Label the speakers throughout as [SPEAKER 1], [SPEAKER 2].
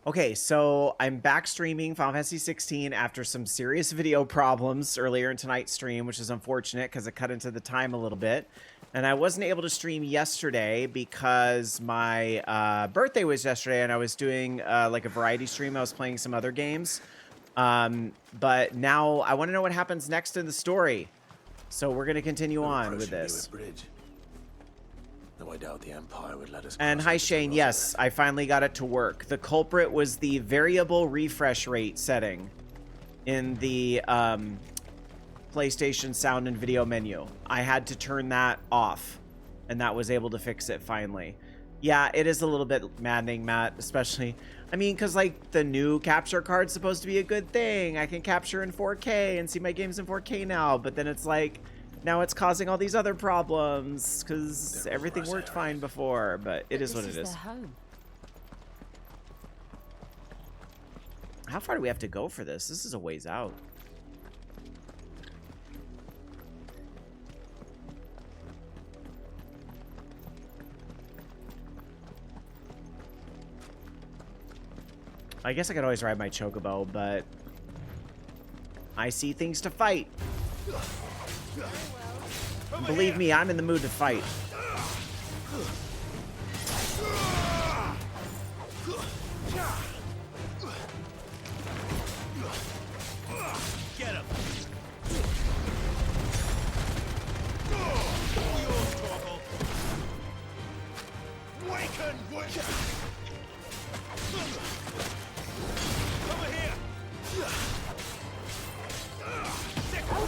[SPEAKER 1] Okay, so I'm back streaming Final Fantasy 16 after some serious video problems earlier in tonight's stream, which is unfortunate because it cut into the time a little bit. And I wasn't able to stream yesterday because my birthday was yesterday and I was doing like a variety stream. I was playing some other games. But now I want to know what happens next in the story. So we're going to continue on with this.
[SPEAKER 2] Though I doubt the Empire would let us.
[SPEAKER 1] And hi Shane, yes, I finally got it to work. The culprit was the variable refresh rate setting in the PlayStation sound and video menu. I had to turn that off, and that was able to fix it finally. Yeah, it is a little bit maddening, Matt, especially, I mean, because like the new capture card's supposed to be a good thing. I can capture in 4K and see my games in 4K now, but then it's like, now it's causing all these other problems because everything worked fine before, but it is what it is. How far do we have to go for this? This is a ways out. I guess I could always ride my chocobo, but I see things to fight. Believe me, I'm in the mood to fight.
[SPEAKER 3] Get him.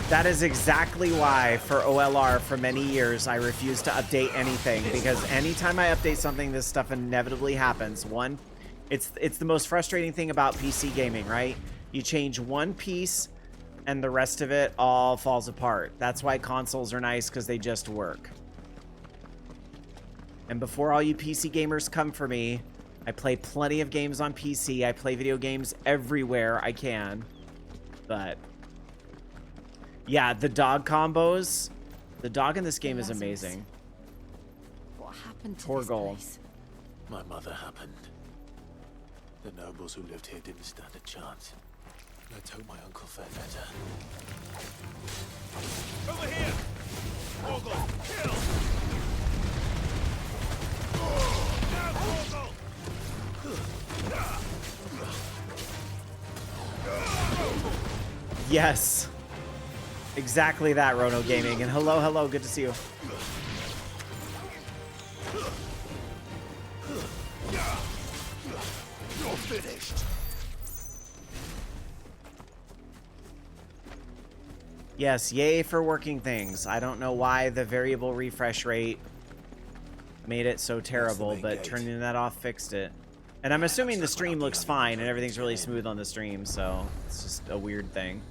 [SPEAKER 1] That is exactly why, for OLR, for many years, I refuse to update anything, because anytime I update something, this stuff inevitably happens. One, it's the most frustrating thing about PC gaming, right? You change one piece, and the rest of it all falls apart. That's why consoles are nice, because they just work. And before all you PC gamers come for me, I play plenty of games on PC. I play video games everywhere I can. But yeah, the dog combos. The dog in this game is amazing.
[SPEAKER 4] What happened to
[SPEAKER 1] this
[SPEAKER 4] place?
[SPEAKER 2] My mother happened. The nobles who lived here didn't stand a chance. Let's hope my uncle fared better.
[SPEAKER 3] Over here! Ogle, kill! Down, Ogle!
[SPEAKER 1] Yes. Exactly that, Rono Gaming. And hello, good to see you.
[SPEAKER 3] You're finished.
[SPEAKER 1] Yes, yay for working things. I don't know why the variable refresh rate made it so terrible, but turning that off fixed it. And I'm assuming the stream looks fine and everything's really smooth on the stream, so it's just a weird thing.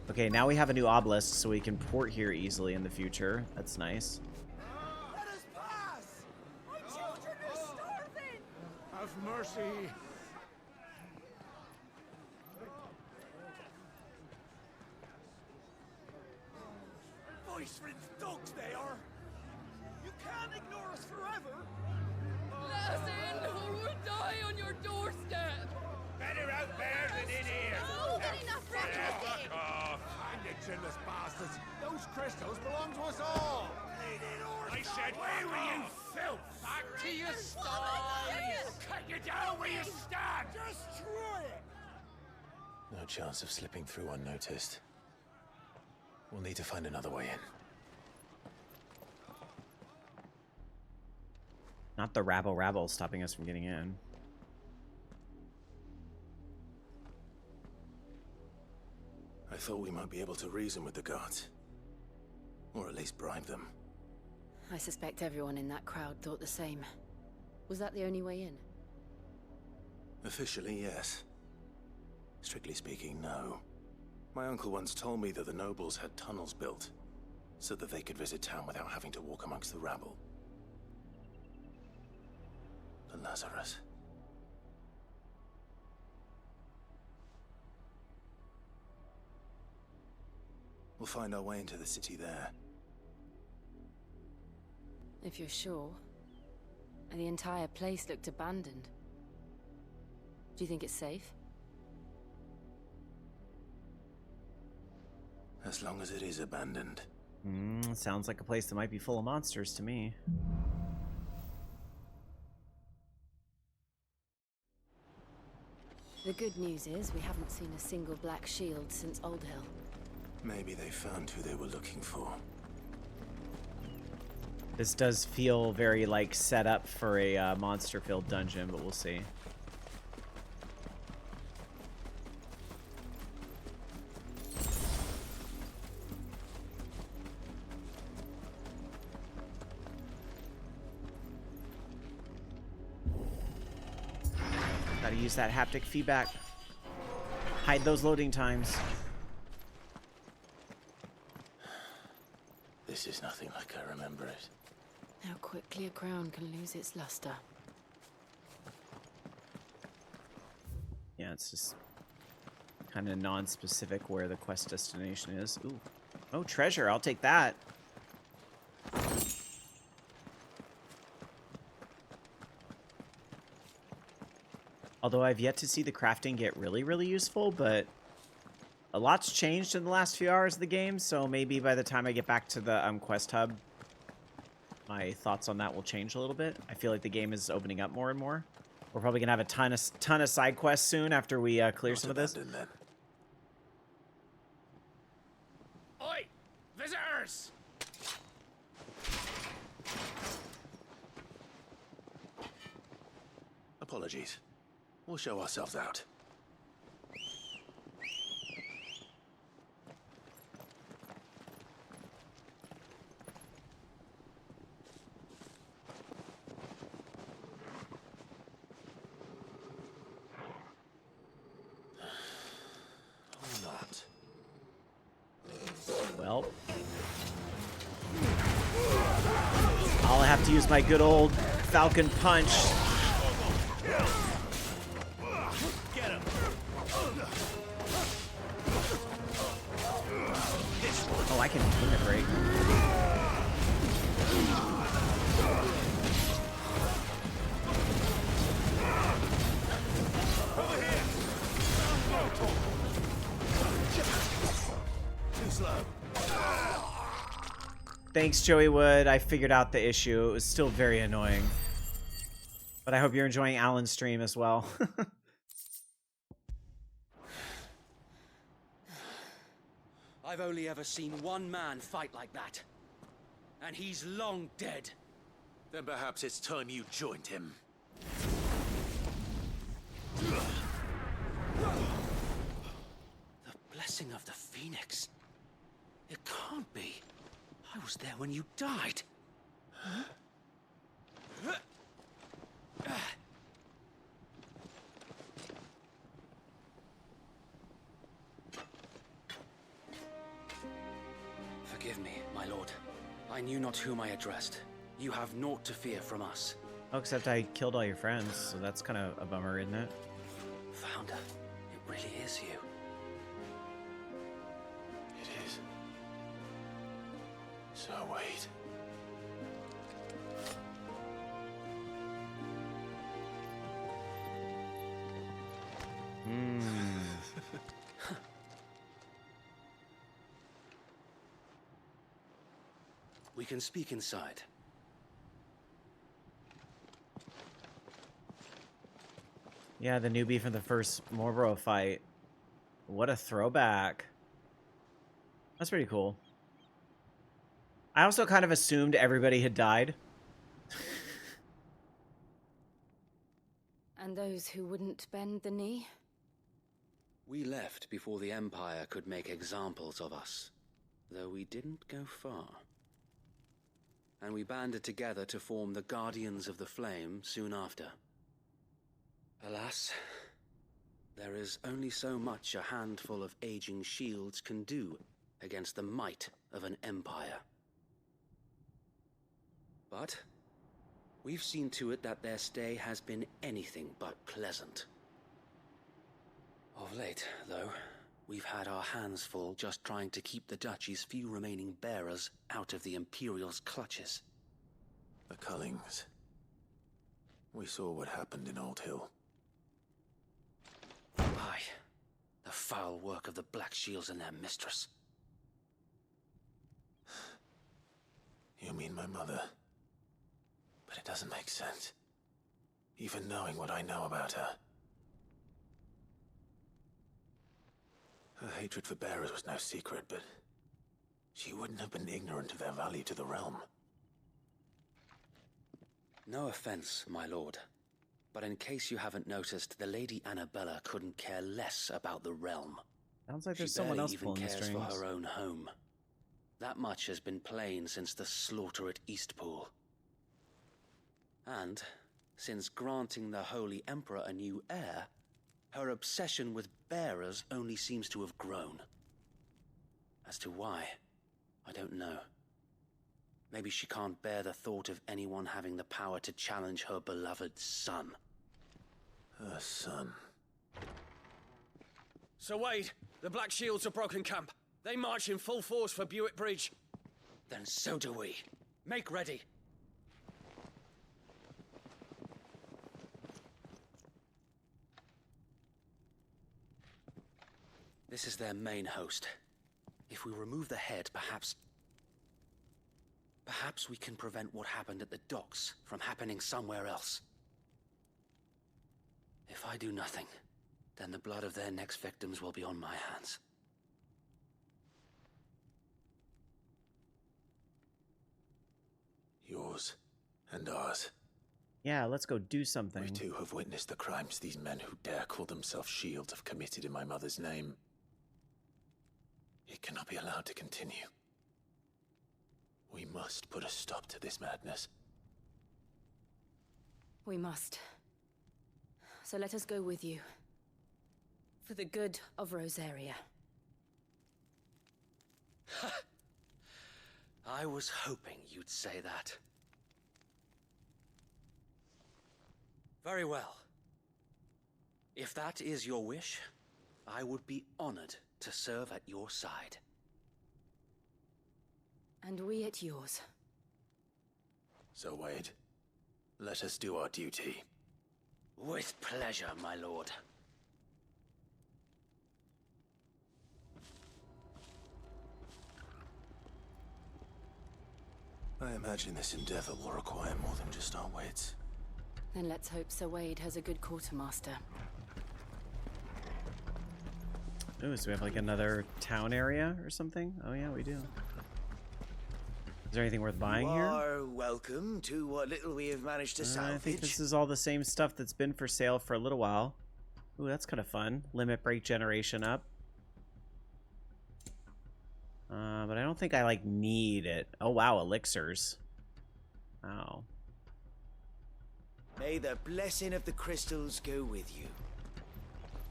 [SPEAKER 1] Okay, now we have a new obelisk, so we can port here easily in the future. That's nice.
[SPEAKER 3] Let us pass! My children are starving! Have mercy! Voice-ridden dogs they are! You can't ignore us forever!
[SPEAKER 5] Let us in, or we'll die on your doorstep!
[SPEAKER 3] Better out there than in here!
[SPEAKER 5] Oh, get enough
[SPEAKER 3] Fuck off! And you chinless bastards! Those crystals belong to us all! I said, where were you, filth? Back to your sties! Cut you down where you stand! Destroy it!
[SPEAKER 2] No chance of slipping through unnoticed. We'll need to find another way in.
[SPEAKER 1] Not the rabble stopping us from getting in.
[SPEAKER 2] I thought we might be able to reason with the guards. Or at least bribe them.
[SPEAKER 4] I suspect everyone in that crowd thought the same. Was that the only way in?
[SPEAKER 2] Officially, yes. Strictly speaking, no. My uncle once told me that the nobles had tunnels built, so that they could visit town without having to walk amongst the rabble. The Lazarus. We'll find our way into the city there.
[SPEAKER 4] If you're sure. And the entire place looked abandoned. Do you think it's safe?
[SPEAKER 2] As long as it is abandoned.
[SPEAKER 1] Sounds like a place that might be full of monsters to me.
[SPEAKER 4] The good news is we haven't seen a single black shield since Old Hill.
[SPEAKER 2] Maybe they found who they were looking for.
[SPEAKER 1] This does feel very, like, set up for a monster-filled dungeon, but we'll see. Gotta use that haptic feedback. Hide those loading times.
[SPEAKER 2] This is nothing like I remember it.
[SPEAKER 4] How quickly a crown can lose its luster.
[SPEAKER 1] Yeah, it's just kind of non-specific where the quest destination is. Ooh. Oh, treasure. I'll take that. Although I've yet to see the crafting get really, really useful, but a lot's changed in the last few hours of the game, so maybe by the time I get back to the quest hub, my thoughts on that will change a little bit. I feel like the game is opening up more and more. We're probably gonna have a ton of side quests soon after we clear some of this.
[SPEAKER 2] Then.
[SPEAKER 3] Oi! Visitors!
[SPEAKER 2] Apologies. We'll show ourselves out. Or not.
[SPEAKER 1] Well, I'll have to use my good old Falcon Punch. Oh, I can limit break.
[SPEAKER 2] Too slow.
[SPEAKER 1] Thanks, Joey Wood. I figured out the issue. It was still very annoying. But I hope you're enjoying Alan's stream as well.
[SPEAKER 6] I've only ever seen one man fight like that. And he's long dead.
[SPEAKER 2] Then perhaps it's time you joined him.
[SPEAKER 6] The blessing of the Phoenix. It can't be. I was there when you died. Forgive me, my lord. I knew not whom I addressed. You have naught to fear from us.
[SPEAKER 1] Oh, except I killed all your friends, so that's kind of a bummer, isn't it?
[SPEAKER 6] Founder, it really is you.
[SPEAKER 2] It is. So wait.
[SPEAKER 6] We can speak inside.
[SPEAKER 1] Yeah, the newbie from the first Morbro fight. What a throwback. That's pretty cool. I also kind of assumed everybody had died.
[SPEAKER 4] And those who wouldn't bend the knee?
[SPEAKER 6] We left before the Empire could make examples of us, though we didn't go far. And we banded together to form the Guardians of the Flame soon after. Alas, there is only so much a handful of aging shields can do against the might of an empire. But we've seen to it that their stay has been anything but pleasant. Of late, though, we've had our hands full just trying to keep the Duchy's few remaining bearers out of the Imperial's clutches.
[SPEAKER 2] The Cullings. We saw what happened in Old Hill.
[SPEAKER 6] work of the Black Shields and their mistress.
[SPEAKER 2] You mean my mother? But it doesn't make sense. Even knowing what I know about her. Her hatred for bearers was no secret, but she wouldn't have been ignorant of their value to the realm.
[SPEAKER 6] No offense, my lord. But in case you haven't noticed, the Lady Annabella couldn't care less about the realm.
[SPEAKER 1] Sounds like there's
[SPEAKER 6] She
[SPEAKER 1] someone
[SPEAKER 6] barely
[SPEAKER 1] else
[SPEAKER 6] even
[SPEAKER 1] pulling the
[SPEAKER 6] cares
[SPEAKER 1] strings.
[SPEAKER 6] for her own home. That much has been plain since the slaughter at Eastpool. And, since granting the Holy Emperor a new heir, her obsession with bearers only seems to have grown. As to why, I don't know. Maybe she can't bear the thought of anyone having the power to challenge her beloved son.
[SPEAKER 2] Her son.
[SPEAKER 7] Sir Wade, the Black Shields have broken camp. They march in full force for Buick Bridge.
[SPEAKER 6] Then so do we. Make ready. This is their main host. If we remove the head, perhaps we can prevent what happened at the docks from happening somewhere else. If I do nothing, then the blood of their next victims will be on my hands.
[SPEAKER 2] Yours and ours.
[SPEAKER 1] Yeah, let's go do something.
[SPEAKER 2] We too have witnessed the crimes these men who dare call themselves shields have committed in my mother's name. It cannot be allowed to continue. We must put a stop to this madness.
[SPEAKER 4] We must. So let us go with you. For the good of Rosaria.
[SPEAKER 6] I was hoping you'd say that. Very well. If that is your wish, I would be honored to serve at your side.
[SPEAKER 4] And we at yours.
[SPEAKER 2] So, Wade, let us do our duty.
[SPEAKER 6] With pleasure, my lord.
[SPEAKER 2] I imagine this endeavor will require more than just our wits.
[SPEAKER 4] Then let's hope Sir Wade has a good quartermaster.
[SPEAKER 1] Ooh, so we have like another town area or something? Oh yeah, we do. Is there anything worth buying here?
[SPEAKER 8] are welcome to what little we have managed to salvage.
[SPEAKER 1] I think this is all the same stuff that's been for sale for a little while. Ooh, that's kind of fun. Limit break generation up. But I don't think I like need it. Oh wow, elixirs. Wow.
[SPEAKER 8] May the blessing of the crystals go with you.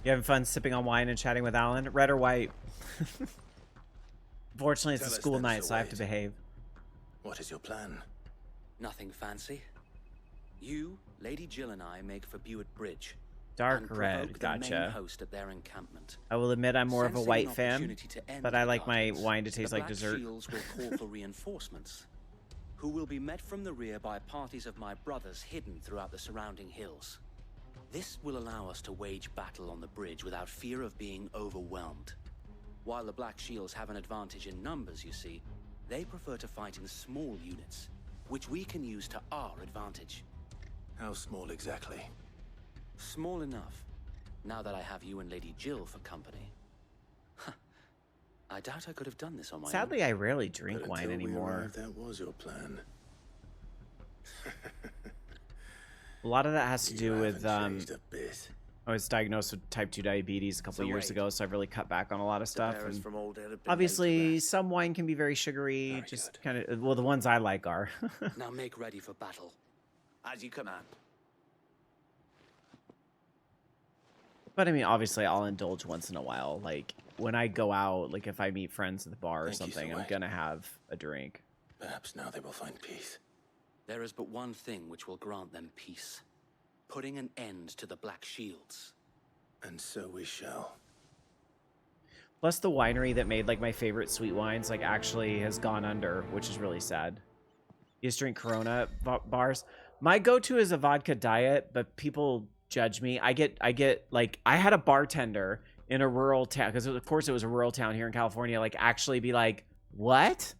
[SPEAKER 1] You having fun sipping on wine and chatting with Alan? Red or white? Fortunately, it's
[SPEAKER 2] Tell
[SPEAKER 1] a
[SPEAKER 2] us
[SPEAKER 1] school
[SPEAKER 2] then,
[SPEAKER 1] night,
[SPEAKER 2] Sir
[SPEAKER 1] so I have to
[SPEAKER 2] Wade.
[SPEAKER 1] behave.
[SPEAKER 2] What is your plan?
[SPEAKER 6] Nothing fancy. You, Lady Jill, and I make for Buick Bridge.
[SPEAKER 1] Dark
[SPEAKER 6] and
[SPEAKER 1] red,
[SPEAKER 6] provoke the main
[SPEAKER 1] gotcha.
[SPEAKER 6] host at their encampment.
[SPEAKER 1] I will admit I'm more of a
[SPEAKER 6] Sensing
[SPEAKER 1] white
[SPEAKER 6] an
[SPEAKER 1] fan,
[SPEAKER 6] opportunity to end
[SPEAKER 1] but
[SPEAKER 6] the
[SPEAKER 1] I like my
[SPEAKER 6] Guardians,
[SPEAKER 1] wine to taste
[SPEAKER 6] the
[SPEAKER 1] like
[SPEAKER 6] Black
[SPEAKER 1] dessert.
[SPEAKER 6] Shields will call for reinforcements, who will be met from the rear by parties of my brothers hidden throughout the surrounding hills. This will allow us to wage battle on the bridge without fear of being overwhelmed. While the Black Shields have an advantage in numbers, you see, they prefer to fight in small units, which we can use to our advantage.
[SPEAKER 2] How small exactly?
[SPEAKER 6] Small enough, now that I have you and Lady Jill for company. I doubt I could have done this on my
[SPEAKER 1] Sadly, I rarely drink
[SPEAKER 2] But
[SPEAKER 1] wine
[SPEAKER 2] until we
[SPEAKER 1] anymore.
[SPEAKER 2] arrived, that was your plan.
[SPEAKER 1] A lot of that has to
[SPEAKER 2] You
[SPEAKER 1] do with
[SPEAKER 2] haven't changed a bit.
[SPEAKER 1] I was diagnosed with type 2 diabetes a couple
[SPEAKER 8] So
[SPEAKER 1] years
[SPEAKER 8] wait.
[SPEAKER 1] ago, so I've really cut back on a lot of
[SPEAKER 8] The
[SPEAKER 1] stuff.
[SPEAKER 8] bearers
[SPEAKER 1] And
[SPEAKER 8] from Old Ed have been laid to
[SPEAKER 1] obviously,
[SPEAKER 8] rest.
[SPEAKER 1] some wine can be very sugary.
[SPEAKER 2] Very
[SPEAKER 1] Just
[SPEAKER 2] good.
[SPEAKER 1] kind of, well, the ones I like are.
[SPEAKER 6] Now make ready for battle.
[SPEAKER 8] As you command.
[SPEAKER 1] But I mean, obviously, I'll indulge once in a while. Like when I go out, like if I meet friends at the bar or
[SPEAKER 2] Thank you,
[SPEAKER 1] something,
[SPEAKER 2] Sir
[SPEAKER 1] I'm
[SPEAKER 2] Wade.
[SPEAKER 1] gonna have a drink.
[SPEAKER 2] Perhaps now they will find peace.
[SPEAKER 6] There is but one thing which will grant them peace. Putting an end to the Black Shields.
[SPEAKER 2] And so we shall.
[SPEAKER 1] Plus, the winery that made like my favorite sweet wines like actually has gone under, which is really sad. You just drink Corona at bars. My go-to is a vodka diet, but people judge me. I get like I had a bartender in a rural town, because of course it was a rural town here in California, like actually be like, what?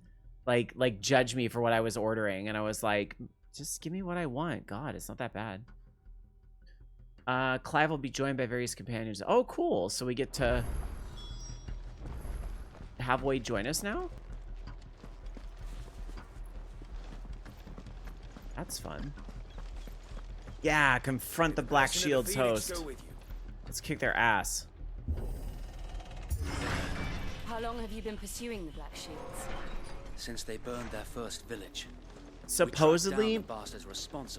[SPEAKER 1] Like judge me for what I was ordering. And I was like, just give me what I want. God, it's not that bad. Clive will be joined by various companions. Oh, cool. So we get to have Wade join us now? That's fun. Yeah, confront the Black Shield's host. Let's kick their ass.
[SPEAKER 4] How long have you been pursuing the Black Shields?
[SPEAKER 6] Since they burned their first village.
[SPEAKER 1] Supposedly,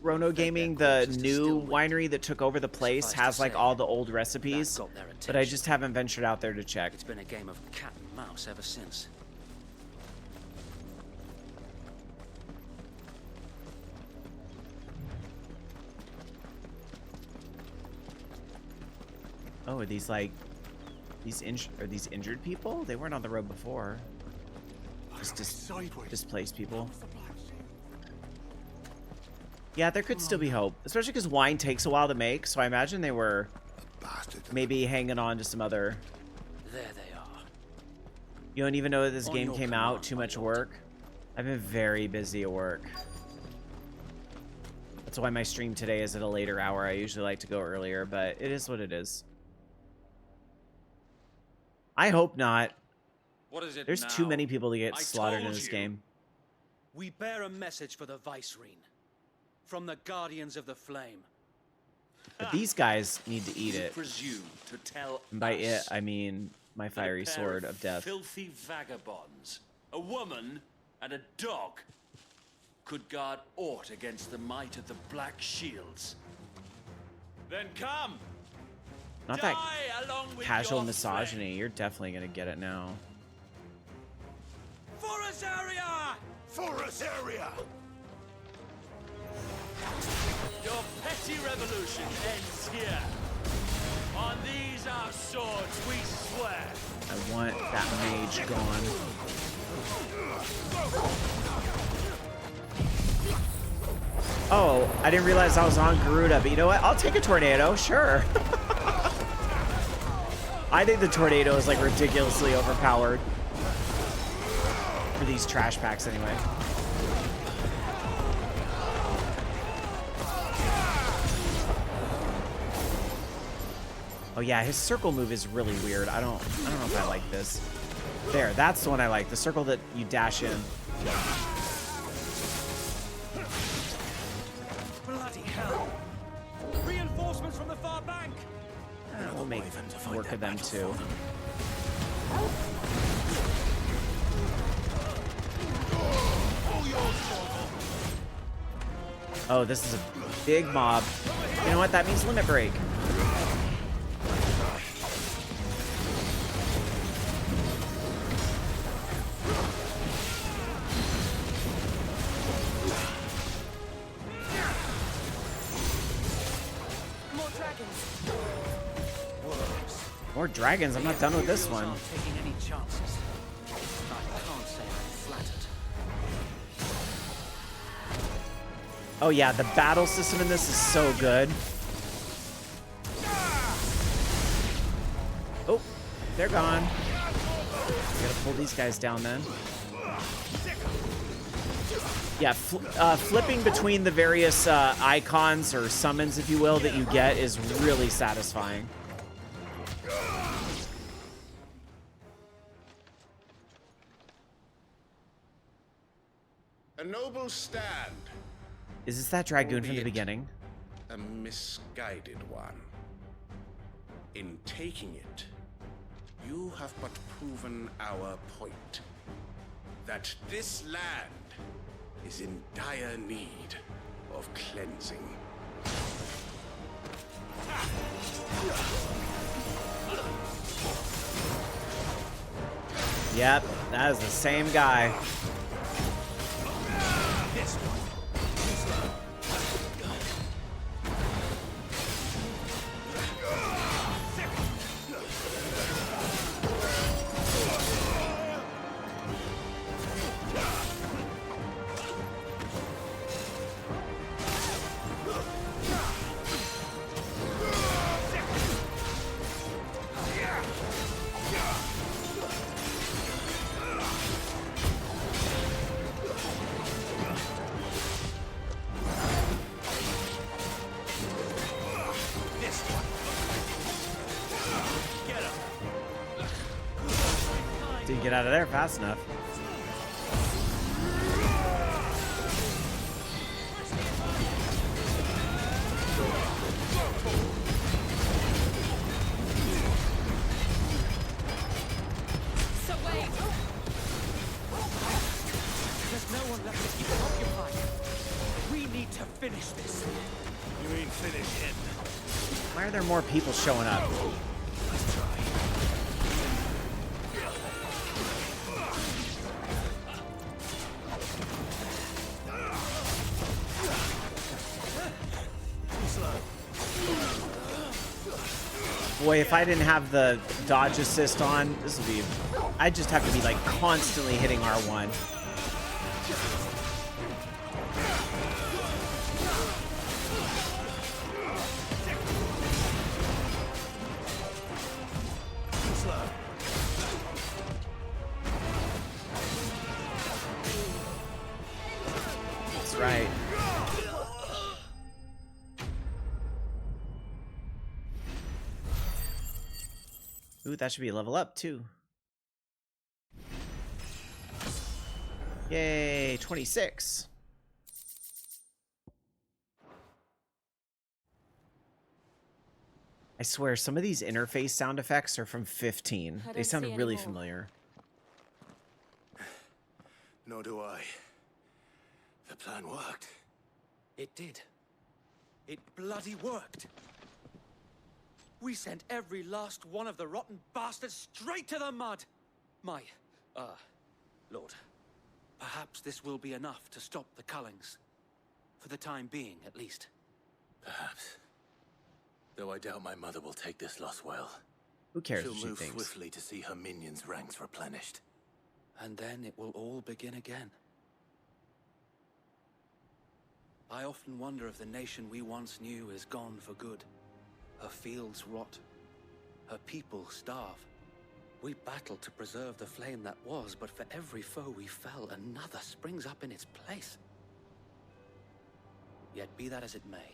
[SPEAKER 1] Rono Gaming, the new winery that took over the place, has like all the old recipes, but I just haven't ventured out there to check.
[SPEAKER 6] It's been a game of cat and mouse ever since.
[SPEAKER 1] Oh, are these like these injured people? They weren't on the road before. Just displaced people. Yeah, there could still be hope, especially because wine takes a while to make. So I imagine they were maybe hanging on to some other.
[SPEAKER 6] There they are.
[SPEAKER 1] You don't even know that this game came out. Too much work. I've been very busy at work. That's why my stream today is at a later hour. I usually like to go earlier, but it is what it is. I hope not.
[SPEAKER 7] What is it
[SPEAKER 1] There's
[SPEAKER 7] now?
[SPEAKER 1] too many people to get slaughtered in
[SPEAKER 7] told
[SPEAKER 1] this
[SPEAKER 7] you.
[SPEAKER 1] game.
[SPEAKER 6] We bear a message for the Vicereine. From the Guardians of the Flame.
[SPEAKER 1] But these guys need to eat it.
[SPEAKER 9] Presume to tell
[SPEAKER 1] And by it,
[SPEAKER 9] us
[SPEAKER 1] I mean my
[SPEAKER 9] that a
[SPEAKER 1] fiery
[SPEAKER 9] pair
[SPEAKER 1] sword of death.
[SPEAKER 9] Filthy vagabonds, a woman and a dog, could guard aught against the might of the Black Shields. Then come,
[SPEAKER 1] Not
[SPEAKER 9] die
[SPEAKER 1] that
[SPEAKER 9] along with
[SPEAKER 1] casual
[SPEAKER 9] your
[SPEAKER 1] misogyny.
[SPEAKER 9] friend.
[SPEAKER 1] You're definitely gonna get it now.
[SPEAKER 9] For Azaria!
[SPEAKER 3] For Azaria!
[SPEAKER 9] Your petty revolution ends here. On these our swords we swear.
[SPEAKER 1] I want that mage gone. Oh, I didn't realize I was on Garuda, but you know what? I'll take a tornado, sure. I think the tornado is like ridiculously overpowered. For these trash packs anyway. Oh yeah, his circle move is really weird. I don't know if I like this. There, that's the one I like. The circle that you dash in.
[SPEAKER 6] Bloody hell! Reinforcements from the far bank!
[SPEAKER 1] We'll make work of them too. Oh, this is a big mob. You know what? That means limit break.
[SPEAKER 4] More dragons.
[SPEAKER 1] More dragons. I'm not done with this one.
[SPEAKER 6] Aren't taking any chances. I can't say I'm flattered.
[SPEAKER 1] Oh yeah, the battle system in this is so good. Oh, they're gone. Gotta pull these guys down then. Yeah, flipping between the various icons or summons, if you will, that you get is really satisfying.
[SPEAKER 10] A noble stand.
[SPEAKER 1] Is this that dragoon from the
[SPEAKER 10] Albeit
[SPEAKER 1] beginning?
[SPEAKER 10] a misguided one. In taking it, you have but proven our point. That this land is in dire need of cleansing.
[SPEAKER 1] Yep, that is the same guy. Didn't get out of there fast enough.
[SPEAKER 5] So wait.
[SPEAKER 3] There's no one left to keep them occupied. We need to finish this. You ain't finished yet.
[SPEAKER 1] Why are there more people showing up?
[SPEAKER 3] Let's try.
[SPEAKER 1] Boy, if I didn't have the dodge assist on, this would be... I'd just have to be, like, constantly hitting R1. That's right. Ooh, that should be a level up, too. Yay, 26. I swear, some of these interface sound effects are from 15. They sound really familiar.
[SPEAKER 2] Nor do I. The plan worked.
[SPEAKER 3] It did. It bloody worked. We sent every last one of the rotten bastards straight to the mud. My, Lord, perhaps this will be enough to stop the Cullings. For the time being, at least.
[SPEAKER 2] Perhaps. Though I doubt my mother will take this loss well.
[SPEAKER 1] Who cares
[SPEAKER 2] She'll
[SPEAKER 1] what she
[SPEAKER 2] move
[SPEAKER 1] thinks?
[SPEAKER 2] swiftly to see her minions' ranks replenished.
[SPEAKER 3] And then it will all begin again. I often wonder if the nation we once knew is gone for good. Her fields rot. Her people starve. We battled to preserve the flame that was, but for every foe we fell, another springs up in its place. Yet be that as it may,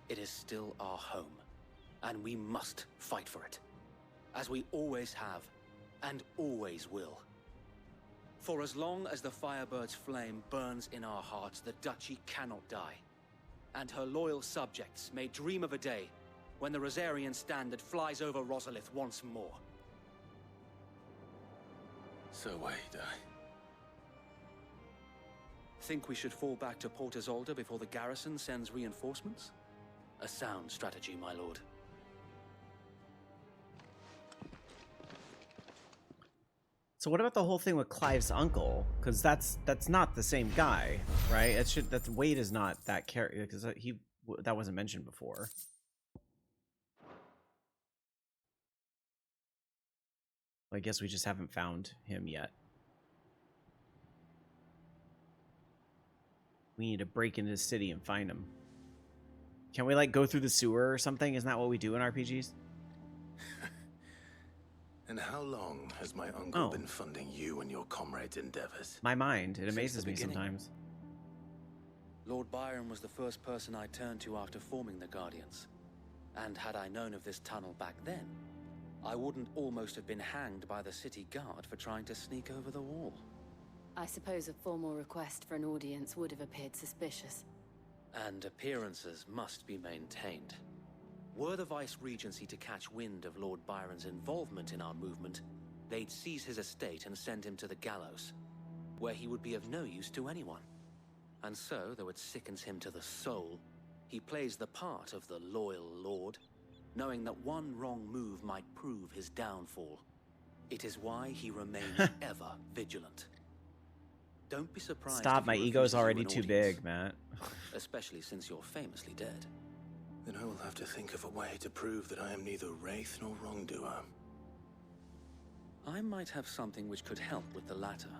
[SPEAKER 3] it is still our home, and we must fight for it, as we always have, and always will. For as long as the Firebird's flame burns in our hearts, the Duchy cannot die, and her loyal subjects may dream of a day when the Rosarian standard flies over Rosalith once more.
[SPEAKER 2] So wait,
[SPEAKER 3] Think we should fall back to Port Isolde before the garrison sends reinforcements? A sound strategy, my lord.
[SPEAKER 1] So what about the whole thing with Clive's uncle? Because that's not the same guy, right? It should that Wade is not that character because that wasn't mentioned before. I guess we just haven't found him yet. We need to break into the city and find him. Can we, like, go through the sewer or something? Isn't that what we do in RPGs?
[SPEAKER 2] And how long has my uncle been funding you and your comrades' endeavors?
[SPEAKER 1] My mind. It amazes me sometimes.
[SPEAKER 3] Lord Byron was the first person I turned to after forming the Guardians. And had I known of this tunnel back then, I wouldn't almost have been hanged by the city guard for trying to sneak over the wall.
[SPEAKER 4] I suppose a formal request for an audience would have appeared suspicious.
[SPEAKER 3] And appearances must be maintained. Were the Vice-Regency to catch wind of Lord Byron's involvement in our movement, they'd seize his estate and send him to the gallows, where he would be of no use to anyone. And so, though it sickens him to the soul, he plays the part of the loyal lord, knowing that one wrong move might prove his downfall. It is why he remains ever vigilant. Don't be surprised.
[SPEAKER 1] Stop, my ego's already too big, Matt.
[SPEAKER 3] Especially since you're famously dead.
[SPEAKER 2] Then I will have to think of a way to prove that I am neither wraith nor wrongdoer.
[SPEAKER 3] I might have something which could help with the latter.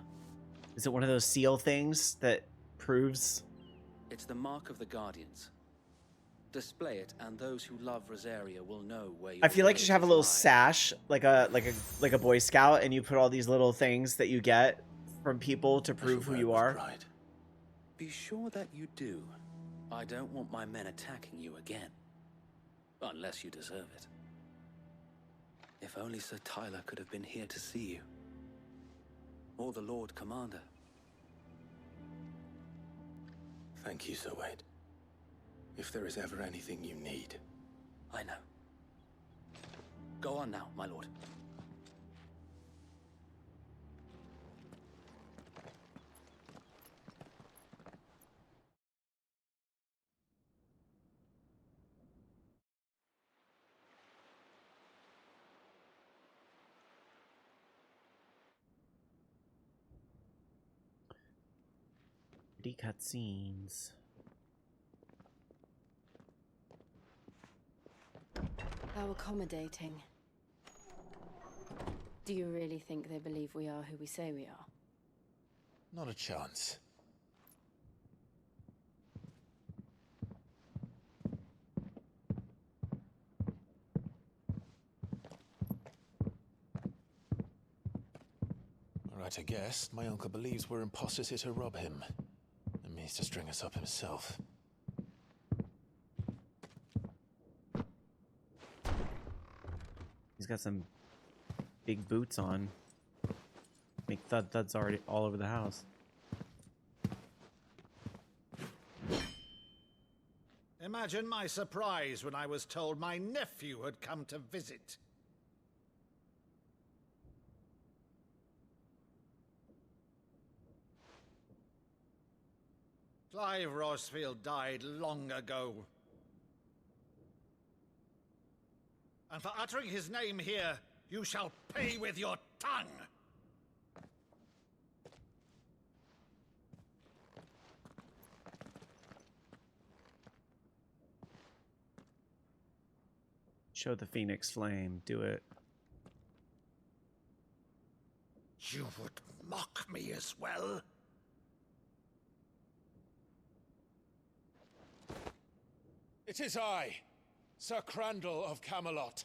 [SPEAKER 1] Is it one of those seal things that proves?
[SPEAKER 3] It's the mark of the Guardians. Display it, and those who love Rosaria will know where you.
[SPEAKER 1] I feel like you should have a little sash, like a Boy Scout, and you put all these little things that you get from people to prove who you are.
[SPEAKER 3] Be sure that you do. I don't want my men attacking you again. Unless you deserve it. If only Sir Tyler could have been here to see you.
[SPEAKER 6] or the Lord Commander.
[SPEAKER 2] Thank you, Sir Wade. If there is ever anything you need.
[SPEAKER 6] I know. Go on now, my lord.
[SPEAKER 1] Pretty cutscenes.
[SPEAKER 4] How accommodating. Do you really think they believe we are who we say we are?
[SPEAKER 2] Not a chance. Right, I guess. My uncle believes we're imposters here to rob him. And means to string us up himself.
[SPEAKER 1] He's got some big boots on. Make thuds already all over the house.
[SPEAKER 3] Imagine my surprise when I was told my nephew had come to visit. Clive Rosfield died long ago. And for uttering his name here, you shall pay with your tongue!
[SPEAKER 1] Show the Phoenix Flame. Do it.
[SPEAKER 3] You would mock me as well?
[SPEAKER 10] It is I, Sir Crandall of Camelot,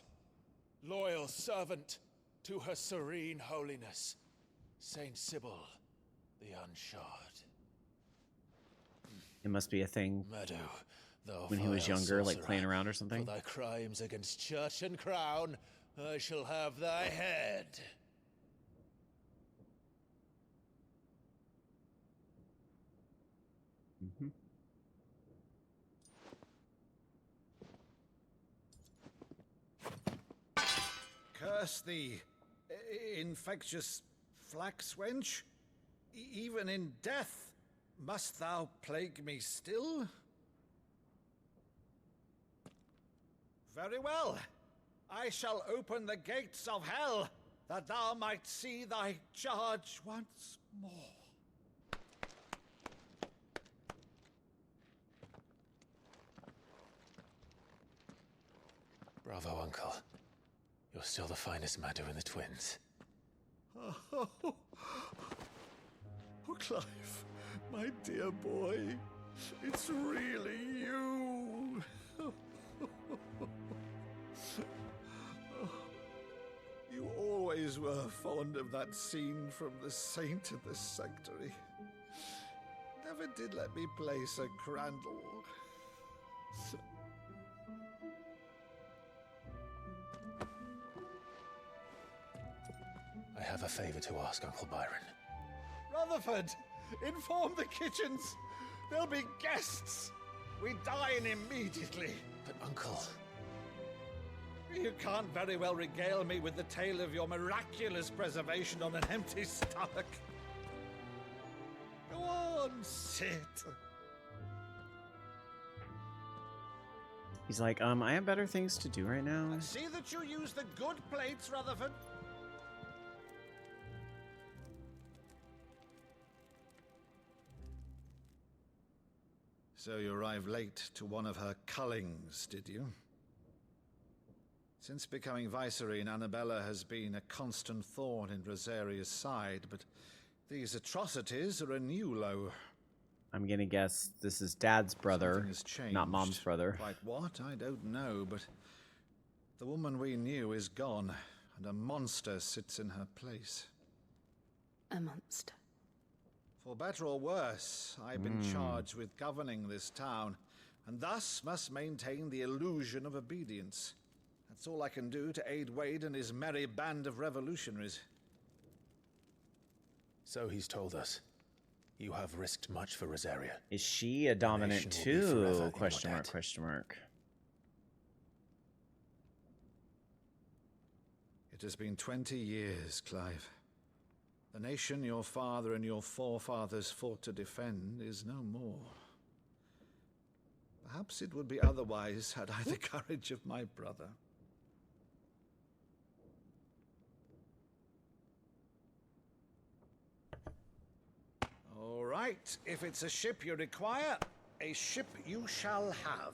[SPEAKER 10] loyal servant to Her Serene Holiness, Saint Sybil the Unshod.
[SPEAKER 1] It must be a thing
[SPEAKER 2] Meadow, thou
[SPEAKER 1] when he was
[SPEAKER 2] vile
[SPEAKER 1] younger, like
[SPEAKER 2] sorcerer,
[SPEAKER 1] playing around or something.
[SPEAKER 2] For thy crimes against church and crown, I shall have thy head.
[SPEAKER 1] Mm-hmm.
[SPEAKER 3] Curse thee, infectious flax wench. Even in death, must thou plague me still? Very well. I shall open the gates of hell, that thou might see thy charge once more.
[SPEAKER 2] Bravo, Uncle. You're still the finest Meadow in the twins.
[SPEAKER 3] Oh, Clive, my dear boy, it's really you. You always were fond of that scene from The Saint in the Sanctuary. Never did let me play Sir Crandall.
[SPEAKER 2] I have a favor to ask, Uncle Byron.
[SPEAKER 3] Rutherford, inform the kitchens. There'll be guests. We dine immediately.
[SPEAKER 2] But, Uncle...
[SPEAKER 3] You can't very well regale me with the tale of your miraculous preservation on an empty stomach. Go on, sit.
[SPEAKER 1] He's like, I have better things to do right now.
[SPEAKER 3] And see that you use the good plates, Rutherford. So you arrived late to one of her cullings, did you? Since becoming Vicereine, Annabella has been a constant thorn in Rosaria's side, but these atrocities are a new low.
[SPEAKER 1] I'm gonna guess this is Dad's brother,
[SPEAKER 3] Something has changed.
[SPEAKER 1] not Mom's brother.
[SPEAKER 3] Quite what? I don't know, but the woman we knew is gone, and a monster sits in her place.
[SPEAKER 4] A monster.
[SPEAKER 3] For better or worse, I've been charged with governing this town, and thus must maintain the illusion of obedience. That's all I can do to aid Wade and his merry band of revolutionaries.
[SPEAKER 2] So he's told us. You have risked much for Rosaria.
[SPEAKER 1] Is she a dominant
[SPEAKER 2] nation will be forever
[SPEAKER 1] too?
[SPEAKER 2] in
[SPEAKER 1] Question
[SPEAKER 2] your
[SPEAKER 1] mark,
[SPEAKER 2] debt.
[SPEAKER 1] question mark.
[SPEAKER 11] It has been 20 years, Clive. The nation your father and your forefathers fought to defend is no more. Perhaps it would be otherwise had I the courage of my brother. All right, if it's a ship you require, a ship you shall have.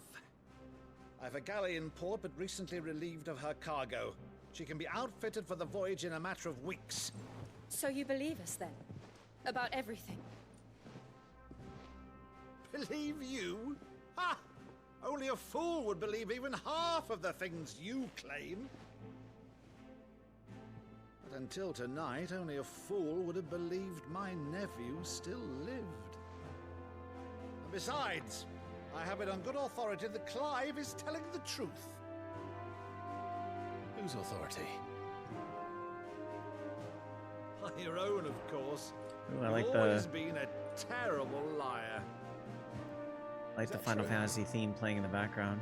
[SPEAKER 11] I've a galley in port, but recently relieved of her cargo. She can be outfitted for the voyage in a matter of weeks.
[SPEAKER 4] So you believe us then? About everything?
[SPEAKER 11] Believe you? Ha! Only a fool would believe even half of the things you claim. But until tonight, only a fool would have believed my nephew still lived. And besides, I have it on good authority that Clive is telling the truth.
[SPEAKER 2] Whose authority?
[SPEAKER 11] Your own, of course.
[SPEAKER 1] Ooh, I like
[SPEAKER 11] You've
[SPEAKER 1] the
[SPEAKER 11] always been a terrible liar.
[SPEAKER 1] Final Fantasy theme playing in the background.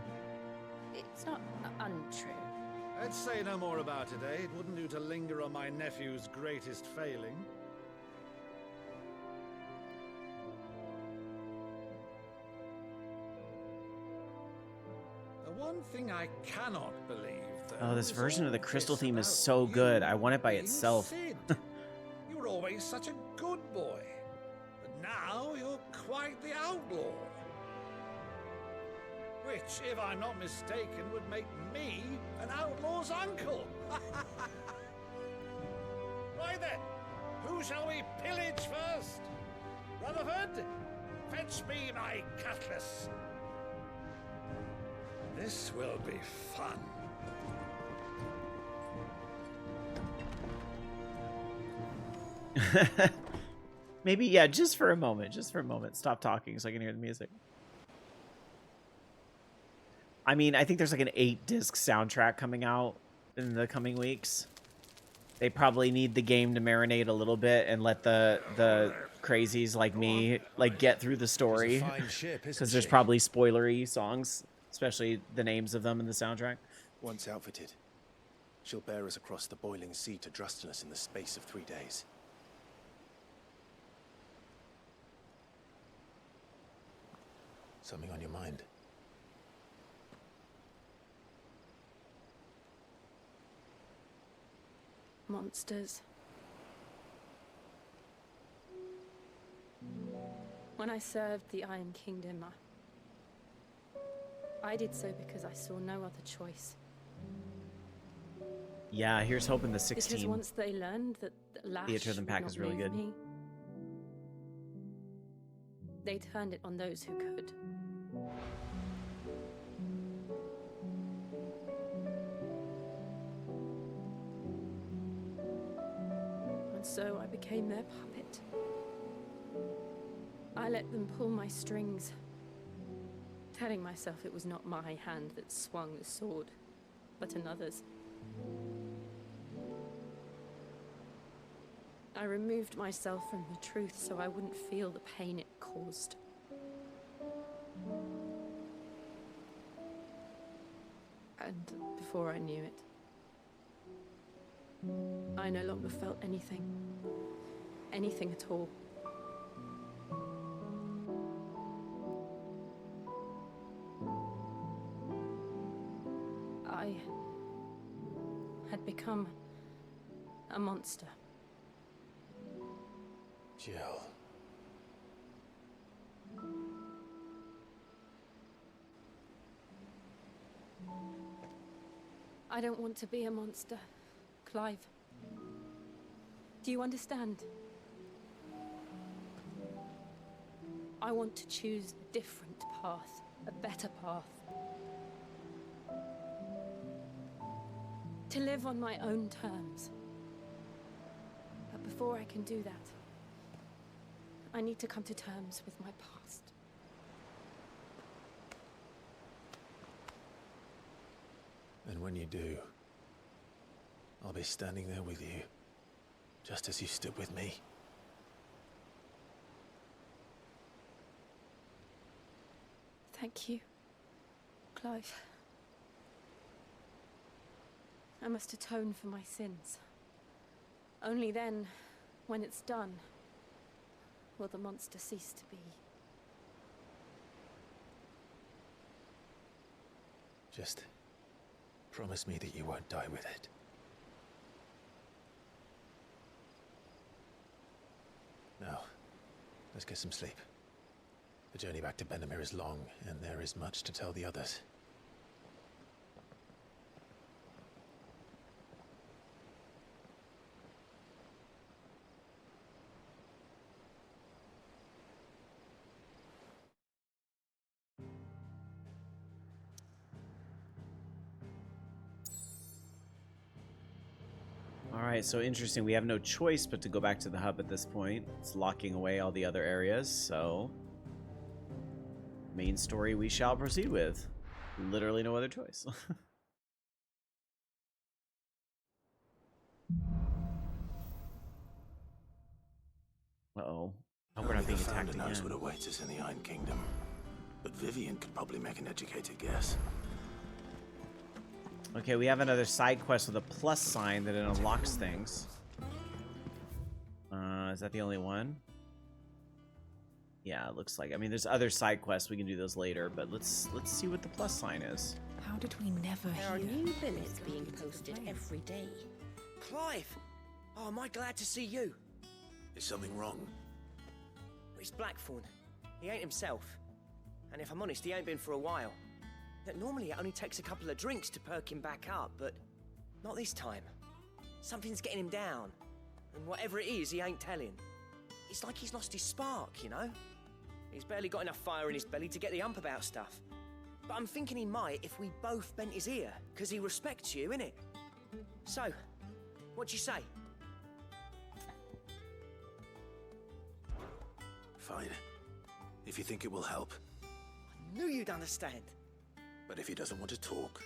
[SPEAKER 4] It's not untrue.
[SPEAKER 11] Let's say no more about it, eh? It wouldn't do to linger on my nephew's greatest failing. The one thing I cannot believe, though,
[SPEAKER 1] Oh, this
[SPEAKER 11] is
[SPEAKER 1] version of the
[SPEAKER 11] all
[SPEAKER 1] crystal
[SPEAKER 11] this
[SPEAKER 1] theme is
[SPEAKER 11] about
[SPEAKER 1] so good.
[SPEAKER 11] you
[SPEAKER 1] I want it by
[SPEAKER 11] being
[SPEAKER 1] itself.
[SPEAKER 11] Sid. You were always such a good boy. But now you're quite the outlaw. Which, if I'm not mistaken, would make me an outlaw's uncle. Right then, who shall we pillage first? Rutherford, fetch me my cutlass. This will be fun.
[SPEAKER 1] Maybe, yeah, just for a moment. Just for a moment. Stop talking so I can hear the music. I mean, I think there's like an 8-disc soundtrack coming out in the coming weeks. They probably need the game to marinate a little bit and let the crazies like me like get through the story, because there's probably spoilery songs, especially the names of them in the soundtrack.
[SPEAKER 2] Once outfitted, she'll bear us across the boiling sea to Drustinus in the space of 3 days. Something on your mind?
[SPEAKER 4] Monsters. When I served the Iron Kingdom, I did so because I saw no other choice.
[SPEAKER 1] Yeah, here's hoping the
[SPEAKER 4] Because
[SPEAKER 1] 16
[SPEAKER 4] once they learned that Lash
[SPEAKER 1] Theater pack
[SPEAKER 4] would
[SPEAKER 1] is
[SPEAKER 4] not
[SPEAKER 1] really
[SPEAKER 4] move
[SPEAKER 1] good.
[SPEAKER 4] me, they turned it on those who could. And so I became their puppet. I let them pull my strings, telling myself it was not my hand that swung the sword, but another's. I removed myself from the truth so I wouldn't feel the pain it caused. And before I knew it, I no longer felt anything. Anything at all. I had become a monster.
[SPEAKER 2] Jill.
[SPEAKER 4] I don't want to be a monster, Clive. Do you understand? I want to choose a different path, a better path. To live on my own terms. But before I can do that, I need to come to terms with my past.
[SPEAKER 2] And when you do, I'll be standing there with you, just as you stood with me.
[SPEAKER 4] Thank you, Clive. I must atone for my sins. Only then, when it's done, will the monster cease to be.
[SPEAKER 2] Just promise me that you won't die with it. Now, let's get some sleep. The journey back to Benamir is long, and there is much to tell the others.
[SPEAKER 1] Alright, so interesting. We have no choice but to go back to the hub at this point. It's locking away all the other areas, so... main story we shall proceed with. Literally no other choice. Uh-oh. Oh, we're not being attacked again.
[SPEAKER 2] Knows what awaits us in the Iron Kingdom, but Vivian could probably make an educated guess.
[SPEAKER 1] Okay, we have another side quest with a plus sign that it unlocks things. Is that the only one? Yeah, it looks like. I mean, there's other side quests. We can do those later, but let's see what the plus sign is.
[SPEAKER 12] How did we never
[SPEAKER 13] There are
[SPEAKER 12] hear?
[SPEAKER 13] new billets being posted every day.
[SPEAKER 7] Clive! Oh, am I glad to see you?
[SPEAKER 2] Is something wrong?
[SPEAKER 7] It's Blackthorn. He ain't himself. And if I'm honest, he ain't been for a while. That normally it only takes a couple of drinks to perk him back up, but not this time. Something's getting him down. And whatever it is, he ain't telling. It's like he's lost his spark, you know? He's barely got enough fire in his belly to get the ump about stuff. But I'm thinking he might if we both bent his ear, because he respects you, innit? So, what'd you say?
[SPEAKER 2] Fine. If you think it will help.
[SPEAKER 7] I knew you'd understand.
[SPEAKER 2] But if he doesn't want to talk,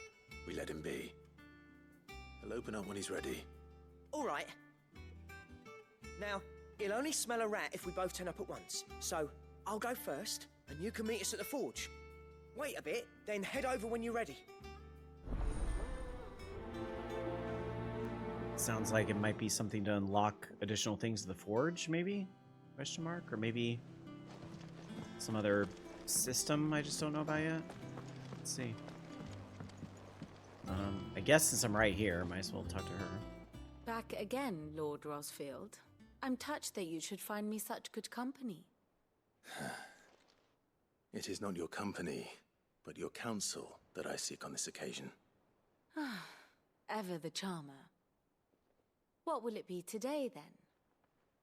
[SPEAKER 2] we let him be. He'll open up when he's ready.
[SPEAKER 7] All right. Now, he'll only smell a rat if we both turn up at once. So, I'll go first, and you can meet us at the forge. Wait a bit, then head over when you're ready.
[SPEAKER 1] Sounds like it might be something to unlock additional things to the forge, maybe? Question mark? Or maybe some other system I just don't know about yet? Let's see. I guess since I'm right here, might as well talk to her.
[SPEAKER 12] Back again, Lord Rosfield. I'm touched that you should find me such good company.
[SPEAKER 2] It is not your company, but your counsel that I seek on this occasion.
[SPEAKER 12] Ever the charmer. What will it be today, then?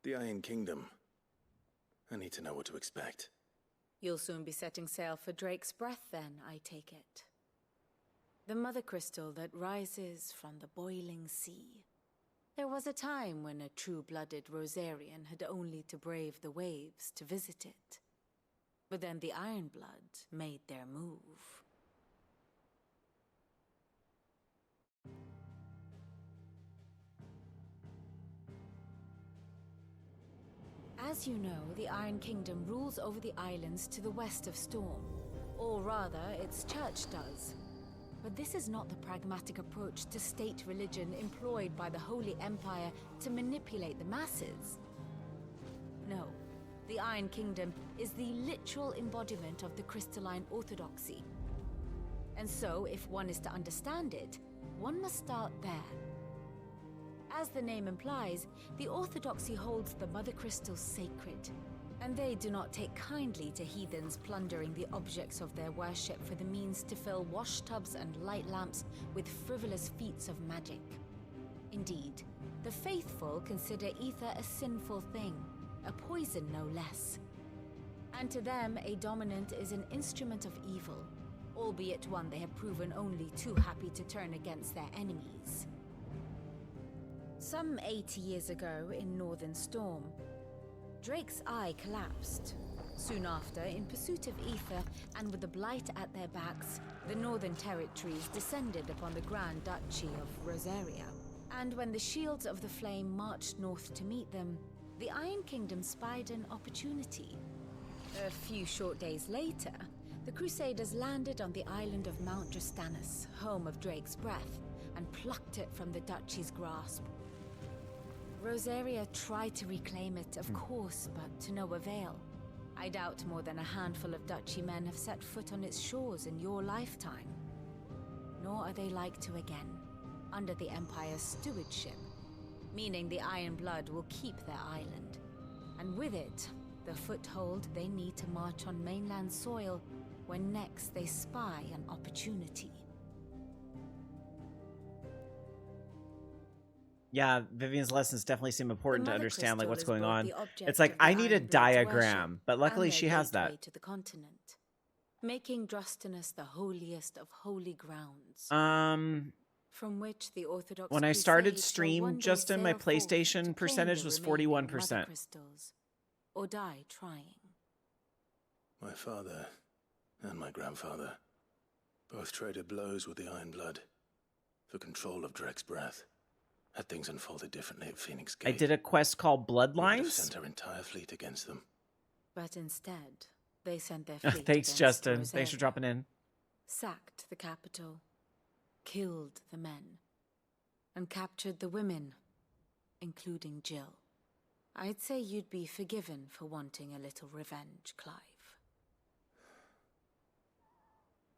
[SPEAKER 2] The Iron Kingdom. I need to know what to expect.
[SPEAKER 12] You'll soon be setting sail for Drake's Breath, then, I take it. The mother crystal that rises from the boiling sea. There was a time when a true-blooded Rosarian had only to brave the waves to visit it. But then the Ironblood made their move. As you know, the Iron Kingdom rules over the islands to the west of Storm. Or rather, its church does. But this is not the pragmatic approach to state religion employed by the Holy Empire to manipulate the masses. No, the Iron Kingdom is the literal embodiment of the crystalline orthodoxy. And so, if one is to understand it, one must start there. As the name implies, the orthodoxy holds the mother crystals sacred, and they do not take kindly to heathens plundering the objects of their worship for the means to fill washtubs and light lamps with frivolous feats of magic. Indeed, the faithful consider ether a sinful thing, a poison no less. And to them, a dominant is an instrument of evil, albeit one they have proven only too happy to turn against their enemies. Some 80 years ago in Northern Storm, Drake's eye collapsed. Soon after, in pursuit of ether and with the blight at their backs, the Northern Territories descended upon the Grand Duchy of Rosaria. And when the Shields of the Flame marched north to meet them, the Iron Kingdom spied an opportunity. A few short days later, The Crusaders landed on the island of Mount Drastanus, home of Drake's Breath, and plucked it from the Duchy's grasp. Rosaria tried to reclaim it, of course, but to no avail. I doubt more than a handful of Duchy men have set foot on its shores in your lifetime. Nor are they like to again, under the Empire's stewardship, meaning the Iron Blood will keep their island. And with it, the foothold they need to march on mainland soil when next they spy an opportunity.
[SPEAKER 1] Yeah, Vivian's lessons definitely seem important to understand, like, what's going on. It's
[SPEAKER 12] It's
[SPEAKER 1] like, I need a diagram, but luckily she has that.
[SPEAKER 12] To the continent, making Drastanus the holiest of holy grounds. From which the Orthodox
[SPEAKER 1] When I started
[SPEAKER 12] Crusades shall
[SPEAKER 1] stream,
[SPEAKER 12] one day
[SPEAKER 1] Justin, my
[SPEAKER 12] sail forth to
[SPEAKER 1] PlayStation
[SPEAKER 12] claim
[SPEAKER 1] percentage
[SPEAKER 12] the
[SPEAKER 1] was
[SPEAKER 12] remaining
[SPEAKER 1] 41%.
[SPEAKER 12] mother crystals, or die trying.
[SPEAKER 2] My father and my grandfather both traded blows with the Iron Blood for control of Drake's Breath. Had things unfolded differently at Phoenix Gate,
[SPEAKER 1] I did a quest called
[SPEAKER 2] we would have
[SPEAKER 1] Bloodlines.
[SPEAKER 2] sent our entire fleet against them.
[SPEAKER 12] But instead, they sent their fleet
[SPEAKER 1] Thanks,
[SPEAKER 12] against
[SPEAKER 1] Justin.
[SPEAKER 12] Rosaria,
[SPEAKER 1] Thanks for dropping in.
[SPEAKER 12] sacked the capital, killed the men, and captured the women, including Jill. I'd say you'd be forgiven for wanting a little revenge, Clive.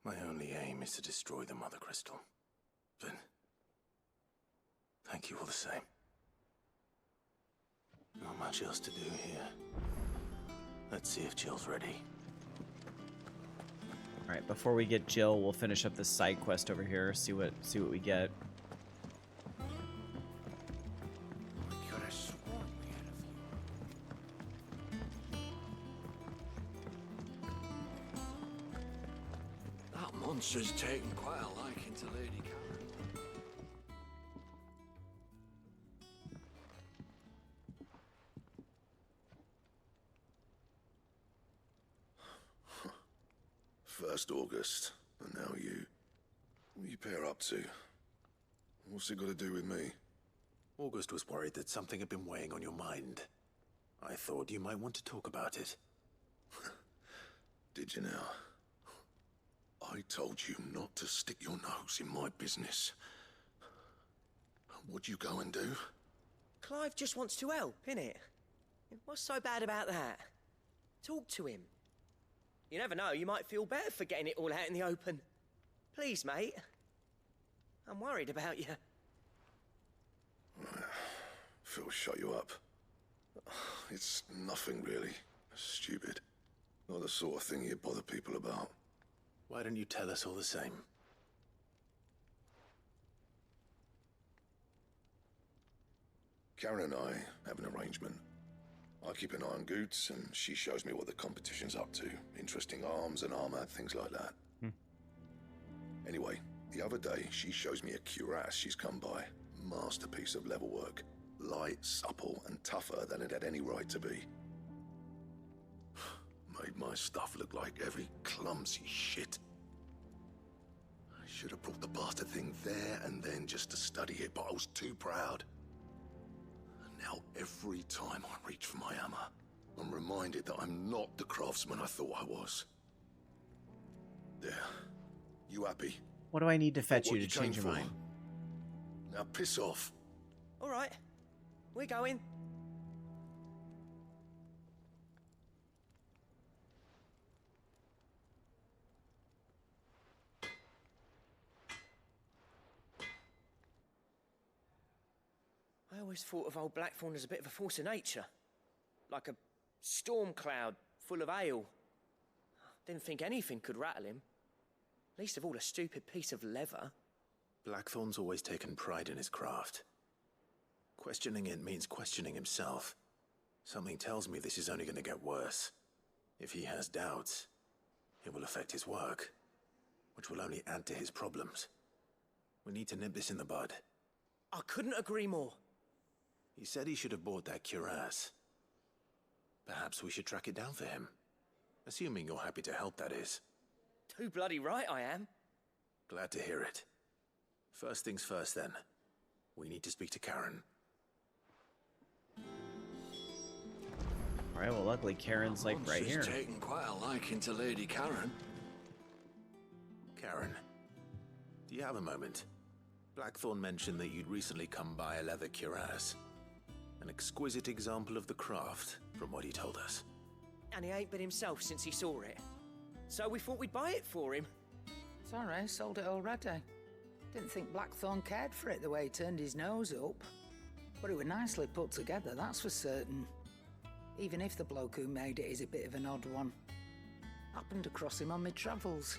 [SPEAKER 2] My only aim is to destroy the Mother Crystal. But thank you all the same. Not much else to do here. Let's see if Jill's ready.
[SPEAKER 1] All right, before we get Jill, we'll finish up this side quest over here. See what we get.
[SPEAKER 3] We could have sworn we had a few. That monster's taken quite a liking to Lady Karen.
[SPEAKER 14] First August, and now you. What are you pair up to? What's it got to do with me?
[SPEAKER 2] August was worried that something had been weighing on your mind. I thought you might want to talk about it.
[SPEAKER 14] Did you now? I told you not to stick your nose in my business. What'd you go and do?
[SPEAKER 7] Clive just wants to help, innit? What's so bad about that? Talk to him. You never know, you might feel better for getting it all out in the open. Please, mate. I'm worried about you.
[SPEAKER 14] Phil, shut you up. It's nothing really. Stupid. Not the sort of thing you bother people about.
[SPEAKER 2] Why don't you tell us all the same?
[SPEAKER 14] Karen and I have an arrangement. I keep an eye on Goots, and she shows me what the competition's up to. Interesting arms and armor, things like that. Anyway, the other day, she shows me a cuirass she's come by. Masterpiece of level work. Light, supple, and tougher than it had any right to be. Made my stuff look like every clumsy shit. I should have brought the bastard thing there and then just to study it, but I was too proud. Now, every time I reach for my hammer, I'm reminded that I'm not the craftsman I thought I was. There. You happy?
[SPEAKER 1] What do I need to fetch
[SPEAKER 14] What
[SPEAKER 1] you to change your
[SPEAKER 14] came for?
[SPEAKER 1] mind?
[SPEAKER 14] Now piss off.
[SPEAKER 7] All right, we're going. I always thought of old Blackthorn as a bit of a force of nature. Like a storm cloud full of hail. Didn't think anything could rattle him. Least of all a stupid piece of leather.
[SPEAKER 2] Blackthorn's always taken pride in his craft. Questioning it means questioning himself. Something tells me this is only going to get worse. If he has doubts, it will affect his work, which will only add to his problems. We need to nip this in the bud.
[SPEAKER 7] I couldn't agree more.
[SPEAKER 2] He said he should have bought that cuirass. Perhaps we should track it down for him. Assuming you're happy to help, that is.
[SPEAKER 7] Too bloody right I am.
[SPEAKER 2] Glad to hear it. First things first, then. We need to speak to Karen.
[SPEAKER 1] All right, well, luckily Karen's, like, right here.
[SPEAKER 3] Taken quite a liking to Lady Karen.
[SPEAKER 2] Karen, do you have a moment? Blackthorn mentioned that you'd recently come by a leather cuirass. An exquisite example of the craft, from what he told us.
[SPEAKER 7] And he ain't been himself since he saw it. So we thought we'd buy it for him.
[SPEAKER 15] Sorry, sold it already. Didn't think Blackthorn cared for it the way he turned his nose up. But it was nicely put together, that's for certain. Even if the bloke who made it is a bit of an odd one. Happened across him on my travels.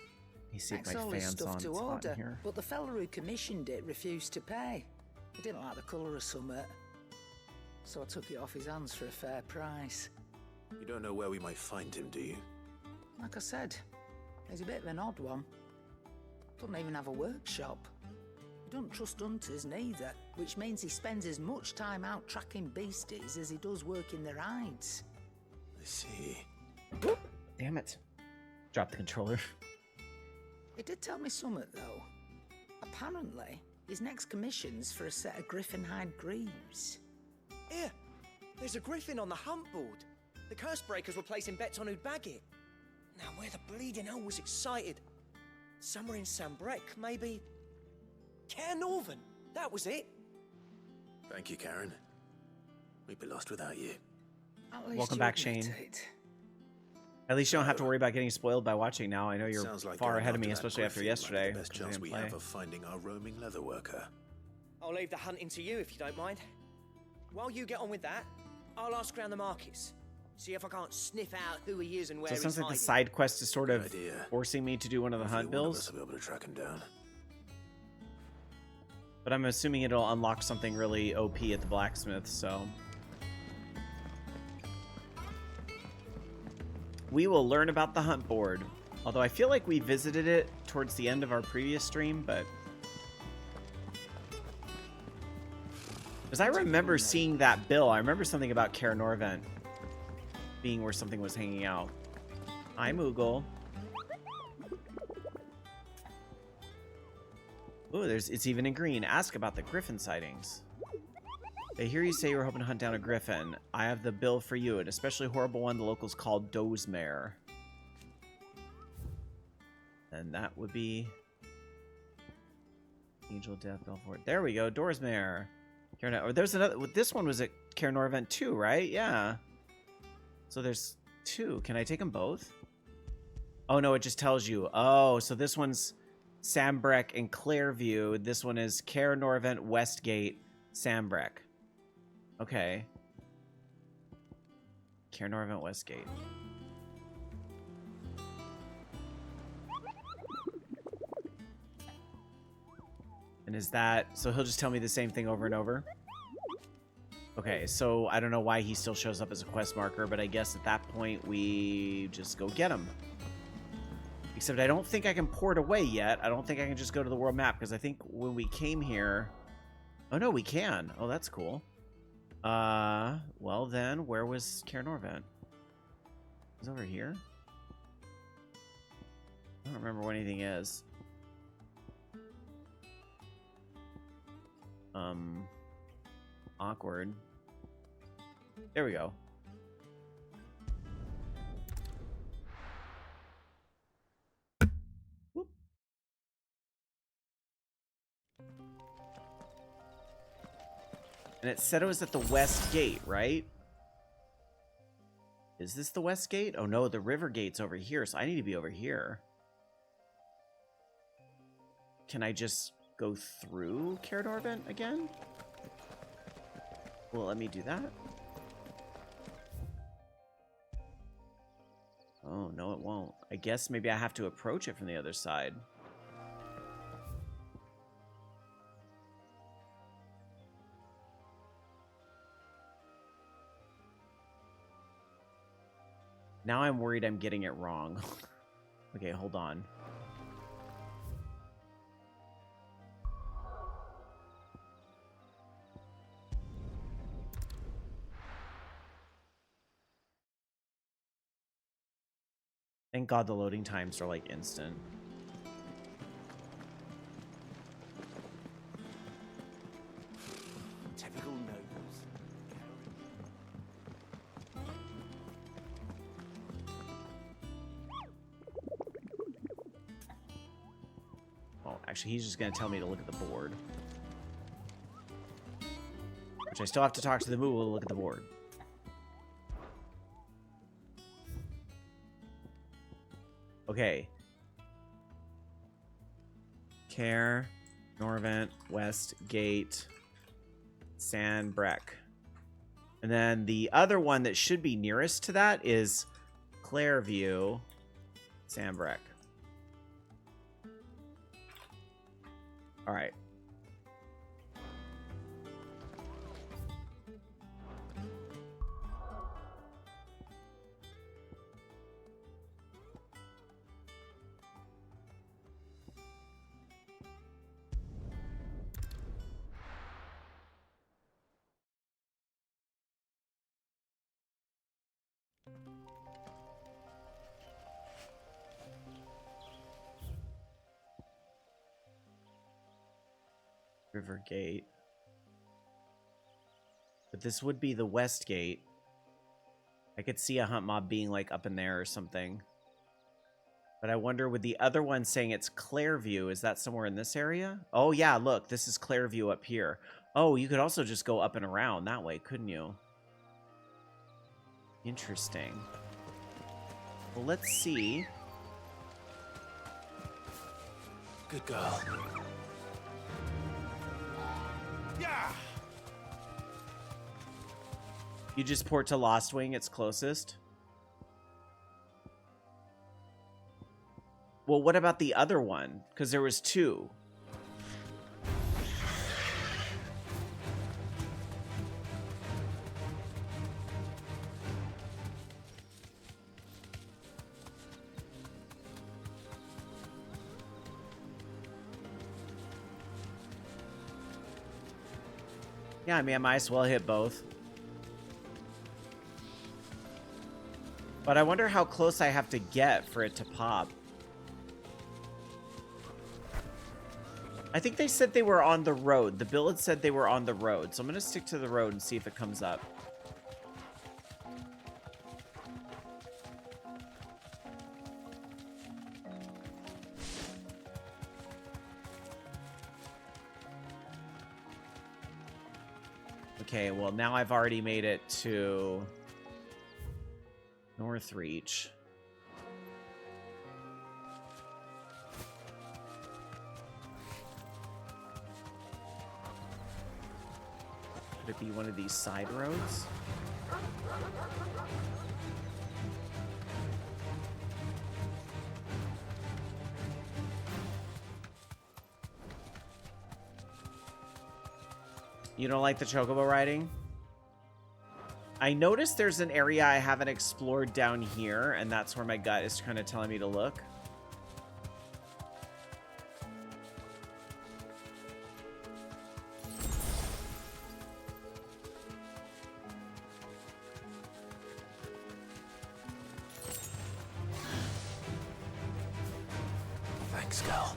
[SPEAKER 1] You see
[SPEAKER 15] Ex
[SPEAKER 1] my
[SPEAKER 15] all his
[SPEAKER 1] fans
[SPEAKER 15] stuff
[SPEAKER 1] on
[SPEAKER 15] to
[SPEAKER 1] it's hot in
[SPEAKER 15] order,
[SPEAKER 1] here.
[SPEAKER 15] but the fella who commissioned it refused to pay. He didn't like the colour of summit. So I took it off his hands for a fair price.
[SPEAKER 2] You don't know where we might find him, do you?
[SPEAKER 15] Like I said, he's a bit of an odd one. Doesn't even have a workshop. He doesn't trust hunters neither, which means he spends as much time out tracking beasties as he does working their hides.
[SPEAKER 2] I see.
[SPEAKER 1] Damn it. Drop the controller.
[SPEAKER 15] He did tell me something, though. Apparently, his next commission's for a set of griffin hide greaves.
[SPEAKER 7] Here, there's a griffin on the hunt board. The curse breakers were placing bets on who'd bag it. Now, where the bleeding hell was excited? Somewhere in Sambrec, maybe... Care Northern, that was it.
[SPEAKER 2] Thank you, Karen. We'd be lost without you.
[SPEAKER 1] Welcome back, Shane. At least you don't have to worry about getting spoiled by watching now. I know you're
[SPEAKER 2] Like
[SPEAKER 1] far
[SPEAKER 2] going
[SPEAKER 1] ahead of me,
[SPEAKER 2] after that
[SPEAKER 1] especially after
[SPEAKER 2] griffin
[SPEAKER 1] yesterday.
[SPEAKER 2] might be the best
[SPEAKER 1] 'cause I
[SPEAKER 2] chance
[SPEAKER 1] didn't
[SPEAKER 2] we
[SPEAKER 1] play.
[SPEAKER 2] have of finding our roaming leather worker.
[SPEAKER 7] I'll leave the hunting to you if you don't mind. While you get on with that, I'll ask around the markets. See if I can't sniff out who he is and where
[SPEAKER 1] So it
[SPEAKER 7] he's
[SPEAKER 1] sounds like the
[SPEAKER 7] hiding.
[SPEAKER 1] side quest is sort of forcing me to do one of the hunt
[SPEAKER 2] Hopefully one of
[SPEAKER 1] bills.
[SPEAKER 2] us will be able to track him down.
[SPEAKER 1] But I'm assuming it'll unlock something really OP at the blacksmith, so... We will learn about the hunt board. Although I feel like we visited it towards the end of our previous stream, but... Because I remember seeing that bill. I remember something about Care Norvent being where something was hanging out. Hi, Moogle. Ooh, it's even in green. Ask about the griffin sightings. I hear you say you were hoping to hunt down a griffin. I have the bill for you, an especially horrible one the locals call Dozemare. And that would be... Angel Death Belfort. There we go, Dozemare. Or there's another... This one was at Care Norvent too, right? Yeah. So there's two. Can I take them both? Oh, no, it just tells you. Oh, so this one's Sambrec and Clairview. This one is Care Norvent, Westgate, Sambrec. Okay. Care Norvent, Westgate. And is that... So he'll just tell me the same thing over and over? Okay, so I don't know why he still shows up as a quest marker, but I guess at that point we just go get him. Except I don't think I can port away yet. I don't think I can just go to the world map, because I think when we came here... Oh, no, we can. Oh, that's cool. Well then, where was Care Norvent? It was over here? I don't remember where anything is. Awkward. There we go. Whoop. And it said it was at the west gate, right? Is this the west gate? Oh no, the river gate's over here, so I need to be over here. Can I just go through Care Norvent again? Will it let me do that? Oh, no it won't. I guess maybe I have to approach it from the other side. Now I'm worried I'm getting it wrong. Okay, hold on. Thank God the loading times are like instant.
[SPEAKER 7] Typical nobles.
[SPEAKER 1] actually, he's just going to tell me to look at the board. Which I still have to talk to the Moo to look at the board. Okay. Care, Norvent, West Gate, Sandbreck. And then the other one that should be nearest to that is Clairview, Sandbreck. All right. River Gate. But this would be the West Gate. I could see a hunt mob being like up in there or something. But I wonder with the other one saying it's Clairview, is that somewhere in this area? Oh yeah, look, this is Clairview up here. Oh, you could also just go up and around that way, couldn't you? Interesting. Well, let's see.
[SPEAKER 2] Good girl.
[SPEAKER 3] Yeah.
[SPEAKER 1] You just port to Lost Wing, it's closest. Well, what about the other one? Because there was two. Yeah, I mean, I might as well hit both. But I wonder how close I have to get for it to pop. I think they said they were on the road. The bill had said they were on the road. So I'm going to stick to the road and see if it comes up. Okay, well, now I've already made it to Northreach. Could it be one of these side roads? You don't like the chocobo riding? I noticed there's an area I haven't explored down here, and that's where my gut is kind of telling me to look.
[SPEAKER 2] Thanks, girl.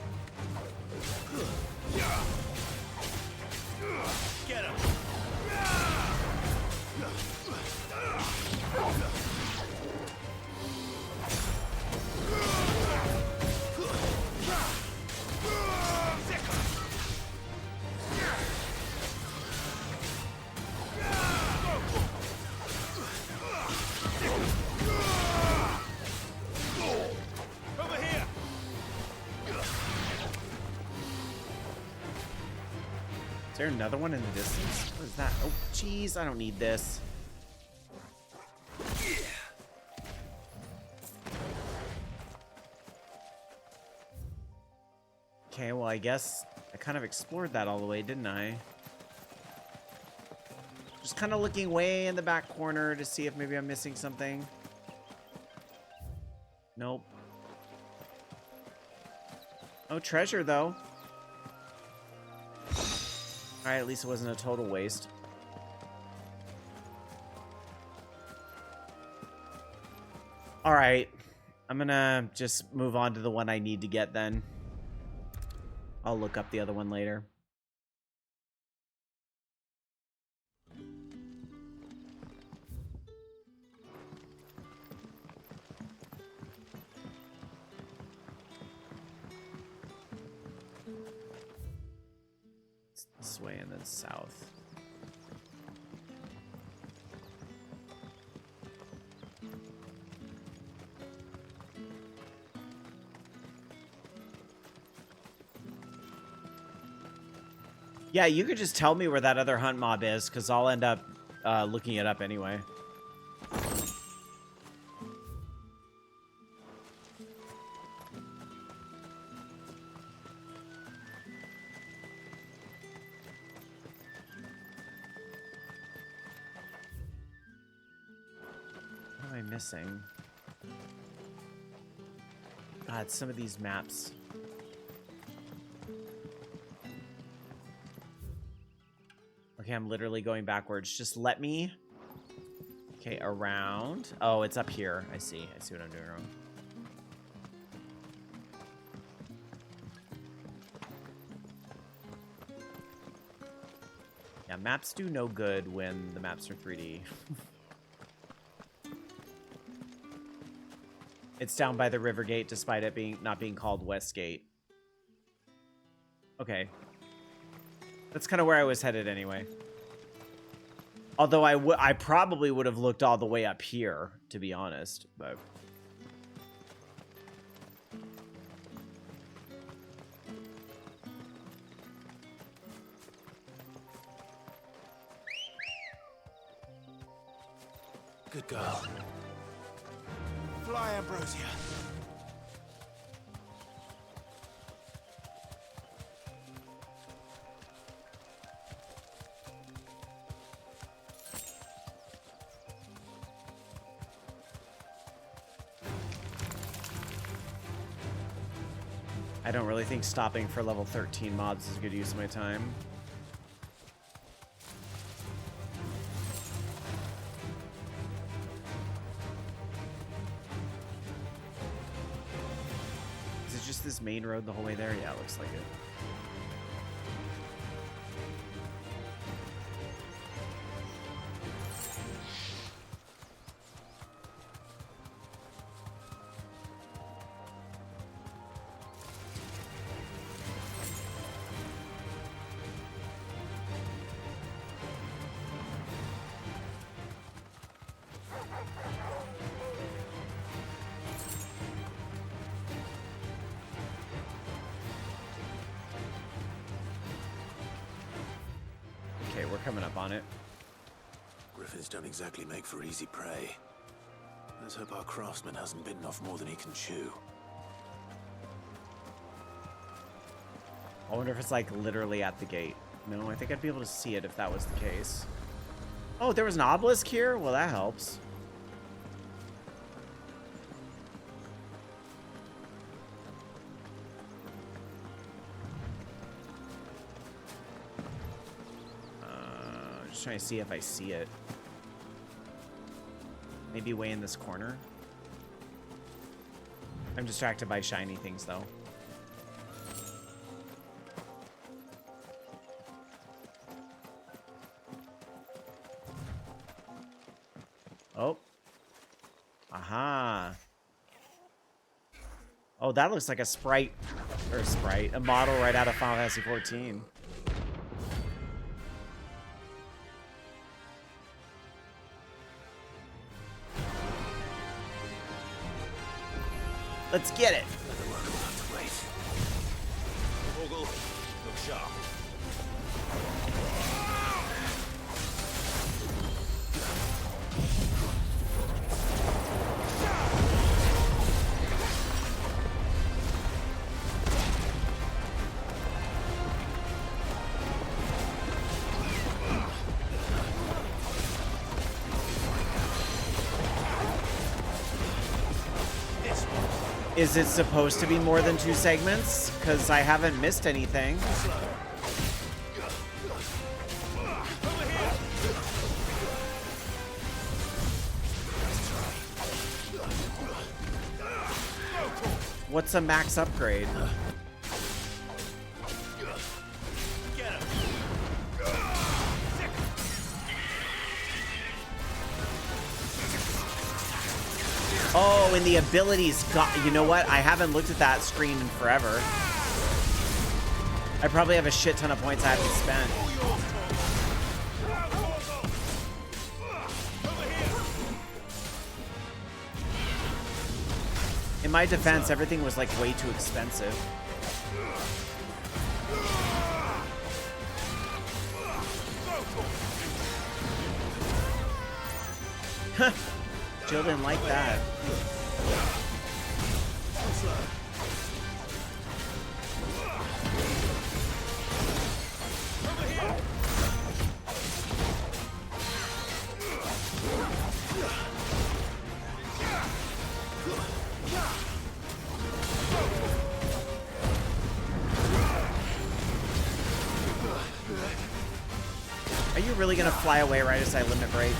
[SPEAKER 3] Get him. Over here.
[SPEAKER 1] Is there another one in the distance? What is that? Oh, jeez, I don't need this. Okay, well, I guess I kind of explored that all the way, didn't I? Just kind of looking way in the back corner to see if maybe I'm missing something. Nope. Oh, treasure, though. Alright, at least it wasn't a total waste. Alright. I'm gonna just move on to the one I need to get then. I'll look up the other one later. this way and then south. Yeah, you could just tell me where that other hunt mob is, because I'll end up looking it up anyway. What am I missing? God, some of these maps. Okay, I'm literally going backwards. Just let me... Okay, around. Oh, it's up here. I see. I see what I'm doing wrong. Yeah, maps do no good when the maps are 3D. It's down by the river gate, despite it not being called Westgate. Okay. That's kind of where I was headed anyway. Although I probably would have looked all the way up here, to be honest, but...
[SPEAKER 2] Good girl.
[SPEAKER 3] Fly, Ambrosia.
[SPEAKER 1] I don't really think stopping for level 13 mods is a good use of my time. Is it just this main road the whole way there? Yeah, it looks like it. We're coming up on it.
[SPEAKER 2] Griffins don't exactly make for easy prey. Let's hope our craftsman hasn't bitten off more than he can chew.
[SPEAKER 1] I wonder if it's like literally at the gate. No, I think I'd be able to see it if that was the case. Oh, there was an obelisk here? Well, that helps. Trying to see if I see it. Maybe way in this corner. I'm distracted by shiny things though. Oh. Aha. Oh, that looks like a sprite. Or a model right out of Final Fantasy 14. Let's get it.
[SPEAKER 3] Ogle, look sharp.
[SPEAKER 1] Is it supposed to be more than 2 segments? Because I haven't missed anything. What's a max upgrade? Oh, and the abilities got... You know what? I haven't looked at that screen in forever. I probably have a shit ton of points I have to spend. In my defense, everything was like way too expensive. Jill didn't like that. Are you really gonna fly away right as I limit break?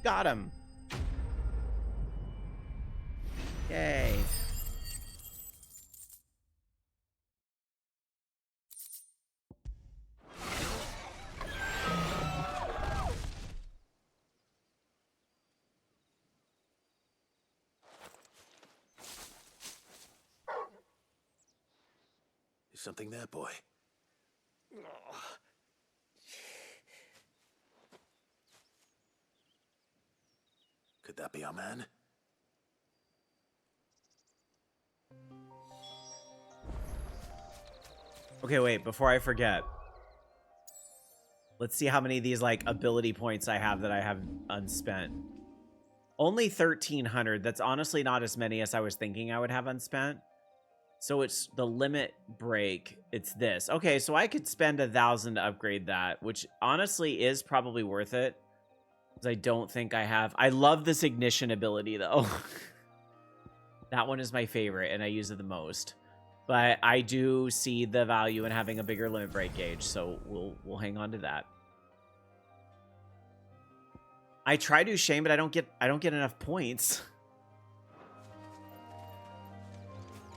[SPEAKER 1] Got him. Yay.
[SPEAKER 2] Is something there, boy? Could that be our man?
[SPEAKER 1] Okay, wait, before I forget. Let's see how many of these, like, ability points I have that I have unspent. Only 1,300. That's honestly not as many as I was thinking I would have unspent. So it's the limit break. It's this. Okay, so I could spend 1,000 to upgrade that, which honestly is probably worth it. Because I don't think I have... I love this ignition ability, though. That one is my favorite, and I use it the most. But I do see the value in having a bigger limit break gauge, so we'll hang on to that. I try to shame, but I don't get enough points.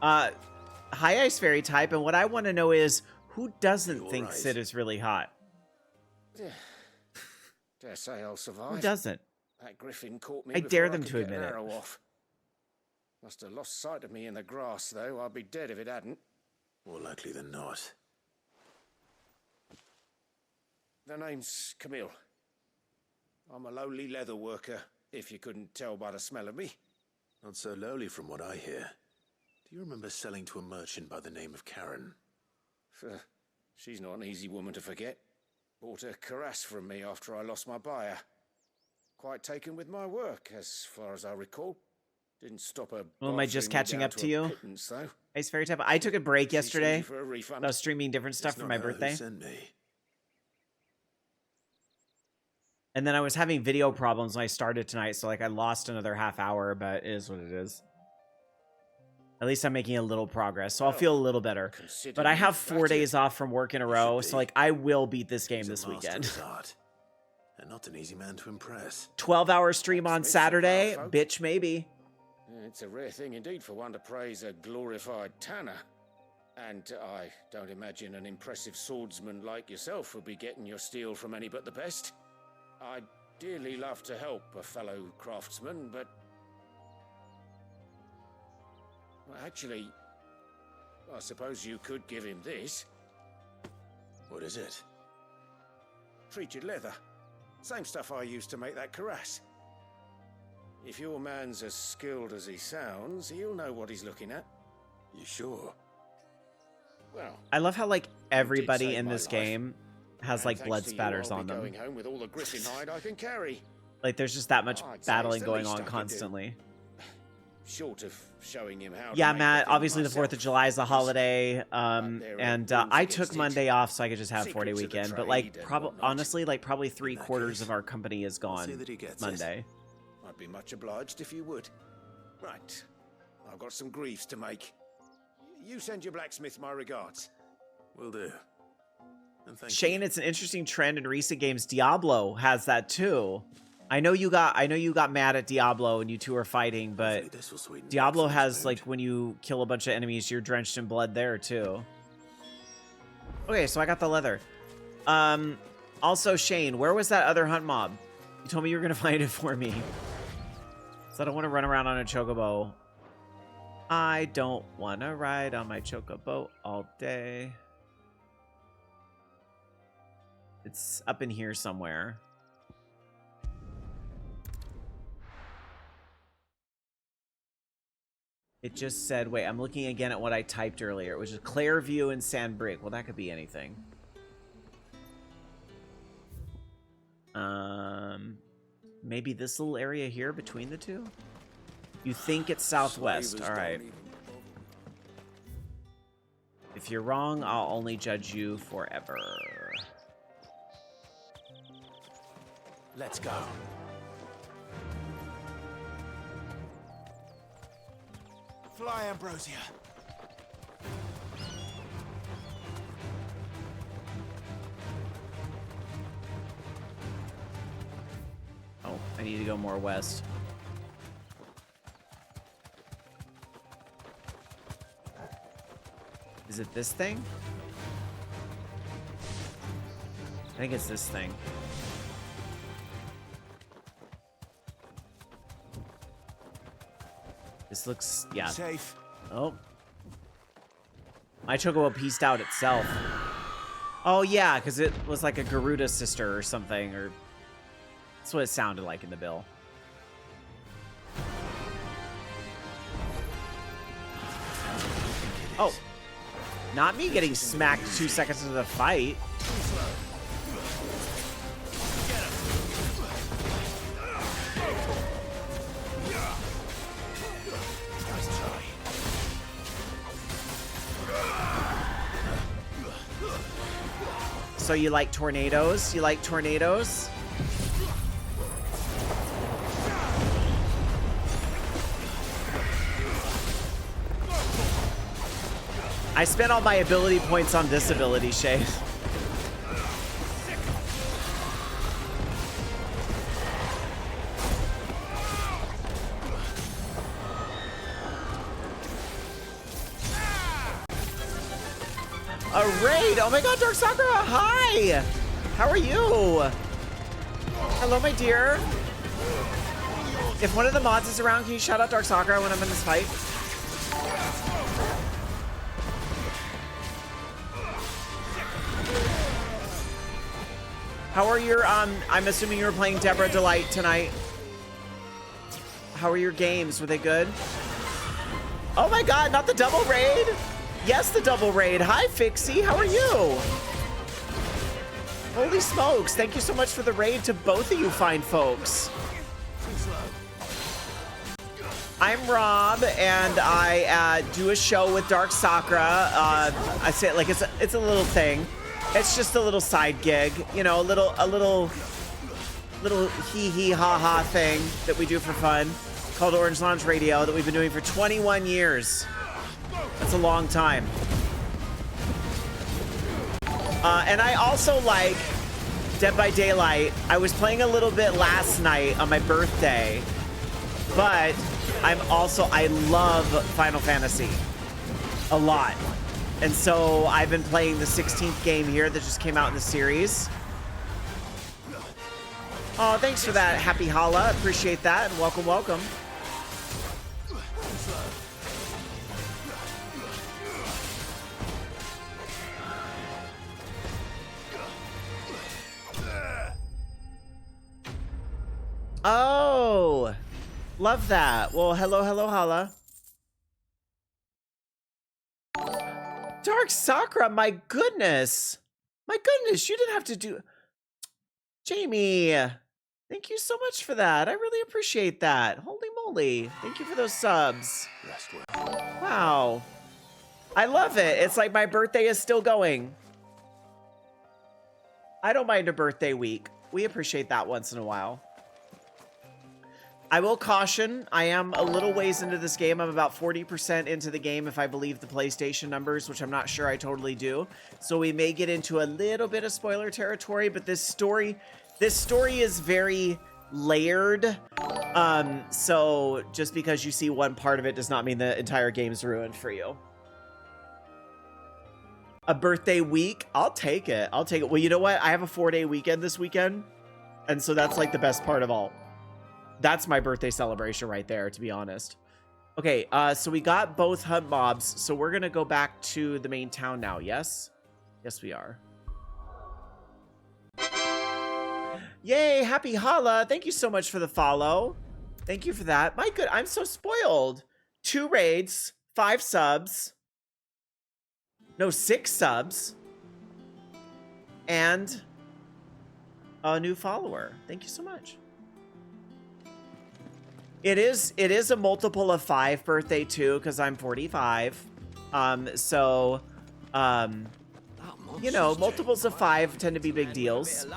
[SPEAKER 1] High Ice Fairy type, and what I want to know is who doesn't think Sid is really hot?
[SPEAKER 3] Dare say I'll survive.
[SPEAKER 1] Who doesn't?
[SPEAKER 3] That griffin caught me.
[SPEAKER 1] I dare them
[SPEAKER 3] could
[SPEAKER 1] to
[SPEAKER 3] get
[SPEAKER 1] admit
[SPEAKER 3] an
[SPEAKER 1] it.
[SPEAKER 3] arrow off. Must have lost sight of me in the grass, though. I'd be dead if it hadn't.
[SPEAKER 2] More likely than not.
[SPEAKER 3] The name's Camille. I'm a lowly leather worker, if you couldn't tell by the smell of me.
[SPEAKER 2] Not so lowly from what I hear. Do you remember selling to a merchant by the name of Karen?
[SPEAKER 3] She's not an easy woman to forget. Bought a cuirass from me after I lost my buyer. Quite taken with my work, as far as I recall. Didn't stop her.
[SPEAKER 1] Well, am I just catching up to you?
[SPEAKER 3] Pittance, though.
[SPEAKER 1] Ice Fairy type. I took a break yesterday.
[SPEAKER 3] For a refund.
[SPEAKER 1] I was streaming different stuff for my birthday.
[SPEAKER 2] Sent me.
[SPEAKER 1] And then I was having video problems when I started tonight, so like I lost another half hour, but it is what it is. At least I'm making a little progress, so I'll feel a little better. But I have 4 days off from work in a row, so like I will beat this game this weekend.
[SPEAKER 2] And not an easy man to impress.
[SPEAKER 1] 12-hour stream on Saturday, bitch maybe.
[SPEAKER 3] It's a rare thing indeed for one to praise a glorified tanner. And I don't imagine an impressive swordsman like yourself would be getting your steel from any but the best. I'd dearly love to help a fellow craftsman, but... Well, actually, I suppose you could give him this.
[SPEAKER 2] What is it?
[SPEAKER 3] Treated leather. Same stuff I used to make that cuirass. If your man's as skilled as he sounds, he'll know what he's looking at.
[SPEAKER 2] You sure?
[SPEAKER 3] Well,
[SPEAKER 1] I love how like everybody in this game has like blood spatters on them.
[SPEAKER 3] Going home with all the griffin hide I can carry.
[SPEAKER 1] Like there's just that much battling going on constantly.
[SPEAKER 8] short of showing him how.
[SPEAKER 1] Yeah,
[SPEAKER 8] to make
[SPEAKER 1] Matt,
[SPEAKER 8] the thing
[SPEAKER 1] obviously the 4th of July is a holiday, and I took Monday off so I could just have 4-day weekend, but like, honestly, like probably 3/4 of our company is gone Monday.
[SPEAKER 8] I'd be much obliged if you would. Right, I've got some griefs to make. You send your blacksmith my regards.
[SPEAKER 2] Will do. And thank
[SPEAKER 1] Shane, it's an interesting trend in recent games. Diablo has that too. I know you got mad at Diablo and you two are fighting, but Diablo has like when you kill a bunch of enemies, you're drenched in blood there too. Okay, so I got the leather. Also Shane, where was that other hunt mob? You told me you were gonna find it for me. So I don't want to run around on a chocobo. I don't want to ride on my chocobo all day. It's up in here somewhere. It just said, wait, I'm looking again at what I typed earlier. It was just Clairview and Sandbrick. Well, that could be anything. Maybe this little area here between the two? You think it's southwest. All right. If you're wrong, I'll only judge you forever.
[SPEAKER 8] Let's go.
[SPEAKER 3] Fly, Ambrosia.
[SPEAKER 1] Oh, I need to go more west. Is it this thing? I think it's this thing. This looks, yeah.
[SPEAKER 3] Safe.
[SPEAKER 1] Oh. My chocobo pieced out itself. Oh, yeah, because it was like a Garuda sister or something, or... That's what it sounded like in the bill. Oh. Not me getting smacked 2 seconds into the fight. So you like tornadoes? You like tornadoes? I spent all my ability points on this ability, Shay. A raid! Oh my god, Dark Sakura! Hi! How are you? Hello, my dear. If one of the mods is around, can you shout out Dark Sakura when I'm in this fight? How are your, I'm assuming you were playing Deborah Delight tonight. How are your games? Were they good? Oh my god, not the double raid! Yes, the double raid. Hi, Fixie. How are you? Holy smokes. Thank you so much for the raid to both of you fine folks. I'm Rob, and I do a show with Dark Sakura. I say it like it's a little thing. It's just a little side gig, you know, a little hee hee ha ha thing that we do for fun called Orange Lounge Radio that we've been doing for 21 years. That's a long time. And I also like Dead by Daylight. I was playing a little bit last night on my birthday, but I love Final Fantasy a lot. And so I've been playing the 16th game here that just came out in the series. Oh, thanks for that, Happy Holla. Appreciate that, and welcome, welcome. Oh, love that. Well, hello, hello, holla. Dark Sakura, my goodness. My goodness, you didn't have to do... Jamie, thank you so much for that. I really appreciate that. Holy moly. Thank you for those subs.
[SPEAKER 2] Rest well.
[SPEAKER 1] Wow. I love it. It's like my birthday is still going. I don't mind a birthday week. We appreciate that once in a while. I will caution, I am a little ways into this game. I'm about 40% into the game if I believe the PlayStation numbers, which I'm not sure I totally do. So we may get into a little bit of spoiler territory, but this story is very layered. So just because you see one part of it does not mean the entire game's ruined for you. A birthday week, I'll take it. I'll take it. Well, you know what? I have a 4-day weekend this weekend, and so that's like the best part of all. That's my birthday celebration right there, to be honest. Okay, so we got both hunt mobs, so we're gonna go back to the main town now, yes? Yes, we are. Yay, happy Hala. Thank you so much for the follow. Thank you for that. My good, I'm so spoiled. 2 raids, 5 subs. No, 6 subs. And a new follower. Thank you so much. It is a multiple of 5 birthday too, because I'm 45. You know, multiples of 5 tend to be big deals.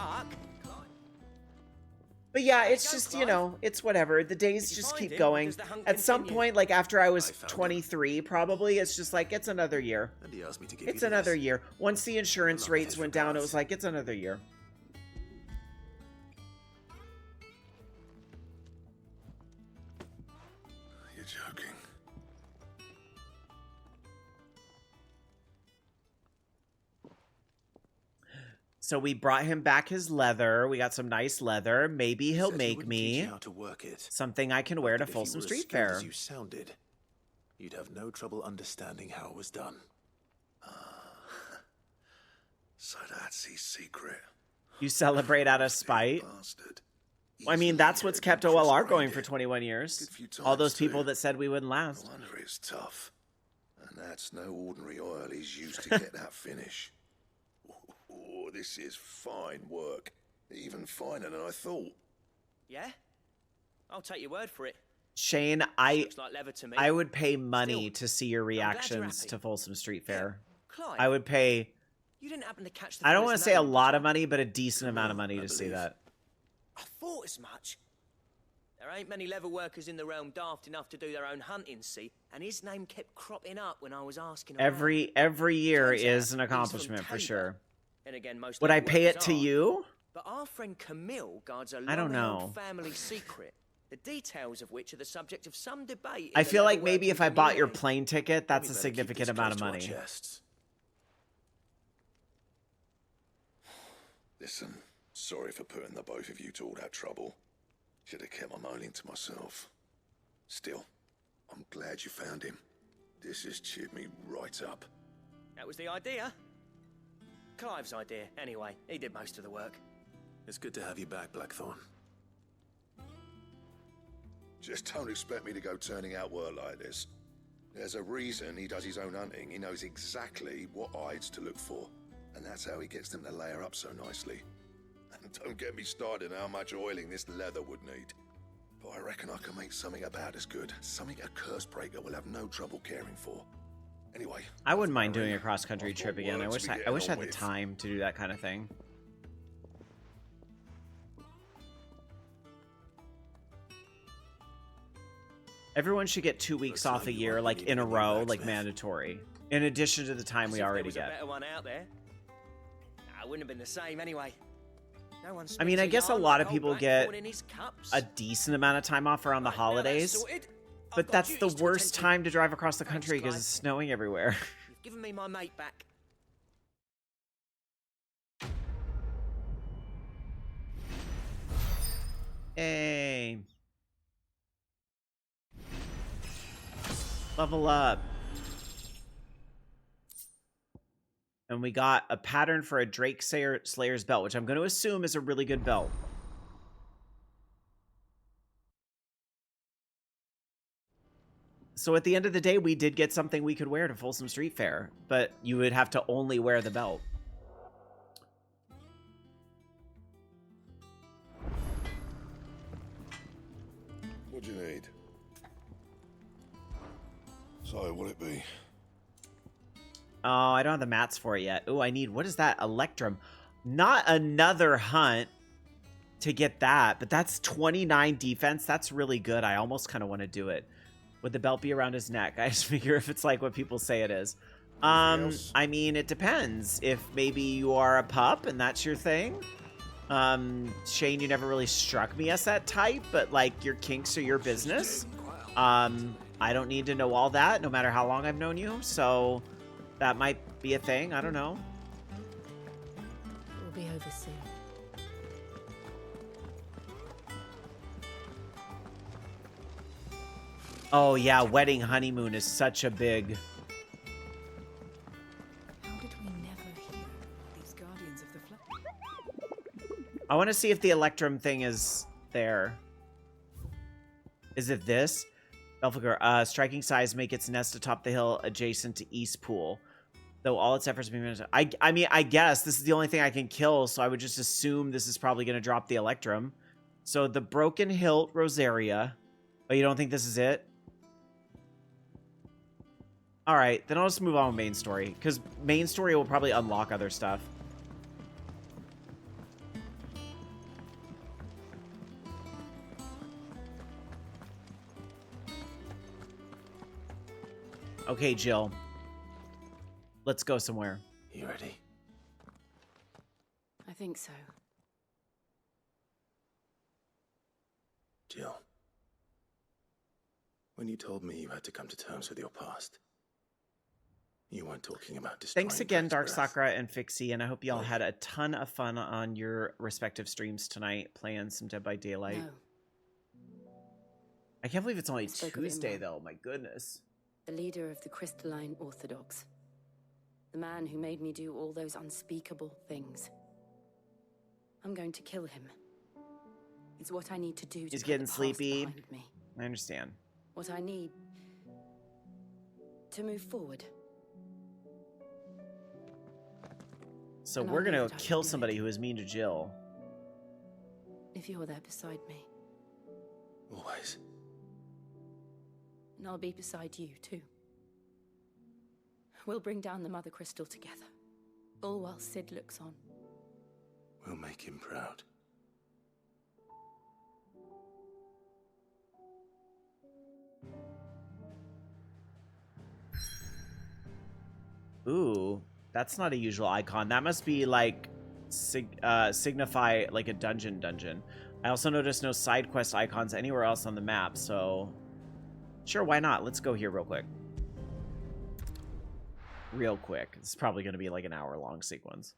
[SPEAKER 1] But yeah, it's just, you know, it's whatever. The days just keep going. At some point, like after I was 23, probably, it's just like, it's another year. It's another year. Once the insurance rates went down, it was like, it's another year.
[SPEAKER 14] You're joking.
[SPEAKER 1] So we brought him back his leather. We got some nice leather. Maybe he'll make me
[SPEAKER 2] how to work it.
[SPEAKER 1] something I can wear to Folsom Street Fair.
[SPEAKER 2] As you sounded, you'd have no trouble understanding how it was done.
[SPEAKER 14] So that's his secret.
[SPEAKER 1] You celebrate out of spite? Well, I mean, that's what's kept OLR going for 21 years. All those people that said we wouldn't last.
[SPEAKER 14] No wonder it's tough. And that's no ordinary oil he's used to get that finish. Oh, this is fine work. Even finer than I thought.
[SPEAKER 7] Yeah? I'll take your word for it.
[SPEAKER 1] Shane,
[SPEAKER 7] Looks like leather to me.
[SPEAKER 1] I would pay money
[SPEAKER 7] Still,
[SPEAKER 1] to see your
[SPEAKER 7] glad you're
[SPEAKER 1] reactions
[SPEAKER 7] happy.
[SPEAKER 1] to Folsom Street Fair.
[SPEAKER 7] Clive,
[SPEAKER 1] I would pay,
[SPEAKER 7] you didn't happen to catch the
[SPEAKER 1] I don't
[SPEAKER 7] fella's
[SPEAKER 1] want to say a
[SPEAKER 7] name,
[SPEAKER 1] lot
[SPEAKER 7] did
[SPEAKER 1] of money, but a decent amount of money to see that.
[SPEAKER 7] I thought as much. There ain't many leather workers in the realm daft enough to do their own hunting, see? And his name kept cropping up when I was asking around.
[SPEAKER 1] Every year
[SPEAKER 7] Turns
[SPEAKER 1] is
[SPEAKER 7] out
[SPEAKER 1] an
[SPEAKER 7] he's from
[SPEAKER 1] accomplishment for
[SPEAKER 7] Tabor.
[SPEAKER 1] sure.
[SPEAKER 7] And again, most
[SPEAKER 1] Would I
[SPEAKER 7] leather
[SPEAKER 1] pay it
[SPEAKER 7] workers
[SPEAKER 1] to
[SPEAKER 7] are.
[SPEAKER 1] you?
[SPEAKER 7] But our friend Camille guards a
[SPEAKER 1] I don't
[SPEAKER 7] long-held
[SPEAKER 1] know.
[SPEAKER 7] family secret, the details of which are the subject of some debate. in
[SPEAKER 1] I
[SPEAKER 7] the
[SPEAKER 1] feel like
[SPEAKER 7] leatherworking
[SPEAKER 1] maybe if I bought your
[SPEAKER 7] community.
[SPEAKER 1] plane ticket, that's a
[SPEAKER 2] better keep
[SPEAKER 1] significant
[SPEAKER 2] this
[SPEAKER 1] amount of
[SPEAKER 2] close to our
[SPEAKER 1] money.
[SPEAKER 2] chests.
[SPEAKER 14] Listen, sorry for putting the both of you to all that trouble. Should have kept my moaning to myself. Still, I'm glad you found him. This has cheered me right up.
[SPEAKER 7] That was the idea. Clive's idea, anyway. He did most of the work.
[SPEAKER 2] It's good to have you back, Blackthorn.
[SPEAKER 14] Just don't expect me to go turning out work like this. There's a reason he does his own hunting. He knows exactly what hides to look for. And that's how he gets them to layer up so nicely. And don't get me started on how much oiling this leather would need. But I reckon I can make something about as good. Something a curse breaker will have no trouble caring for. Anyway,
[SPEAKER 1] I wouldn't mind doing a cross-country
[SPEAKER 14] I've got
[SPEAKER 1] trip again. I
[SPEAKER 14] work
[SPEAKER 1] wish
[SPEAKER 14] to be
[SPEAKER 1] I
[SPEAKER 14] getting
[SPEAKER 1] wish I
[SPEAKER 14] on
[SPEAKER 1] had the
[SPEAKER 14] with.
[SPEAKER 1] time to do that kind of thing. Everyone should get 2 weeks off a year, like in a row, like mandatory. In addition to the time we
[SPEAKER 7] As if
[SPEAKER 1] already
[SPEAKER 7] there was
[SPEAKER 1] get.
[SPEAKER 7] a better one out there. Nah, it wouldn't have been the same anyway. No one
[SPEAKER 1] I mean,
[SPEAKER 7] spits
[SPEAKER 1] I
[SPEAKER 7] a
[SPEAKER 1] guess a
[SPEAKER 7] yarn
[SPEAKER 1] lot
[SPEAKER 7] like
[SPEAKER 1] of people
[SPEAKER 7] old
[SPEAKER 1] get
[SPEAKER 7] Blackthorn in his cups.
[SPEAKER 1] a decent amount of time off around the
[SPEAKER 7] Right, now
[SPEAKER 1] holidays.
[SPEAKER 7] that's sorted. I've
[SPEAKER 1] But
[SPEAKER 7] got
[SPEAKER 1] that's the
[SPEAKER 7] duties to
[SPEAKER 1] worst
[SPEAKER 7] attend to.
[SPEAKER 1] time to drive across the
[SPEAKER 7] Thanks,
[SPEAKER 1] country because
[SPEAKER 7] Clive.
[SPEAKER 1] it's snowing everywhere.
[SPEAKER 7] You've given me my mate back.
[SPEAKER 1] Hey. Level up. And we got a pattern for a Drake Slayer's belt, which I'm going to assume is a really good belt. So at the end of the day, we did get something we could wear to Folsom Street Fair, but you would have to only wear the belt.
[SPEAKER 14] what do you need? So, what'll it be?
[SPEAKER 1] Oh, I don't have the mats for it yet. Oh, I need, what is that? Electrum. Not another hunt to get that, but that's 29 defense. That's really good. I almost kind of want to do it. Would the belt be around his neck? I just figure if it's like what people say it is. I mean, it depends. If maybe you are a pup and that's your thing. Shane, you never really struck me as that type, but like your kinks are your business. I don't need to know all that, no matter how long I've known you. So that might be a thing. I don't know.
[SPEAKER 4] We'll be over soon.
[SPEAKER 1] Oh yeah, wedding honeymoon is such a big.
[SPEAKER 12] How did we never hear these guardians of the flood?
[SPEAKER 1] I want to see if the Electrum thing is there. Is it this? Belphegor, striking size make its nest atop the hill adjacent to East Pool. Though all its efforts being managed. I mean, I guess this is the only thing I can kill, so I would just assume this is probably going to drop the Electrum. So the Broken Hilt Rosaria. Oh, you don't think this is it? Alright, then I'll just move on with main story. Because main story will probably unlock other stuff. Okay, Jill. Let's go somewhere.
[SPEAKER 2] You ready?
[SPEAKER 4] I think so.
[SPEAKER 2] Jill. When you told me you had to come to terms with your past, you weren't talking about destroying
[SPEAKER 1] Thanks again, Dark
[SPEAKER 2] Drake's breath.
[SPEAKER 1] Sakura and Fixie, and I hope y'all had a ton of fun on your respective streams tonight, playing some Dead by Daylight.
[SPEAKER 4] No.
[SPEAKER 1] I can't believe it's only
[SPEAKER 4] Spoke of it
[SPEAKER 1] Tuesday,
[SPEAKER 4] more.
[SPEAKER 1] though. My goodness.
[SPEAKER 4] The leader of the Crystalline Orthodox. The man who made me do all those unspeakable things. I'm going to kill him. It's what I need to do to
[SPEAKER 1] He's
[SPEAKER 4] put
[SPEAKER 1] getting
[SPEAKER 4] the past
[SPEAKER 1] sleepy.
[SPEAKER 4] behind me.
[SPEAKER 1] I understand.
[SPEAKER 4] What I need to move forward.
[SPEAKER 1] So
[SPEAKER 4] And I
[SPEAKER 1] we're
[SPEAKER 4] know
[SPEAKER 1] gonna
[SPEAKER 4] that I
[SPEAKER 1] kill
[SPEAKER 4] can do it.
[SPEAKER 1] somebody who is mean to Jill.
[SPEAKER 4] If you're there beside me.
[SPEAKER 2] Always.
[SPEAKER 4] And I'll be beside you, too. We'll bring down the Mother Crystal together. All while Sid looks on.
[SPEAKER 2] We'll make him proud.
[SPEAKER 1] Ooh, that's not a usual icon. That must be like signify like a dungeon. I also noticed no side quest icons anywhere else on the map, so sure, why not? Let's go here real quick. Real quick. It's probably going to be like an hour-long sequence.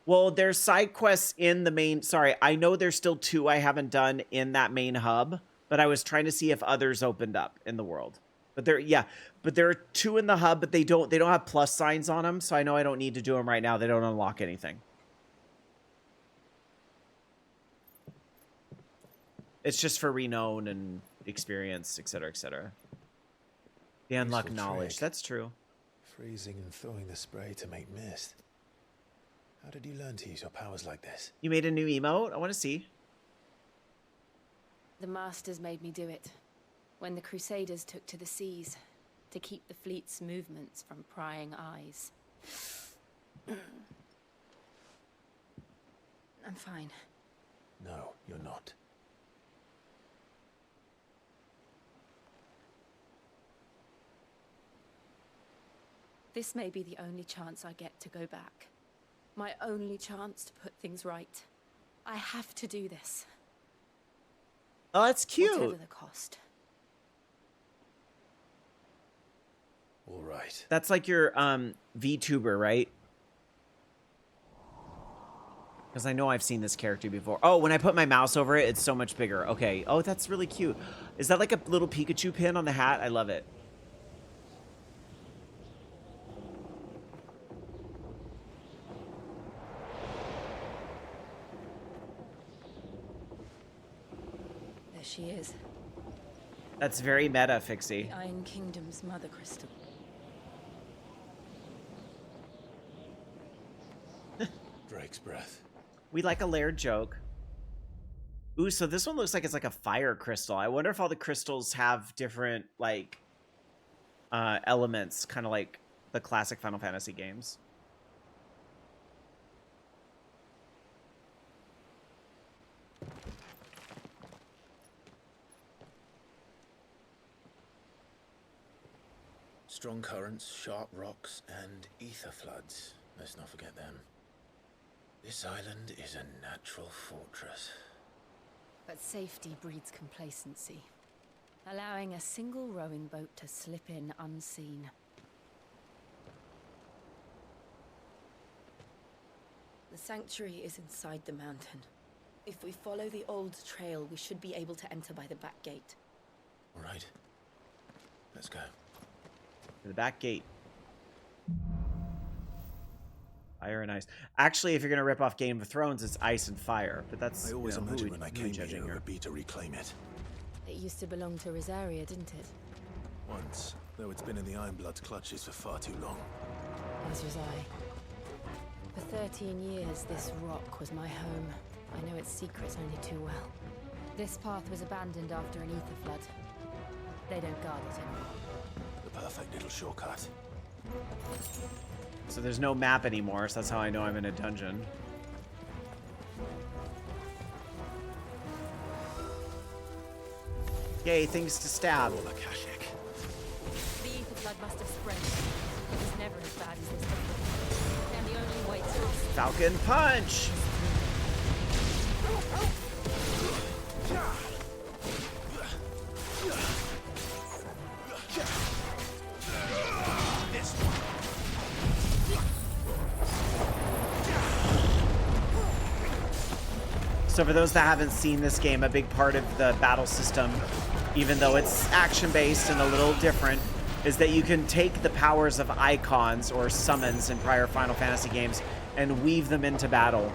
[SPEAKER 1] Well, there's side quests in the main... Sorry, I know there's still 2 I haven't done in that main hub, but I was trying to see if others opened up in the world. But there, yeah, but there are 2 in the hub, but they don't have plus signs on them, so I know I don't need to do them right now. They don't unlock anything. It's just for renown and experience, etc., etc. They unlock
[SPEAKER 10] Useful
[SPEAKER 1] knowledge.
[SPEAKER 10] trick.
[SPEAKER 1] That's true.
[SPEAKER 10] Freezing and thawing the spray to make mist. How did you learn to use your powers like this?
[SPEAKER 1] You made a new emote? I want to see.
[SPEAKER 4] The Masters made me do it. When the Crusaders took to the seas. To keep the fleet's movements from prying eyes. I'm fine.
[SPEAKER 10] No, you're not.
[SPEAKER 4] This may be the only chance I get to go back. My only chance to put things right. I have to do this.
[SPEAKER 1] Oh, that's cute.
[SPEAKER 4] Whatever the cost.
[SPEAKER 10] All right.
[SPEAKER 1] That's like your VTuber, right? Because I know I've seen this character before. Oh, when I put my mouse over it, it's so much bigger. Okay. Oh, that's really cute. Is that like a little Pikachu pin on the hat? I love it.
[SPEAKER 4] There she is.
[SPEAKER 1] That's very meta, Fixie.
[SPEAKER 4] The Iron Kingdom's Mother Crystal.
[SPEAKER 10] Drake's breath.
[SPEAKER 1] We like a layered joke. Ooh, so this one looks like it's like a fire crystal. I wonder if all the crystals have different, like, elements, kind of like the classic Final Fantasy games.
[SPEAKER 2] Strong currents, sharp rocks, and ether floods. Let's not forget them. This island is a natural fortress.
[SPEAKER 12] But safety breeds complacency, allowing a single rowing boat to slip in unseen.
[SPEAKER 13] The sanctuary is inside the mountain. If we follow the old trail, we should be able to enter by the back gate.
[SPEAKER 2] All right. Let's go.
[SPEAKER 1] The back gate. Fire and ice. Actually, if you're gonna rip off Game of Thrones, it's ice and fire. But that's
[SPEAKER 2] I always imagined when I came here,
[SPEAKER 1] here
[SPEAKER 2] it would be to reclaim it.
[SPEAKER 12] It used to belong to Rosaria, didn't it?
[SPEAKER 2] Once, though it's been in the Ironblood's clutches for far too long.
[SPEAKER 12] As was I. For 13 years, this rock was my home. I know its secrets only too well. This path was abandoned after an ether flood. They don't guard it anymore.
[SPEAKER 2] The perfect little shortcut.
[SPEAKER 1] So there's no map anymore, so that's how I know I'm in a dungeon. Yay, things to stab.
[SPEAKER 12] The ether flood must have spread. It was never as bad as this before. And the only way to...
[SPEAKER 1] Falcon punch! So for those that haven't seen this game, a big part of the battle system, even though it's action-based and a little different, is that you can take the powers of icons or summons in prior Final Fantasy games and weave them into battle.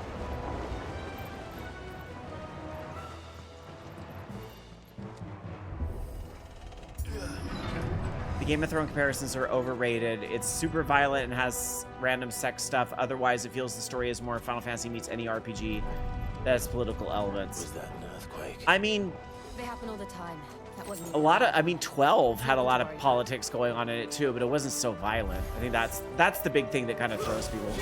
[SPEAKER 1] The Game of Thrones comparisons are overrated. It's super violent and has random sex stuff. Otherwise, it feels the story is more Final Fantasy meets any RPG. That's political elements.
[SPEAKER 2] Was that an earthquake?
[SPEAKER 1] I mean,
[SPEAKER 12] They happen all the time. That wasn't
[SPEAKER 1] a lot of, I mean, 12 had a lot of politics going on in it too, but it wasn't so violent. I think that's the big thing that kind of throws people.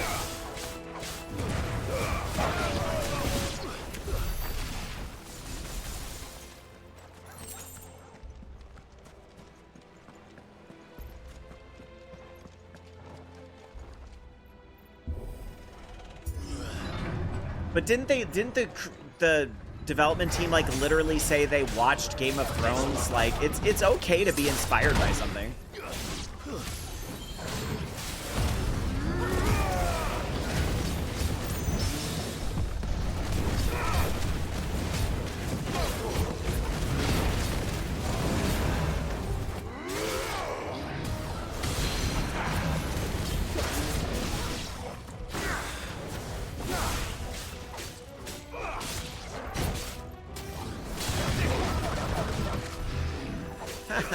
[SPEAKER 1] But didn't the development team like literally say they watched Game of Thrones? Like it's okay to be inspired by something.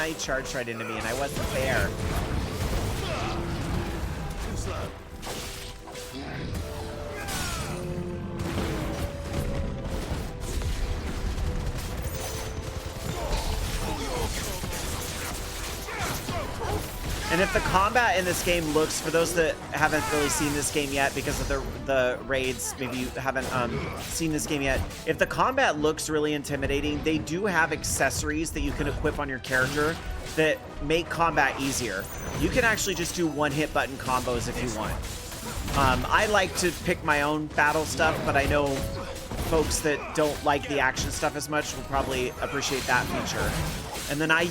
[SPEAKER 1] He charged right into me and I wasn't there. And if the combat in this game looks, for those that haven't really seen this game yet because of the raids, maybe you haven't seen this game yet, if the combat looks really intimidating, they do have accessories that you can equip on your character that make combat easier. You can actually just do one-hit button combos if you want. I like to pick my own battle stuff, but I know folks that don't like the action stuff as much will probably appreciate that feature. And then I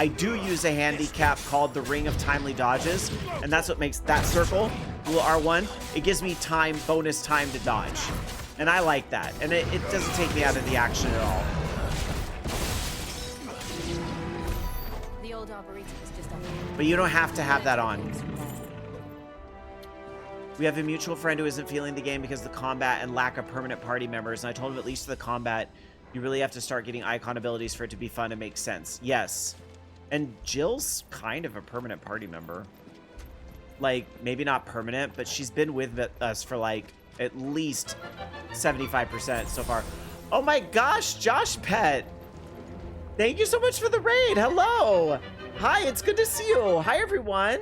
[SPEAKER 1] do use a handicap called the Ring of Timely Dodges, and that's what makes that circle, little R1, it gives me bonus time to dodge. And I like that, and it doesn't take me out of the action at all.
[SPEAKER 12] The old Arboretum is just up.
[SPEAKER 1] But you don't have to have that on. We have a mutual friend who isn't feeling the game because of the combat and lack of permanent party members, and I told him at least for the combat, you really have to start getting icon abilities for it to be fun and make sense. Yes. And Jill's kind of a permanent party member. Like, maybe not permanent, but she's been with us for like at least 75% so far. Oh my gosh, Josh Pet. Thank you so much for the raid. Hello. Hi, it's good to see you. Hi, everyone.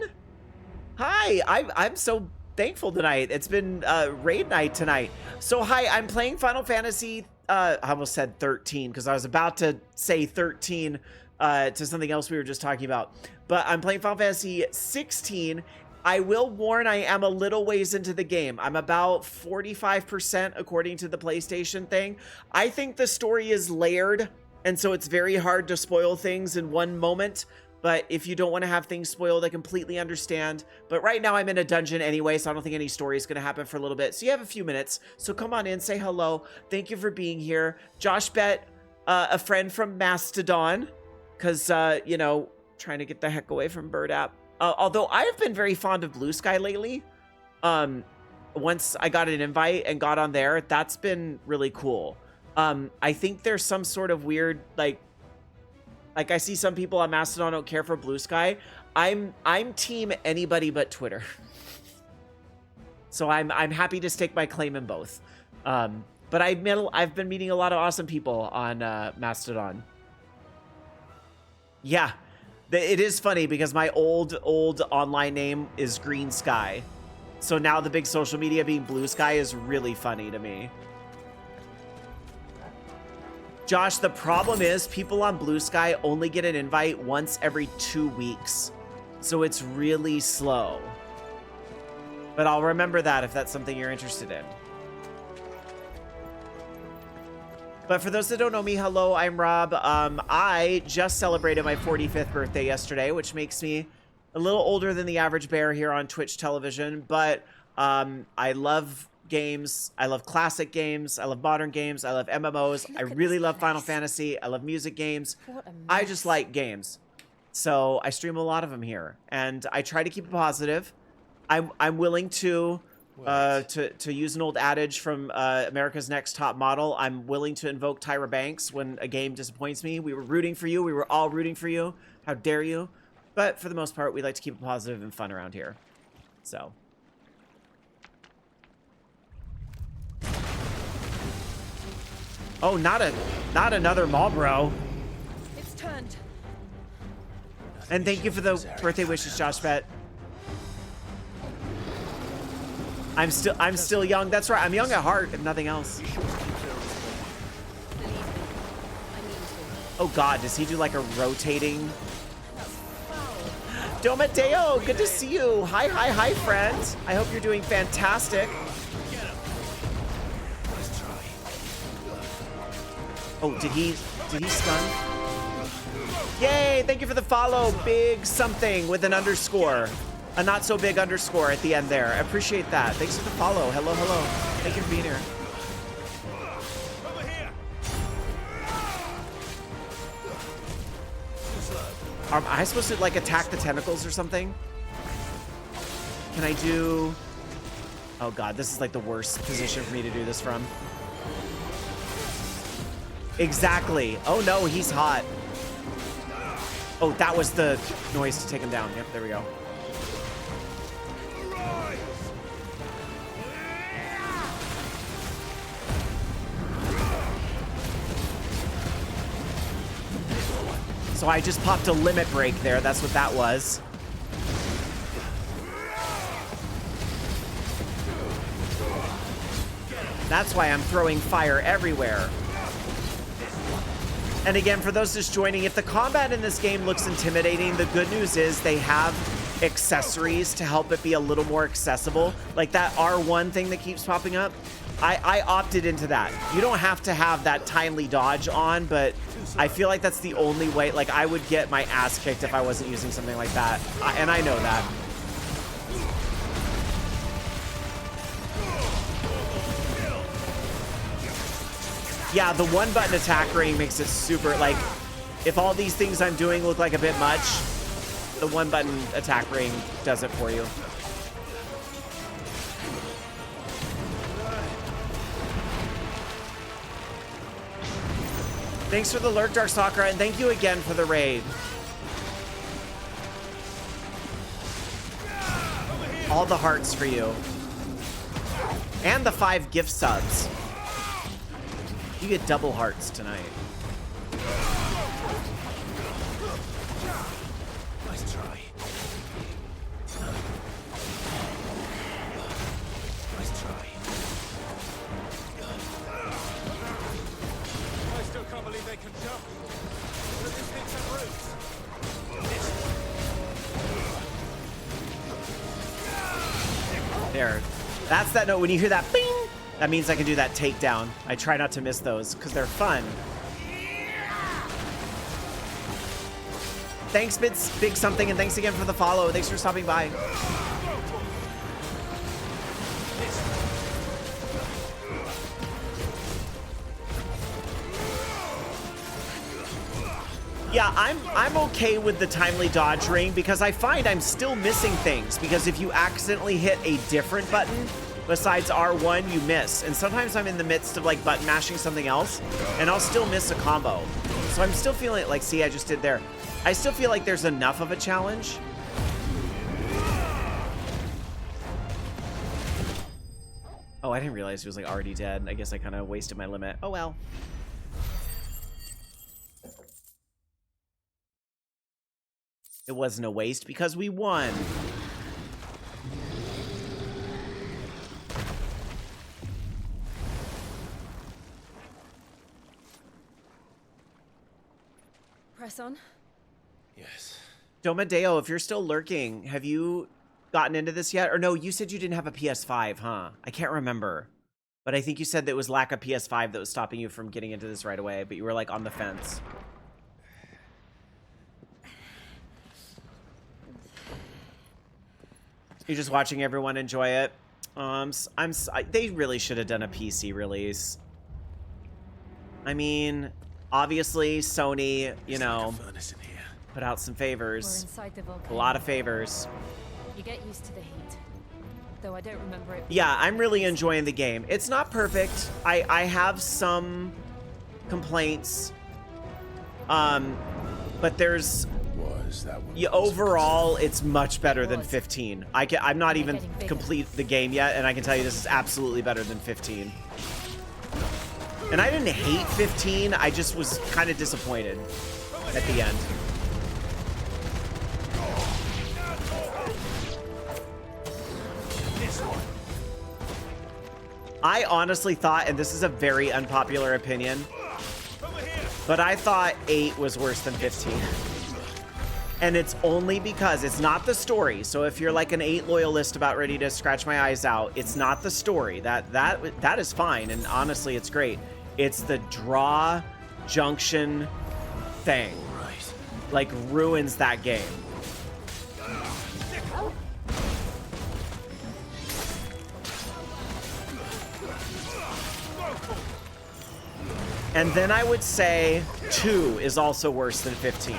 [SPEAKER 1] Hi, I'm so thankful tonight. It's been raid night tonight. So hi, I'm playing Final Fantasy, I almost said 13 because I was about to say 13 to something else we were just talking about. But I'm playing Final Fantasy 16. I will warn, I am a little ways into the game. I'm about 45% according to the PlayStation thing. I think the story is layered, and so it's very hard to spoil things in one moment. But if you don't want to have things spoiled, I completely understand. But right now I'm in a dungeon anyway, so I don't think any story is going to happen for a little bit. So you have a few minutes. So come on in, say hello. Thank you for being here. Josh Bet, a friend from Mastodon, because, you know, trying to get the heck away from Bird app. Although I have been very fond of Blue Sky lately. Once I got an invite and got on there, that's been really cool. I think there's some sort of weird, like I see some people on Mastodon don't care for Blue Sky. I'm team anybody but Twitter. So I'm happy to stake my claim in both. But I've been meeting a lot of awesome people on Mastodon. Yeah, it is funny because my old online name is Green Sky. So now the big social media being Blue Sky is really funny to me. Josh, the problem is people on Blue Sky only get an invite once every 2 weeks. So it's really slow. But I'll remember that if that's something you're interested in. But for those that don't know me, hello, I'm Rob. I just celebrated my 45th birthday yesterday, which makes me a little older than the average bear here on Twitch television. But I love games. I love classic games. I love modern games. I love MMOs. I really love Final Fantasy. I love music games. I just like games. So I stream a lot of them here. And I try to keep it positive. I'm willing to use an old adage from America's Next Top Model. I'm willing to invoke Tyra Banks when a game disappoints me. We were rooting for you. We were all rooting for you. How dare you? But for the most part, we like to keep it positive and fun around here. So. Oh, not another Marlboro.
[SPEAKER 13] It's turned.
[SPEAKER 1] And thank you for the birthday wishes, Josh Bet. I'm still young. That's right. I'm young at heart, if nothing else. Oh God, does he do like a rotating? Domateo, good to see you. Hi, friends. I hope you're doing fantastic. Oh, did he stun? Yay, thank you for the follow. Big something with an underscore. A not so big underscore at the end there. I appreciate that. Thanks for the follow. Hello. Thank you for being here. Am I supposed to like attack the tentacles or something? Can I do... Oh God, this is like the worst position for me to do this from. Exactly. Oh no, he's hot. Oh, that was the noise to take him down. Yep, there we go. So I just popped a limit break there. That's what that was. That's why I'm throwing fire everywhere. And again, for those just joining, if the combat in this game looks intimidating, the good news is they have accessories to help it be a little more accessible. Like that R1 thing that keeps popping up. I opted into that. You don't have to have that timely dodge on, but I feel like that's the only way. Like I would get my ass kicked if I wasn't using something like that. And I know that. Yeah, the one button attack ring makes it super, like, if all these things I'm doing look like a bit much, the one button attack ring does it for you. Thanks for the lurk, Dark Stalker, and thank you again for the raid. All the hearts for you. And the 5 gift subs. You get double hearts tonight.
[SPEAKER 8] Nice try. Nice try.
[SPEAKER 3] I still can't believe they can jump. But these things have roots.
[SPEAKER 1] There. That's that note. When you hear that bing, that means I can do that takedown. I try not to miss those because they're fun. Thanks, Big Something, and thanks again for the follow. Thanks for stopping by. Yeah, I'm okay with the timely dodge ring because I find I'm still missing things, because if you accidentally hit a different button besides R1, you miss. And sometimes I'm in the midst of like button mashing something else and I'll still miss a combo. So I'm still feeling like, see, I just did there. I still feel like there's enough of a challenge. Oh, I didn't realize he was like already dead. I guess I kind of wasted my limit. Oh well. It wasn't a waste because we won.
[SPEAKER 13] Press on.
[SPEAKER 8] Yes.
[SPEAKER 1] Domadeo, if you're still lurking, have you gotten into this yet? Or no, you said you didn't have a PS5, huh? I can't remember. But I think you said that it was lack of PS5 that was stopping you from getting into this right away, but you were like on the fence. You're just watching everyone enjoy it. They really should have done a PC release. I mean, obviously Sony, you know, put out some favors. A lot of favors.
[SPEAKER 12] You get used to the heat. Though I don't remember it.
[SPEAKER 1] Yeah, I'm really enjoying the game. It's not perfect. I have some complaints. But there's overall it's much better than 15. I'm not even complete the game yet, and I can tell you this is absolutely better than 15. And I didn't hate 15, I just was kind of disappointed at the end. I honestly thought, and this is a very unpopular opinion, but I thought 8 was worse than 15. And it's only because it's not the story. So if you're like an 8 loyalist about ready to scratch my eyes out, it's not the story. That is fine, and honestly, it's great. It's the draw junction thing. Like, ruins that game. And then I would say 2 is also worse than 15.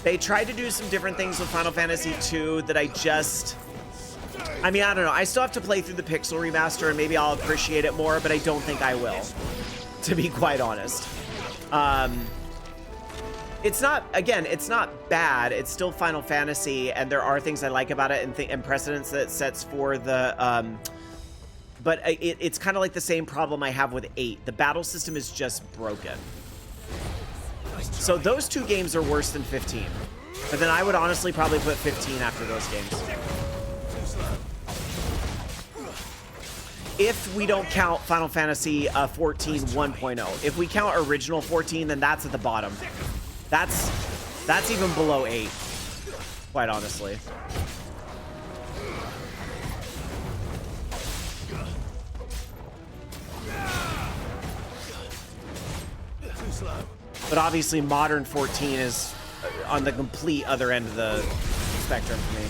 [SPEAKER 1] They tried to do some different things with Final Fantasy II that I mean, I don't know. I still have to play through the Pixel remaster and maybe I'll appreciate it more, but I don't think I will, to be quite honest. It's not bad. It's still Final Fantasy, and there are things I like about it and precedents that it sets for the, but it's kind of like the same problem I have with 8. The battle system is just broken. So those 2 games are worse than 15. But then I would honestly probably put 15 after those games. If we don't count Final Fantasy 14 1.0. If we count original 14, then that's at the bottom. That's even below 8, quite honestly. But obviously, modern 14 is on the complete other end of the spectrum for me.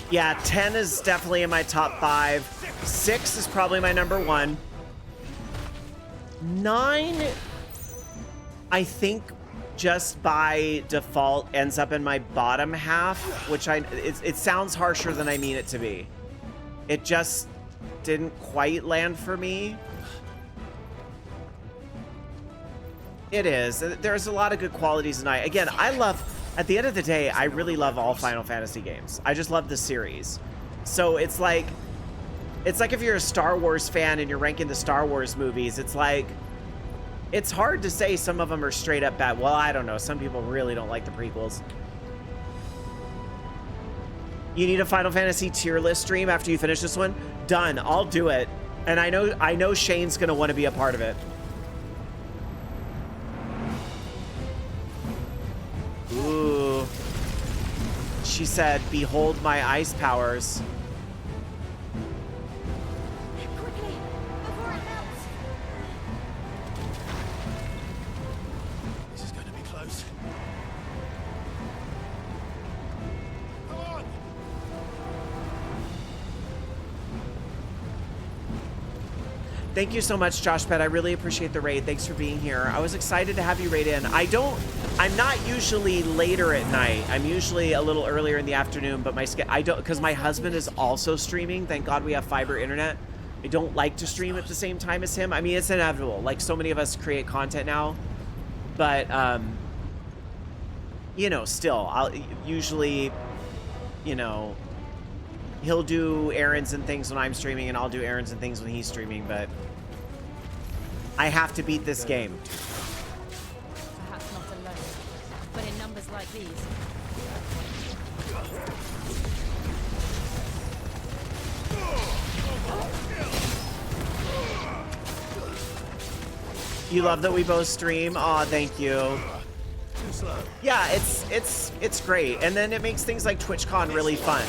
[SPEAKER 1] Yeah, 10 is definitely in my top 5. 6 is probably my number 1. 9, I think, just by default ends up in my bottom half, which it sounds harsher than I mean it to be. It just didn't quite land for me. It is. There's a lot of good qualities tonight. Again, at the end of the day, I really love all Final Fantasy games. I just love the series. So it's like if you're a Star Wars fan and you're ranking the Star Wars movies, it's like, it's hard to say some of them are straight up bad. Well, I don't know. Some people really don't like the prequels. You need a Final Fantasy tier list stream after you finish this one? Done. I'll do it. And I know Shane's going to want to be a part of it. Ooh. She said, "Behold my ice powers."
[SPEAKER 3] This is going to be close. Come on!
[SPEAKER 1] Thank you so much, Josh Pett. I really appreciate the raid. Thanks for being here. I was excited to have you raid in. I'm not usually later at night. I'm usually a little earlier in the afternoon, but because my husband is also streaming. Thank God we have fiber internet. I don't like to stream at the same time as him. I mean, it's inevitable. Like, so many of us create content now. But, you know, still, I'll usually, you know, he'll do errands and things when I'm streaming, and I'll do errands and things when he's streaming, but I have to beat this game.
[SPEAKER 12] Perhaps not alone, but in numbers like these.
[SPEAKER 1] You love that we both stream? Aw, thank you. Yeah, it's great. And then it makes things like TwitchCon really fun.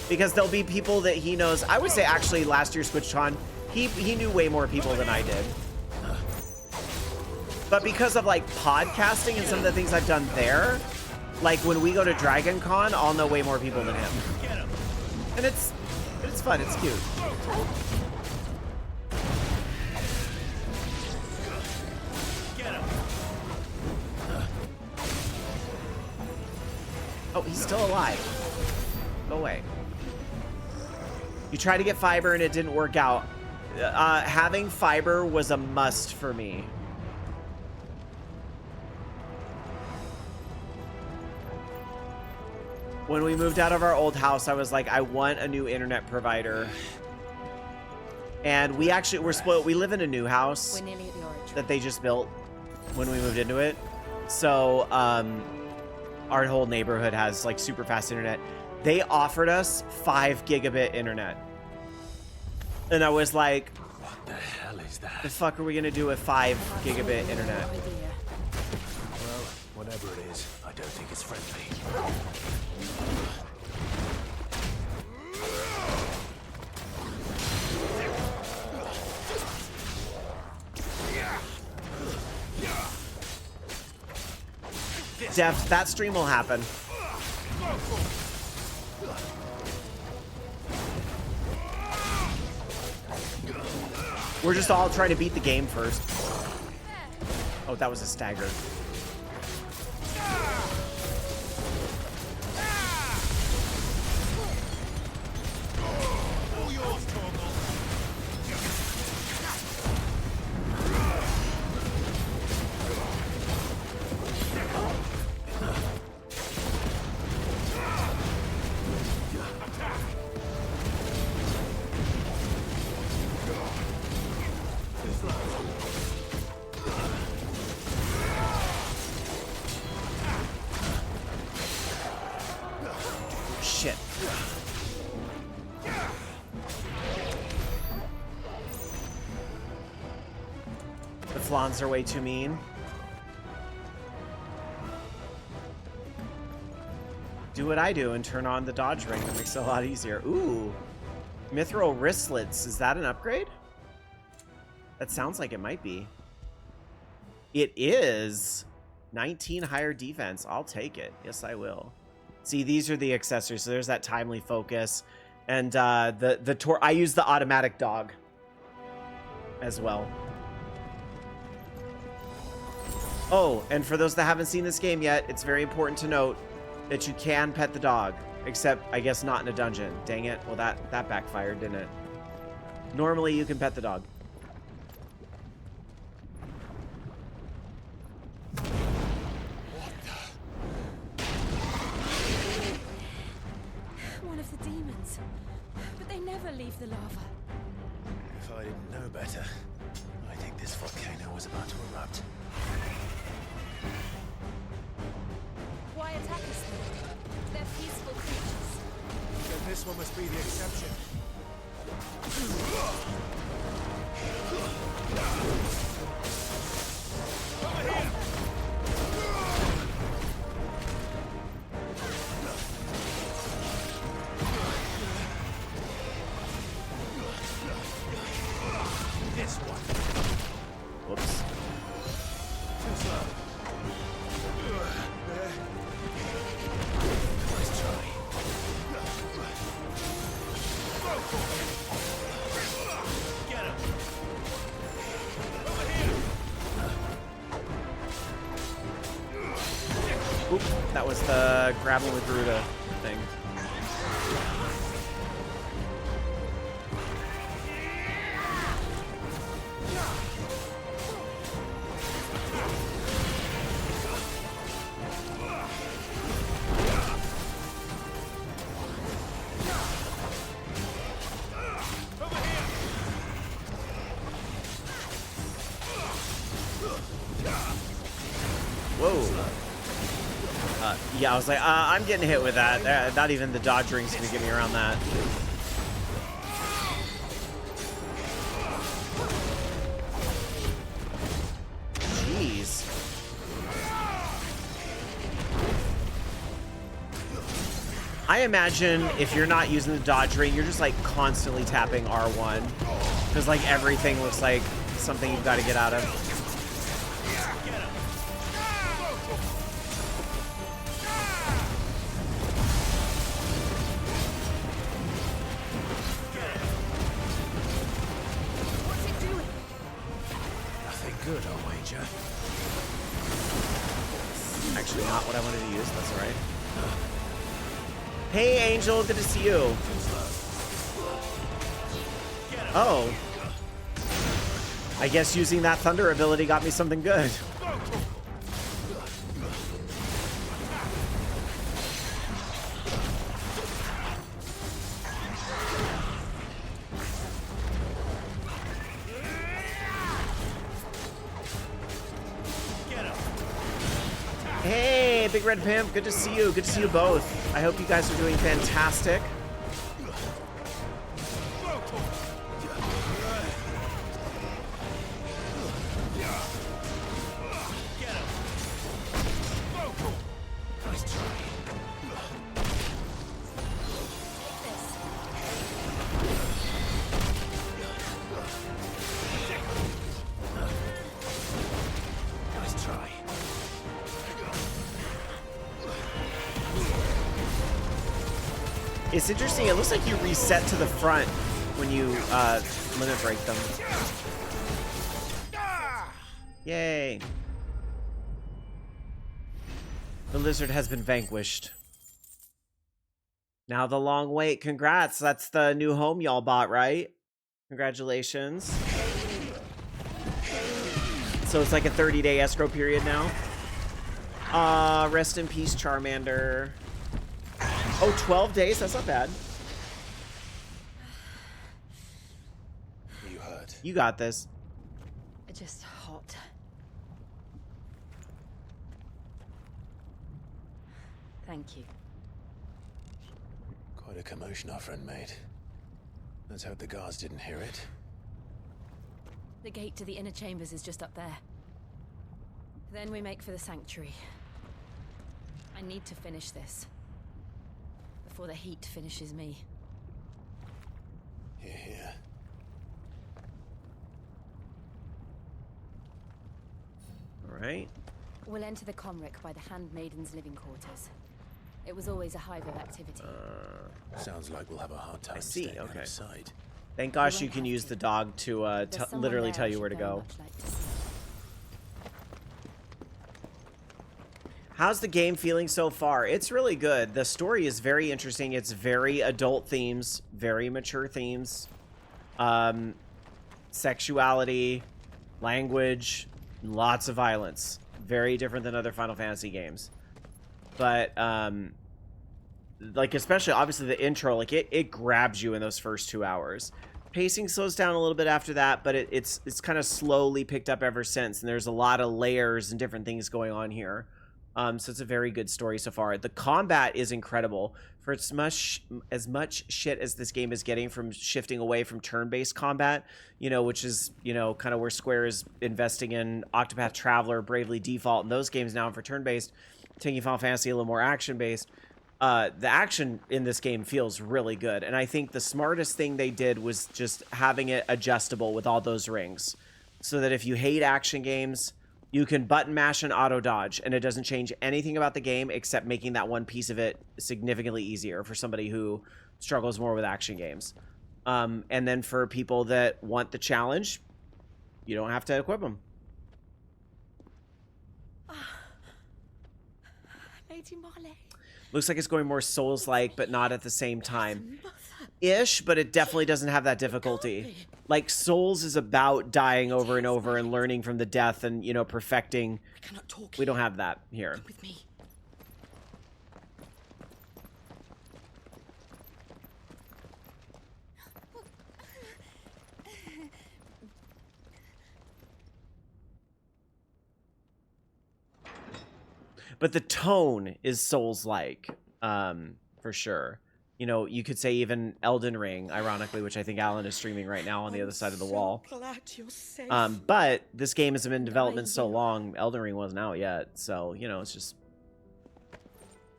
[SPEAKER 1] Because there'll be people that he knows. I would say actually last year's TwitchCon, he knew way more people than I did. But because of like podcasting and some of the things I've done there, like when we go to Dragon Con, I'll know way more people than him. And it's fun, it's cute. Oh, he's still alive. Go away. You tried to get fiber and it didn't work out. Having fiber was a must for me. When we moved out of our old house, I was like, I want a new internet provider. And we're spoiled. We live in a new house that they just built when we moved into it. So, our whole neighborhood has like super fast internet. They offered us 5 gigabit internet. And I was like,
[SPEAKER 2] what the hell is that?
[SPEAKER 1] The fuck are we gonna do with 5 gigabit internet?
[SPEAKER 2] Well, whatever it is, I don't think it's friendly.
[SPEAKER 1] Def, that stream will happen. We're just all trying to beat the game first. Oh, that was a stagger. Shit. The flans are way too mean. Do what I do and turn on the dodge ring. That makes it a lot easier. Ooh. Mithril wristlets. Is that an upgrade? That sounds like it might be. It is. 19 higher defense. I'll take it. Yes, I will. See, these are the accessories. So there's that timely focus. And I use the automatic dog as well. Oh, and for those that haven't seen this game yet, it's very important to note that you can pet the dog, except I guess not in a dungeon. Dang it. Well, that backfired, didn't it? Normally you can pet the dog.
[SPEAKER 12] One of the demons. But they never leave the lava.
[SPEAKER 10] If I didn't know better, I think this volcano was about to erupt.
[SPEAKER 12] Why attack us then? They're peaceful creatures.
[SPEAKER 3] Then this one must be the exception. Over here! This one.
[SPEAKER 1] Whoops.
[SPEAKER 3] Too slow. Nice try. Get him. Over here.
[SPEAKER 1] Oop, that was the grabbing with Ruta thing. Whoa. Yeah, I was like, I'm getting hit with that. Not even the dodge ring's gonna get me around that. Jeez. I imagine if you're not using the dodge ring, you're just like constantly tapping R1. Because like everything looks like something you've got to get out of.
[SPEAKER 10] Good, I'll wager.
[SPEAKER 1] Actually, not what I wanted to use. That's all right. Hey, Angel. Good to see you. Oh. I guess using that thunder ability got me something good. Hey, Big Red Pimp, good to see you. Good to see you both. I hope you guys are doing fantastic. It's interesting. It looks like you reset to the front when you limit break them. Yay. The lizard has been vanquished. Now the long wait. Congrats. That's the new home y'all bought, right? Congratulations. So it's like a 30-day escrow period now. Rest in peace, Charmander. Oh, 12 days? That's not bad.
[SPEAKER 10] You hurt.
[SPEAKER 1] You got this.
[SPEAKER 13] Just hot. Thank you.
[SPEAKER 10] Quite a commotion our friend made. Let's hope the guards didn't hear it.
[SPEAKER 4] The gate to the inner chambers is just up there. Then we make for the sanctuary. I need to finish this. Before the heat finishes me.
[SPEAKER 10] Here, here.
[SPEAKER 1] All right.
[SPEAKER 4] We'll enter the Comric by the Handmaiden's living quarters. It was always a hive of activity.
[SPEAKER 10] Sounds like we'll have a hard time staying out of sight.
[SPEAKER 1] Thank gosh you can use the dog to literally tell you where to go. How's the game feeling so far? It's really good. The story is very interesting. It's very adult themes, very mature themes. Sexuality, language, lots of violence. Very different than other Final Fantasy games. But, like, especially, obviously, the intro, like, it grabs you in those first 2 hours. Pacing slows down a little bit after that, but it's kind of slowly picked up ever since, and there's a lot of layers and different things going on here. So it's a very good story so far. The combat is incredible. For as much shit as this game is getting from shifting away from turn-based combat, you know, which is, you know, kind of where Square is investing in Octopath Traveler, Bravely Default, and those games now for turn-based, taking Final Fantasy a little more action-based. The action in this game feels really good, and I think the smartest thing they did was just having it adjustable with all those rings, so that if you hate action games, you can button mash and auto dodge, and it doesn't change anything about the game except making that one piece of it significantly easier for somebody who struggles more with action games. And then for people that want the challenge, you don't have to equip them.
[SPEAKER 13] Lady Marley.
[SPEAKER 1] Looks like it's going more Souls-like, but not at the same time. Ish, but it definitely doesn't have that difficulty. Like, Souls is about dying over and over and learning from the death and, you know, perfecting. We don't have that here.
[SPEAKER 13] Come with me.
[SPEAKER 1] But the tone is Souls-like, for sure. You know, you could say even Elden Ring, ironically, which I think Alan is streaming right now on the other side of the wall.
[SPEAKER 13] Glad you're safe.
[SPEAKER 1] But this game has been in development so long, Elden Ring wasn't out yet. So, you know, it's just...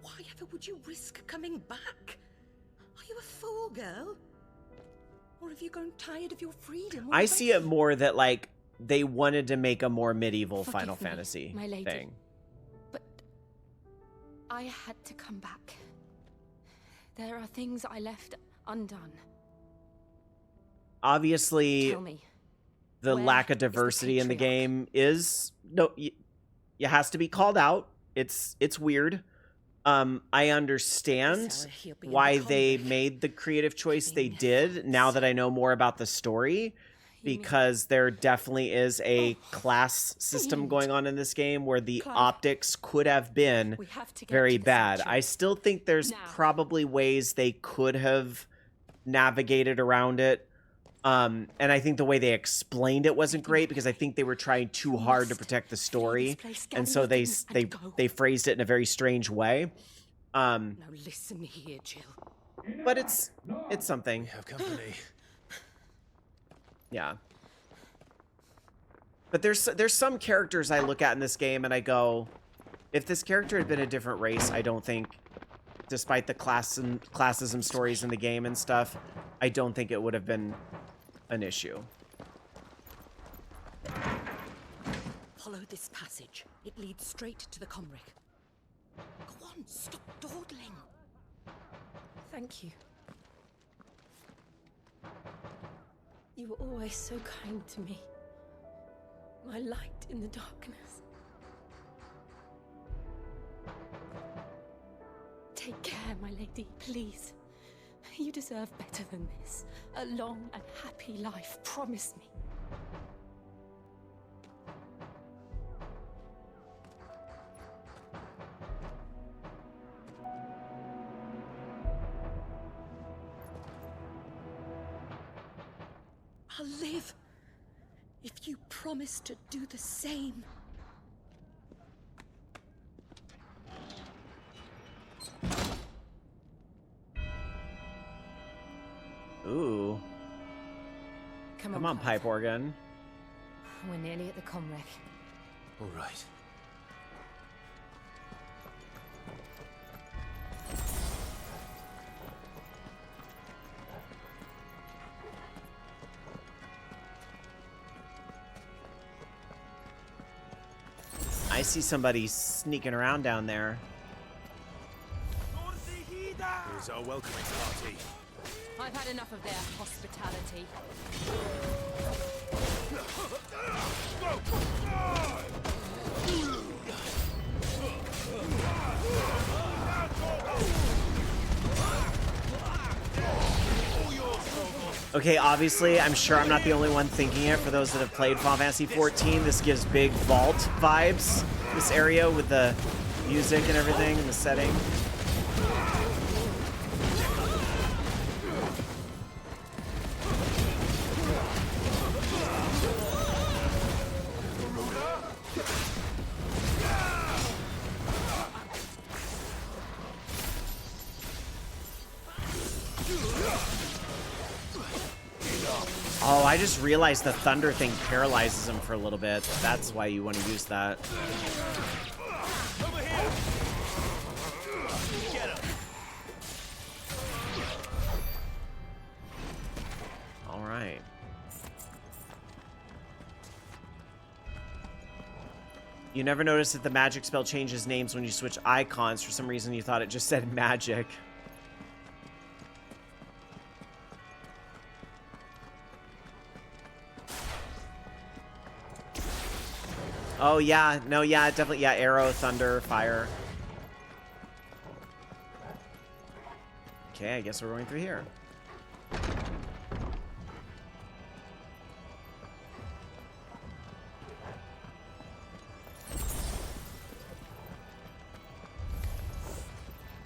[SPEAKER 13] Why ever would you risk coming back? Are you a fool, girl? Or have you grown tired of your freedom?
[SPEAKER 1] I see it more that, like, they wanted to make a more medieval
[SPEAKER 13] Forgive
[SPEAKER 1] Final
[SPEAKER 13] me,
[SPEAKER 1] Fantasy
[SPEAKER 13] my lady.
[SPEAKER 1] thing.
[SPEAKER 13] But I had to come back. There are things I left undone.
[SPEAKER 1] Obviously,
[SPEAKER 13] Tell me,
[SPEAKER 1] the
[SPEAKER 13] where
[SPEAKER 1] lack of
[SPEAKER 13] is the
[SPEAKER 1] diversity in the
[SPEAKER 13] patriarch?
[SPEAKER 1] game is... No, it has to be called out. It's weird. I understand
[SPEAKER 13] This hour he'll be in
[SPEAKER 1] why
[SPEAKER 13] the
[SPEAKER 1] they
[SPEAKER 13] convent.
[SPEAKER 1] made the creative choice they did, now that I know more about the story, because there definitely is a class system going on in this game where the
[SPEAKER 13] Clive,
[SPEAKER 1] optics could have been
[SPEAKER 13] we have to get
[SPEAKER 1] very
[SPEAKER 13] to the
[SPEAKER 1] bad.
[SPEAKER 13] sanctuary.
[SPEAKER 1] I still think there's
[SPEAKER 13] Now.
[SPEAKER 1] probably ways they could have navigated around it. And I think the way they explained it wasn't great, because I think they were trying too hard to protect the story, and so they phrased it in a very strange way.
[SPEAKER 13] Now listen here, Jill.
[SPEAKER 1] But it's something.
[SPEAKER 10] We have company.
[SPEAKER 1] Yeah. But there's some characters I look at in this game and I go, if this character had been a different race, I don't think, despite the classism stories in the game and stuff, I don't think it would have been an issue.
[SPEAKER 13] Follow this passage. It leads straight to the Comric. Go on, stop dawdling. Thank you. You were always so kind to me. My light in the darkness. Take care, my lady, please. You deserve better than this. A long and happy life, promise me. I'll live if you promise to do the same.
[SPEAKER 1] Ooh. Come on, pipe organ.
[SPEAKER 4] We're nearly at the Comrec.
[SPEAKER 10] All right.
[SPEAKER 1] I see somebody sneaking around down there.
[SPEAKER 10] Here's our welcoming party.
[SPEAKER 4] I've had enough of their hospitality.
[SPEAKER 1] Okay, obviously, I'm sure I'm not the only one thinking it. For those that have played Final Fantasy XIV, this gives big vault vibes. This area with the music and everything and the setting. Oh, I just realized the thunder thing paralyzes him for a little bit. That's why you want to use that. All right. You never noticed that the magic spell changes names when you switch icons. For some reason, you thought it just said magic. Oh, yeah. No, yeah, definitely. Yeah, arrow, thunder, fire. Okay, I guess we're going through here.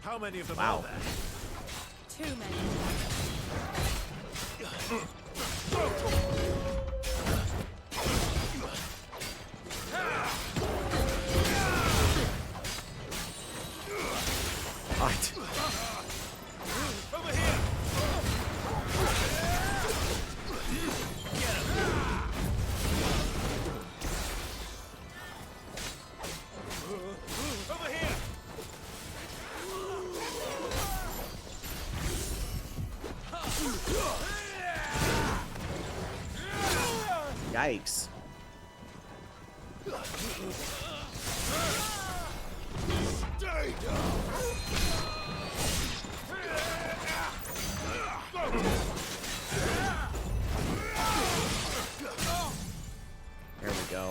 [SPEAKER 3] How many of them
[SPEAKER 1] Wow.
[SPEAKER 3] are there?
[SPEAKER 4] Too many.
[SPEAKER 1] Right.
[SPEAKER 3] Over here! Over here!
[SPEAKER 1] Yikes.
[SPEAKER 3] Stay down!
[SPEAKER 1] There we go.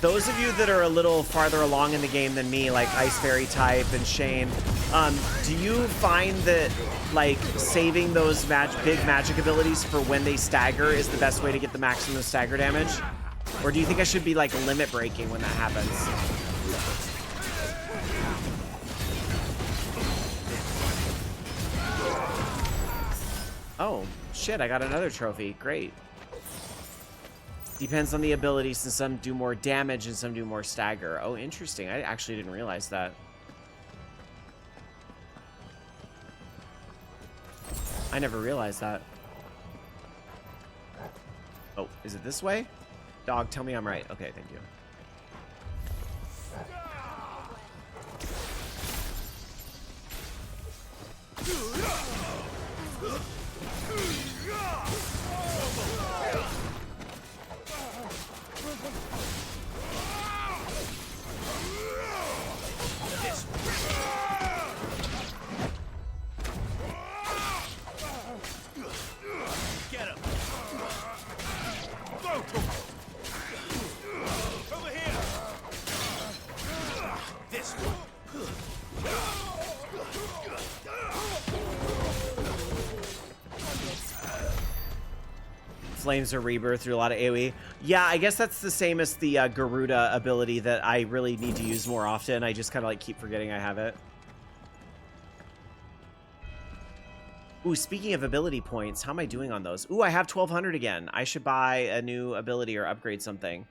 [SPEAKER 1] Those of you that are a little farther along in the game than me, like Ice Fairy type and Shane, do you find that like saving those big magic abilities for when they stagger is the best way to get the maximum stagger damage? Or do you think I should be like limit breaking when that happens? Oh, shit, I got another trophy. Great. Depends on the ability, since some do more damage and some do more stagger. Oh, interesting. I actually didn't realize that. I never realized that. Oh, is it this way? Dog, tell me I'm right. Okay, thank you.
[SPEAKER 3] Get him! Over here! This one!
[SPEAKER 1] Flames of Rebirth through a lot of AoE. Yeah, I guess that's the same as the Garuda ability that I really need to use more often. I just kind of like keep forgetting I have it. Ooh, speaking of ability points, how am I doing on those? Ooh, I have 1,200 again. I should buy a new ability or upgrade something.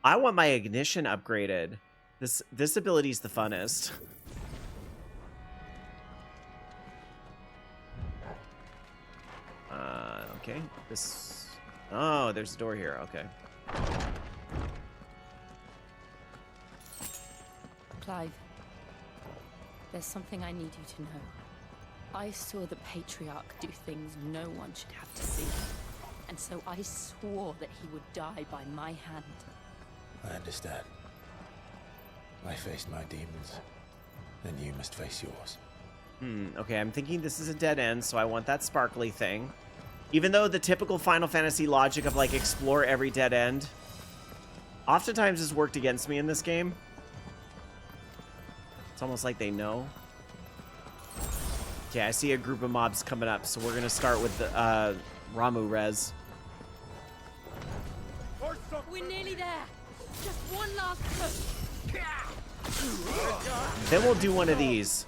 [SPEAKER 1] I want my ignition upgraded. This ability is the funnest. Okay. This. Oh, there's a door here. Okay.
[SPEAKER 4] Clive, there's something I need you to know. I saw the Patriarch do things no one should have to see. And so I swore that he would die by my hand.
[SPEAKER 10] I understand. I faced my demons. Then you must face yours.
[SPEAKER 1] Okay, I'm thinking this is a dead end, so I want that sparkly thing. Even though the typical Final Fantasy logic of, like, explore every dead end oftentimes has worked against me in this game. It's almost like they know. Okay, I see a group of mobs coming up, so we're gonna start with the Ramu res.
[SPEAKER 5] We're nearly there. Just one last push.
[SPEAKER 1] Then we'll do one of these.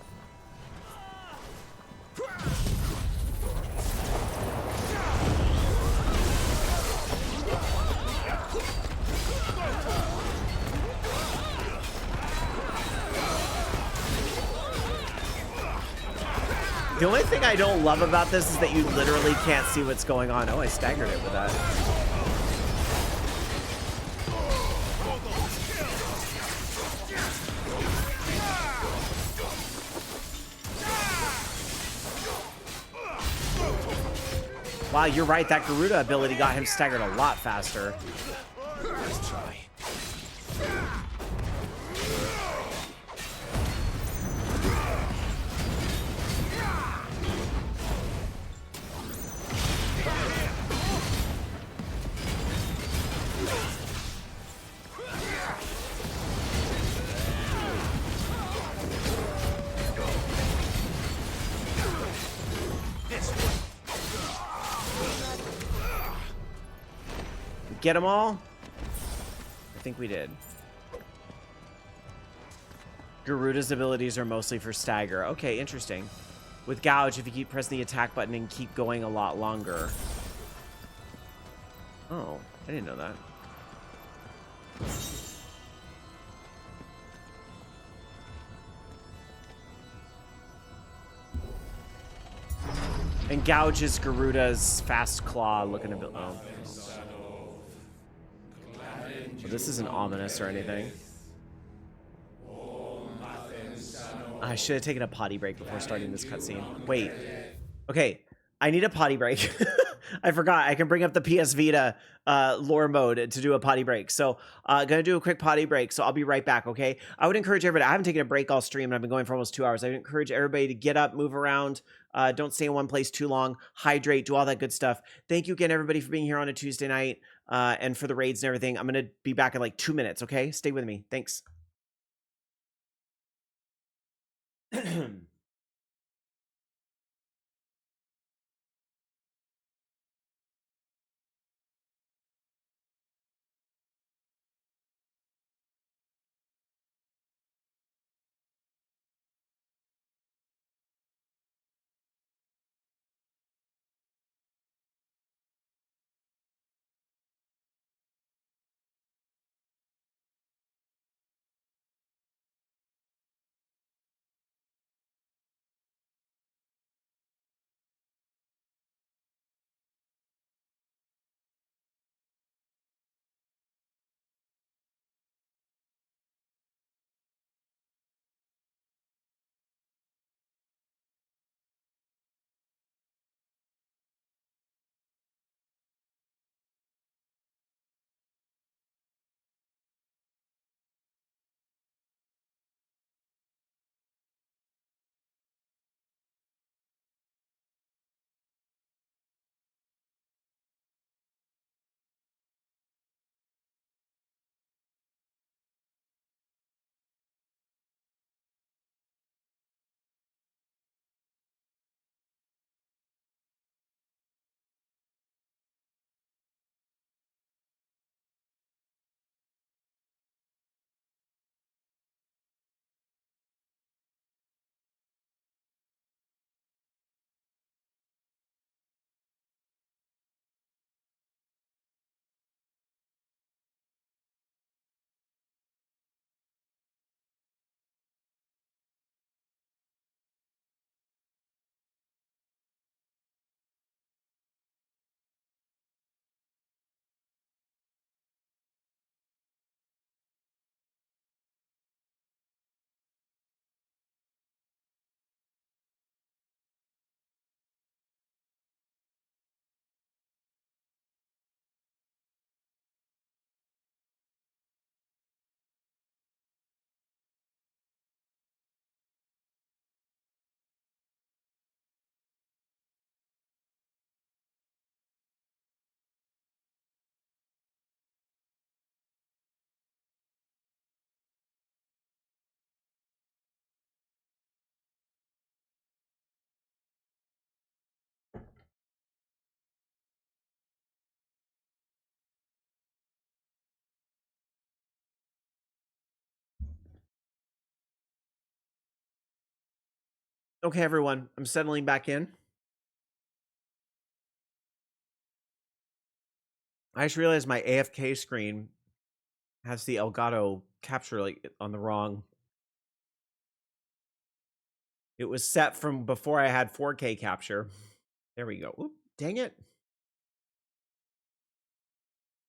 [SPEAKER 1] The only thing I don't love about this is that you literally can't see what's going on. Oh, I staggered it with that. Wow, you're right. That Garuda ability got him staggered a lot faster.
[SPEAKER 8] Let's try.
[SPEAKER 1] Get them all? I think we did. Garuda's abilities are mostly for stagger. Okay, interesting. With Gouge, if you keep pressing the attack button and keep going a lot longer. Oh, I didn't know that. And Gouge is Garuda's fast claw looking a bit. Oh. Well, this isn't ominous or anything. I should have taken a potty break before starting this cutscene. Wait. Okay, I need a potty break. I forgot. I can bring up the PS Vita lore mode to do a potty break. So gonna do a quick potty break. So I'll be right back, okay? I would encourage everybody. I haven't taken a break all stream, and I've been going for almost 2 hours. I would encourage everybody to get up, move around. Don't stay in one place too long. Hydrate, do all that good stuff. Thank you again, everybody, for being here on a Tuesday night and for the raids and everything. I'm gonna be back in like 2 minutes, okay? Stay with me. Thanks. Okay, everyone, I'm settling back in. I just realized my AFK screen has the Elgato capture like on the wrong. It was set from before I had 4K capture. There we go. Oop, dang it.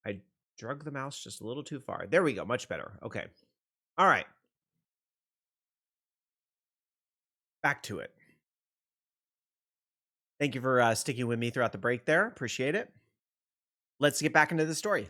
[SPEAKER 1] I drug the mouse just a little too far. There we go. Much better. Okay. All right. Back to it. Thank you for sticking with me throughout the break there. Appreciate it. Let's get back into the story.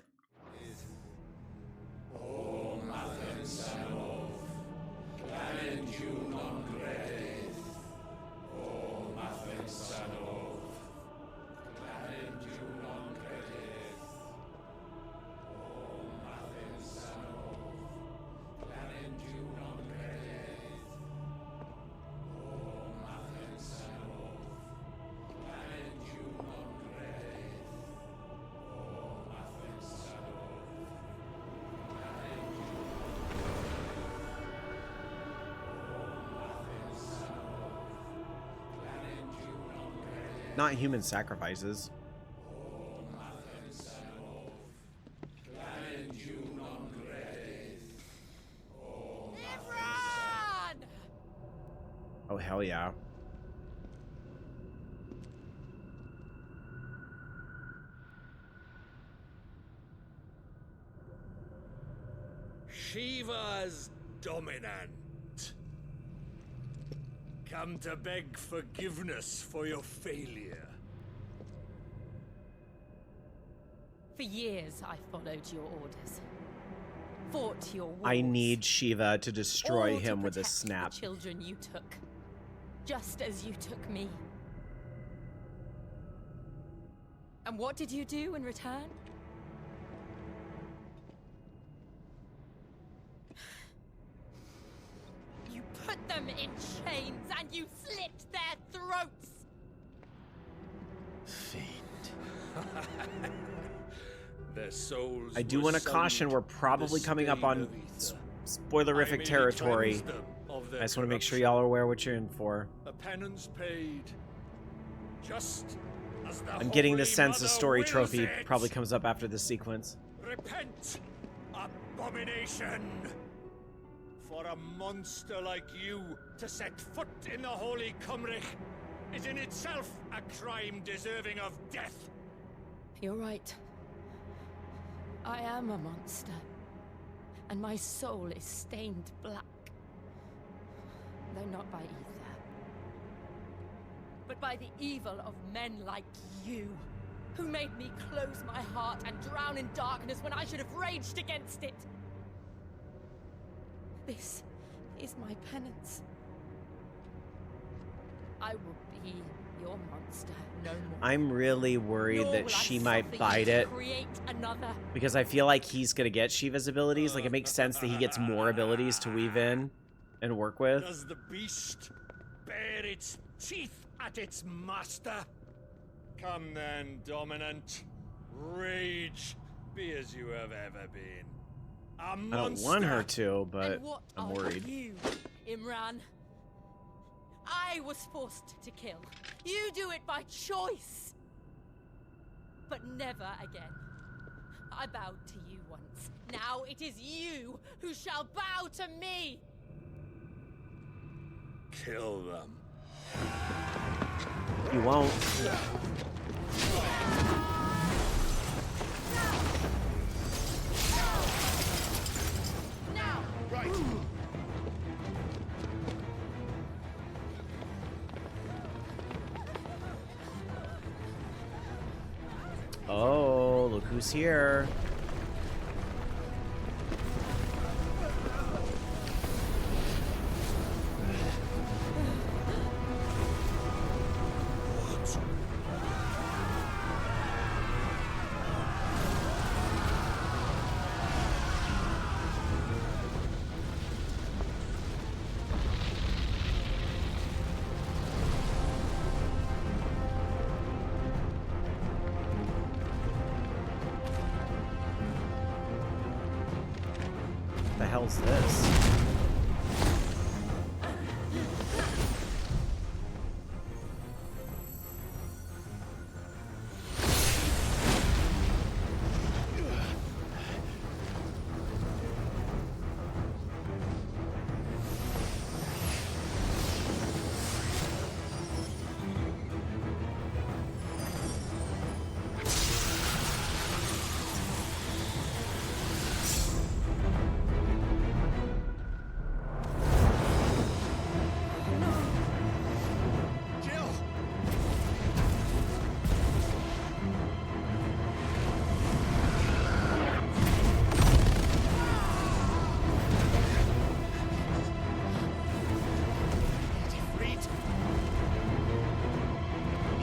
[SPEAKER 1] Not human sacrifices. Oh, hell yeah.
[SPEAKER 3] Shiva's dominant. Come to beg forgiveness for your failure.
[SPEAKER 4] For years, I followed your orders. Fought your wars.
[SPEAKER 1] I need Shiva to destroy
[SPEAKER 4] all to
[SPEAKER 1] him with a
[SPEAKER 4] protect
[SPEAKER 1] snap.
[SPEAKER 4] The children you took, just as you took me. And what did you do in return? You put them in chains and you slit their throats.
[SPEAKER 3] Their souls
[SPEAKER 1] I do want to caution we're probably coming up on spoilerific territory. I just want to make sure y'all are aware what you're in for.
[SPEAKER 3] A penance paid. Just as the
[SPEAKER 1] I'm getting the
[SPEAKER 3] Holy
[SPEAKER 1] sense the
[SPEAKER 3] Mother
[SPEAKER 1] story
[SPEAKER 3] wills
[SPEAKER 1] trophy
[SPEAKER 3] it.
[SPEAKER 1] probably comes up after this sequence.
[SPEAKER 3] Repent, abomination! For a monster like you to set foot in the Holy Cymric is in itself a crime deserving of death.
[SPEAKER 4] You're right. I am a monster. And my soul is stained black. Though not by ether. But by the evil of men like you, who made me close my heart and drown in darkness when I should have raged against it. This is my penance. I will be your monster no more.
[SPEAKER 1] I'm really worried
[SPEAKER 4] Nor
[SPEAKER 1] that
[SPEAKER 4] will
[SPEAKER 1] she
[SPEAKER 4] I
[SPEAKER 1] might
[SPEAKER 4] suffer you
[SPEAKER 1] bite
[SPEAKER 4] to
[SPEAKER 1] it.
[SPEAKER 4] create another.
[SPEAKER 1] Because I feel like he's going to get Shiva's abilities. Like, it makes sense that he gets more abilities to weave in and work with.
[SPEAKER 3] Does the beast bare its teeth at its master? Come then, dominant. Rage, be as you have ever been. A monster.
[SPEAKER 1] I don't want her to, but
[SPEAKER 4] And what
[SPEAKER 1] I'm
[SPEAKER 4] are
[SPEAKER 1] worried.
[SPEAKER 4] you, Imran? I was forced to kill. You do it by choice. But never again. I bowed to you once. Now it is you who shall bow to me.
[SPEAKER 3] Kill them.
[SPEAKER 1] You won't.
[SPEAKER 3] Now, right.
[SPEAKER 1] Oh, look who's here. The hell's this?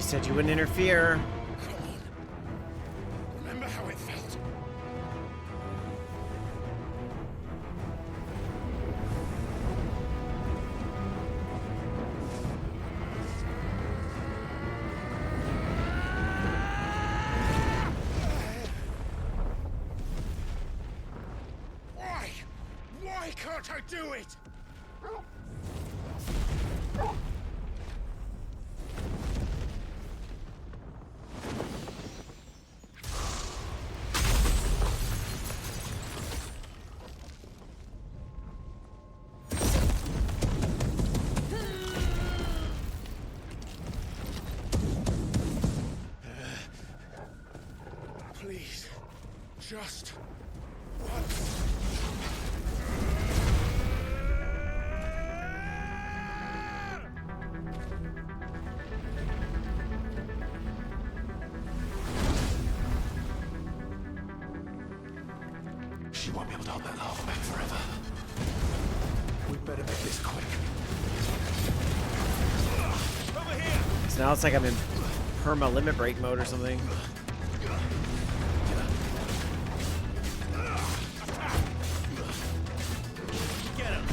[SPEAKER 1] said you wouldn't interfere.
[SPEAKER 3] Come on. Remember how it felt? Why? Why can't I do it? Please, just once.
[SPEAKER 14] She won't be able to hold that lava back forever. We'd better make this quick.
[SPEAKER 3] Over here!
[SPEAKER 1] So now it's like I'm in perma limit break mode or something.
[SPEAKER 3] Get him!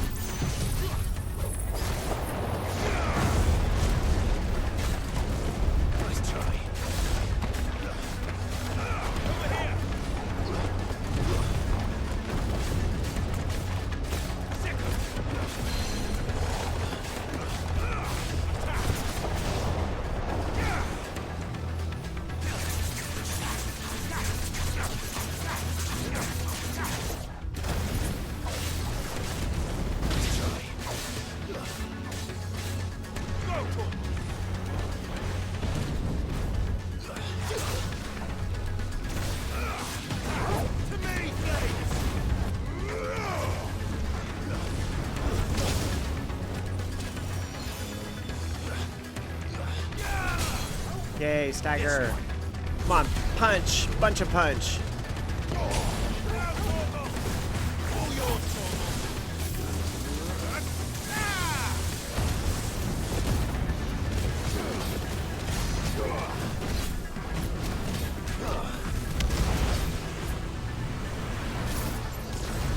[SPEAKER 14] Nice try.
[SPEAKER 3] Over here!
[SPEAKER 1] Yay, stagger. Come on, punch. Bunch of punch.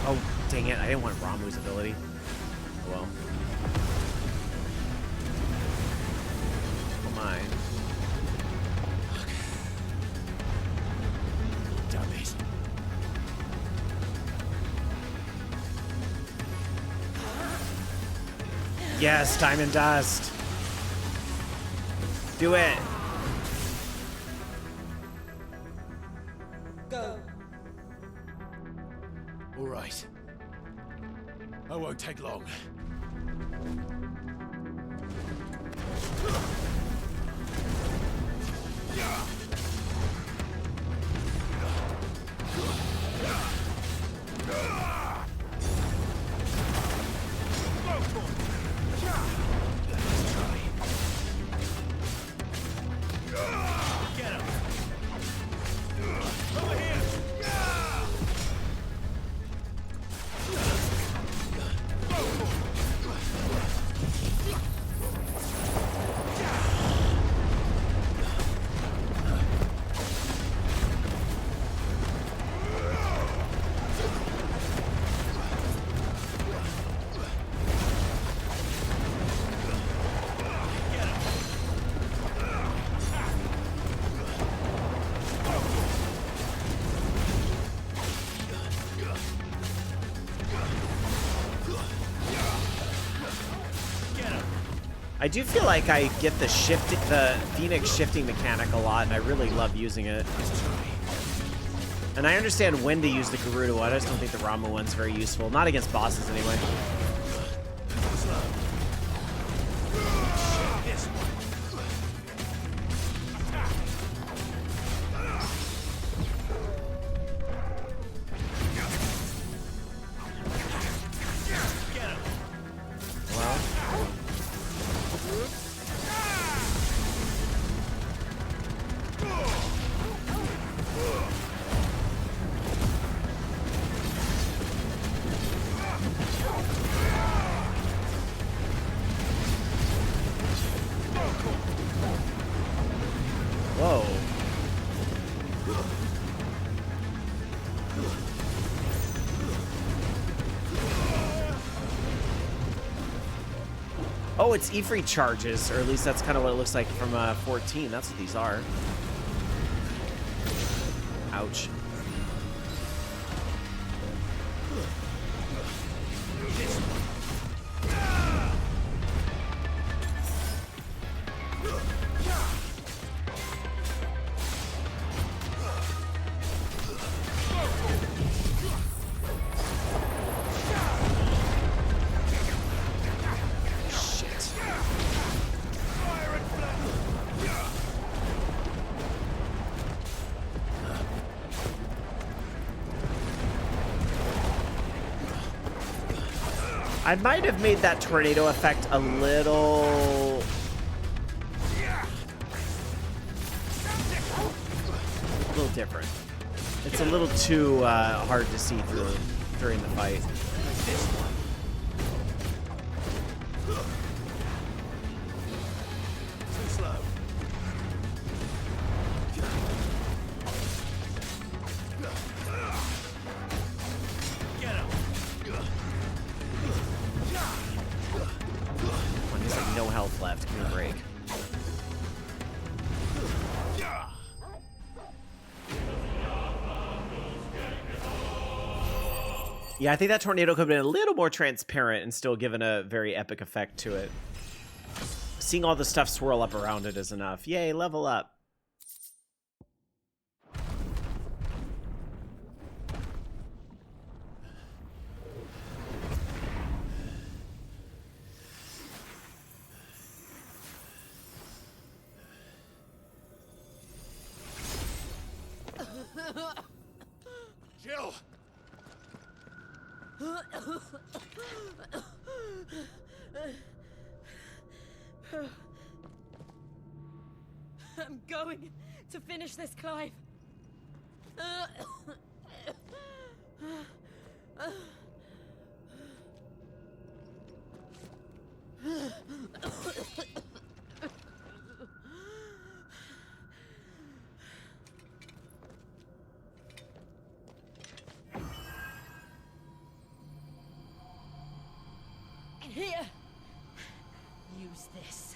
[SPEAKER 1] Oh, dang it. I didn't want Ramu's ability. Oh well. Oh my.
[SPEAKER 3] Dummies.
[SPEAKER 1] Yes, Diamond Dust. Do it.
[SPEAKER 7] Go.
[SPEAKER 3] All right. I won't take long. Get him! Over here!
[SPEAKER 1] I do feel like I get the Phoenix shifting mechanic a lot, and I really love using it. And I understand when to use the Gerudo one. I just don't think the Ramu one's very useful. Not against bosses, anyway. Oh, it's Ifrit charges, or at least that's kind of what it looks like from 14. That's what these are. Ouch. I might have made that tornado effect a little different. It's a little too hard to see through during the fight.
[SPEAKER 3] Too slow. Get him.
[SPEAKER 1] When he's like no health left, give me a break. Yeah, I think that tornado could have been a little more transparent and still given a very epic effect to it. Seeing all the stuff swirl up around it is enough. Yay, level up.
[SPEAKER 3] Jill!
[SPEAKER 4] I'm going to finish this, Clive. Here, use this.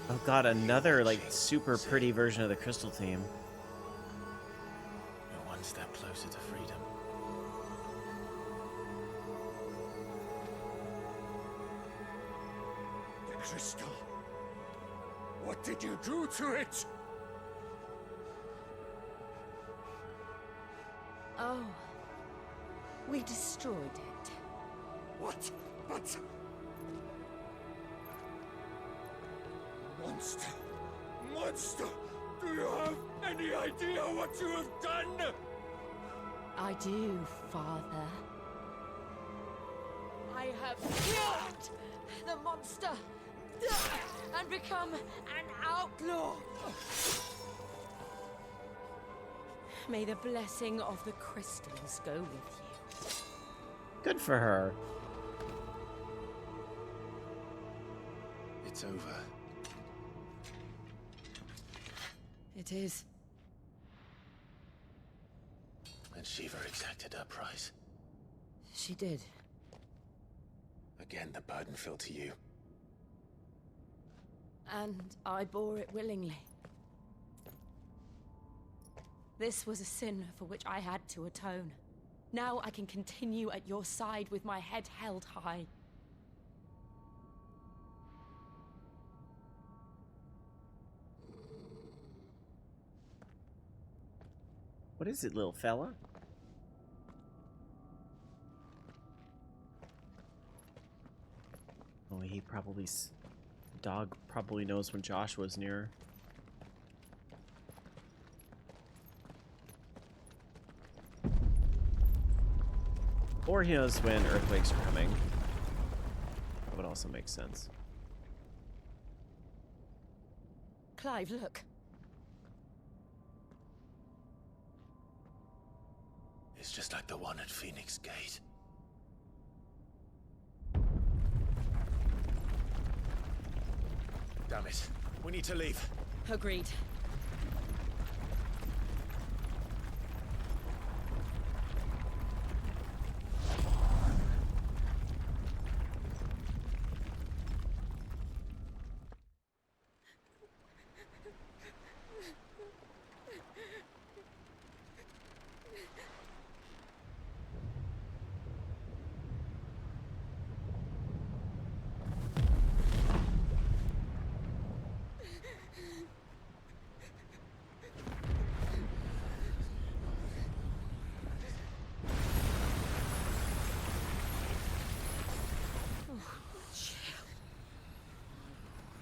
[SPEAKER 1] Oh god, another like super pretty version of the Crystal Team.
[SPEAKER 10] You're one step closer to freedom.
[SPEAKER 3] The crystal. What did you do to it?
[SPEAKER 12] Oh, we destroyed it.
[SPEAKER 3] What? But... Monster! Monster! Do you have any idea what you have done?
[SPEAKER 12] I do, Father. I have killed the monster and become an outlaw. May the blessing of the crystals go with you.
[SPEAKER 1] Good for her.
[SPEAKER 10] It's over.
[SPEAKER 4] It is.
[SPEAKER 10] And Shiva exacted her price.
[SPEAKER 4] She did.
[SPEAKER 10] Again, the burden fell to you.
[SPEAKER 4] And I bore it willingly. This was a sin for which I had to atone. Now I can continue at your side with my head held high.
[SPEAKER 1] What is it, little fella? Oh, he probably... Dog probably knows when Joshua's near. Or he knows when earthquakes are coming. That would also make sense.
[SPEAKER 13] Clive, look.
[SPEAKER 2] It's just like the one at Phoenix Gate. Damn it. We need to leave.
[SPEAKER 13] Agreed.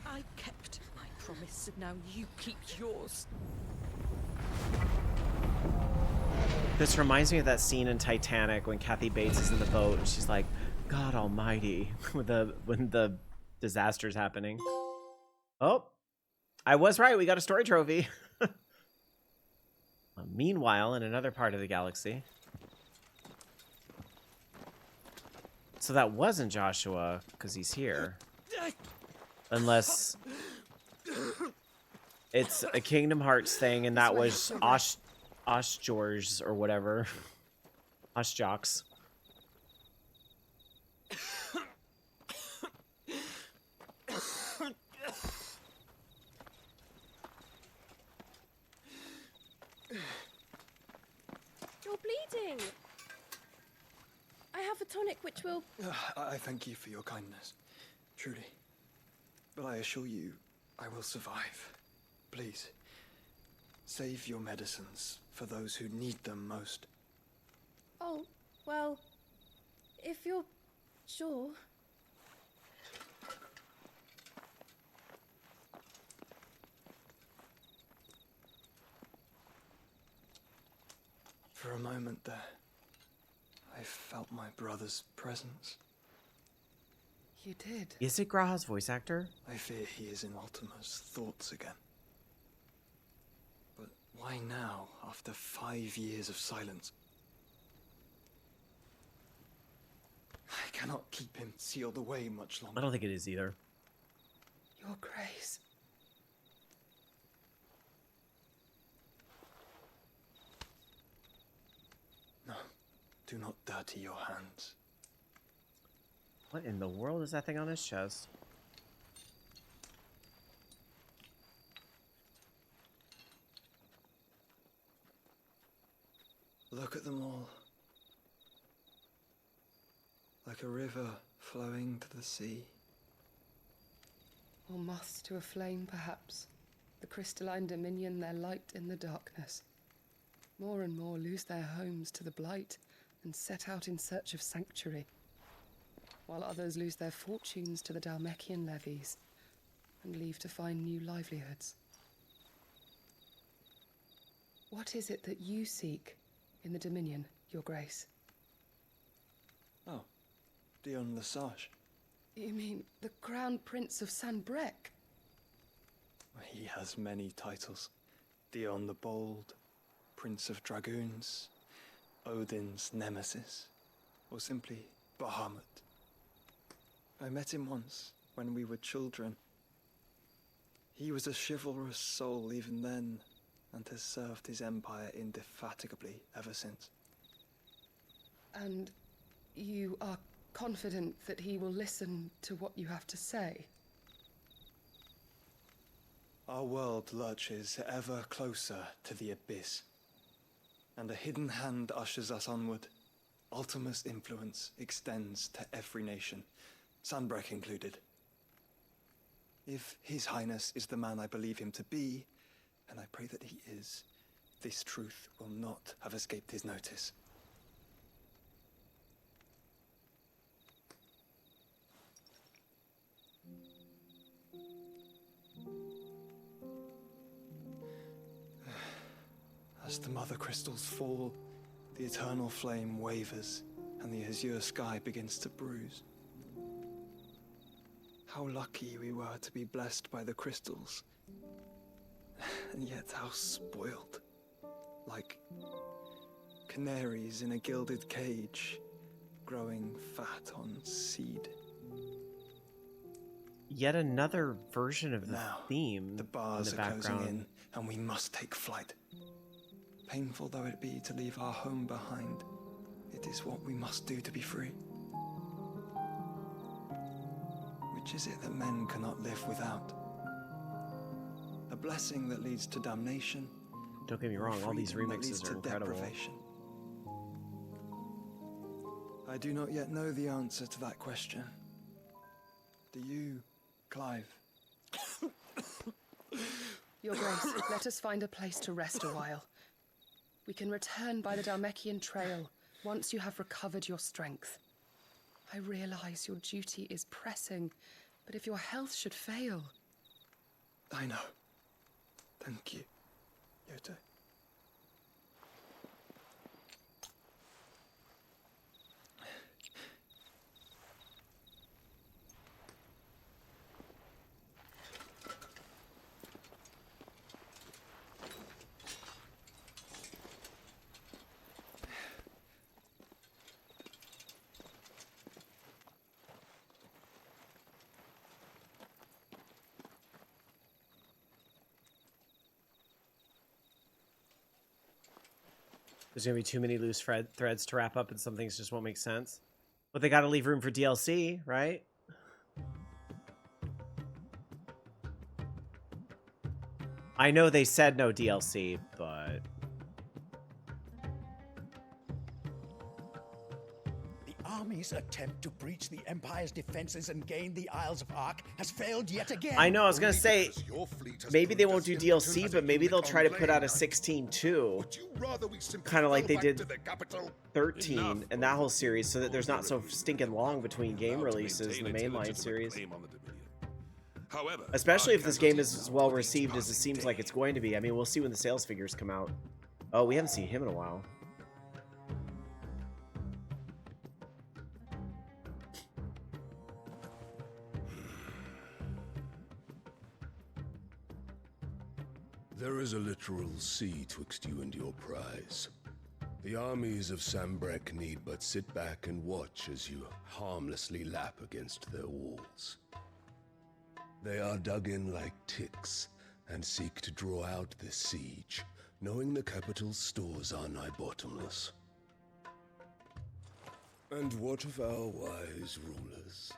[SPEAKER 13] I kept my promise, and now you keep yours.
[SPEAKER 1] This reminds me of that scene in Titanic when Kathy Bates is in the boat and she's like, God almighty, when the disaster's happening. Oh, I was right. We got a story trophy. Meanwhile, in another part of the galaxy. So that wasn't Joshua, because he's here. Unless it's a Kingdom Hearts thing, and that was Oshjors or whatever. Oshjox.
[SPEAKER 5] You're bleeding. I have a tonic which will...
[SPEAKER 16] I thank you for your kindness, truly. But I assure you, I will survive. Please, save your medicines for those who need them most.
[SPEAKER 5] Oh, well, if you're sure.
[SPEAKER 16] For a moment there, I felt my brother's presence.
[SPEAKER 13] You did?
[SPEAKER 1] Is it Graha's voice actor?
[SPEAKER 16] I fear he is in Ultima's thoughts again. But why now, after 5 years of silence? I cannot keep him sealed away much longer.
[SPEAKER 1] I don't think it is either.
[SPEAKER 13] Your grace.
[SPEAKER 16] No, do not dirty your hands.
[SPEAKER 1] What in the world is that thing on his chest?
[SPEAKER 16] Look at them all. Like a river flowing to the sea.
[SPEAKER 13] Or moths to a flame, perhaps. The crystalline dominion their light in the darkness. More and more lose their homes to the blight and set out in search of sanctuary, while others lose their fortunes to the Dalmekian levies and leave to find new livelihoods. What is it that you seek in the Dominion, Your Grace?
[SPEAKER 16] Oh, Dion Lesage.
[SPEAKER 13] You mean the Crown Prince of Sanbrec?
[SPEAKER 16] He has many titles. Dion the Bold, Prince of Dragoons, Odin's Nemesis, or simply Bahamut. I met him once, when we were children. He was a chivalrous soul even then, and has served his empire indefatigably ever since.
[SPEAKER 13] And you are confident that he will listen to what you have to say?
[SPEAKER 16] Our world lurches ever closer to the abyss, and a hidden hand ushers us onward. Ultima's influence extends to every nation, Sanbrec included. If His Highness is the man I believe him to be, and I pray that he is, this truth will not have escaped his notice. As the mother crystals fall, the eternal flame wavers, and the azure sky begins to bruise. How lucky we were to be blessed by the crystals, and yet how spoiled. Like canaries in a gilded cage, growing fat on seed.
[SPEAKER 1] Yet another version of the theme.
[SPEAKER 16] The bars
[SPEAKER 1] in the
[SPEAKER 16] are
[SPEAKER 1] background.
[SPEAKER 16] closing in, and we must take flight. Painful though it be to leave our home behind, it is what we must do to be free. Which is it that men cannot live without? A blessing that leads to damnation.
[SPEAKER 1] Don't get me wrong, all these
[SPEAKER 16] freedom that leads
[SPEAKER 1] remixes are
[SPEAKER 16] to
[SPEAKER 1] incredible.
[SPEAKER 16] deprivation. I do not yet know the answer to that question. Do you, Clive?
[SPEAKER 13] Your Grace, let us find a place to rest a while. We can return by the Dalmekian trail once you have recovered your strength. I realize your duty is pressing, but if your health should fail...
[SPEAKER 16] I know. Thank you, Yoto.
[SPEAKER 1] There's gonna be too many loose threads to wrap up, and some things just won't make sense. But they gotta leave room for DLC, right? I know they said no DLC, but...
[SPEAKER 3] The army's attempt to breach the Empire's defenses and gain the Isles of Ark has failed yet again.
[SPEAKER 1] I know, I was gonna say, maybe they won't do DLC, but maybe they'll try to put out a 16 too. Kind of like they did 13 and that whole series, so that there's not so stinking long between game releases in the mainline series. Especially if this game is as well received as it seems like it's going to be. I mean, we'll see when the sales figures come out. Oh, we haven't seen him in a while.
[SPEAKER 14] There is a literal sea twixt you and your prize. The armies of Sambrek need but sit back and watch as you harmlessly lap against their walls. They are dug in like ticks and seek to draw out this siege, knowing the capital's stores are nigh bottomless. And what of our wise rulers?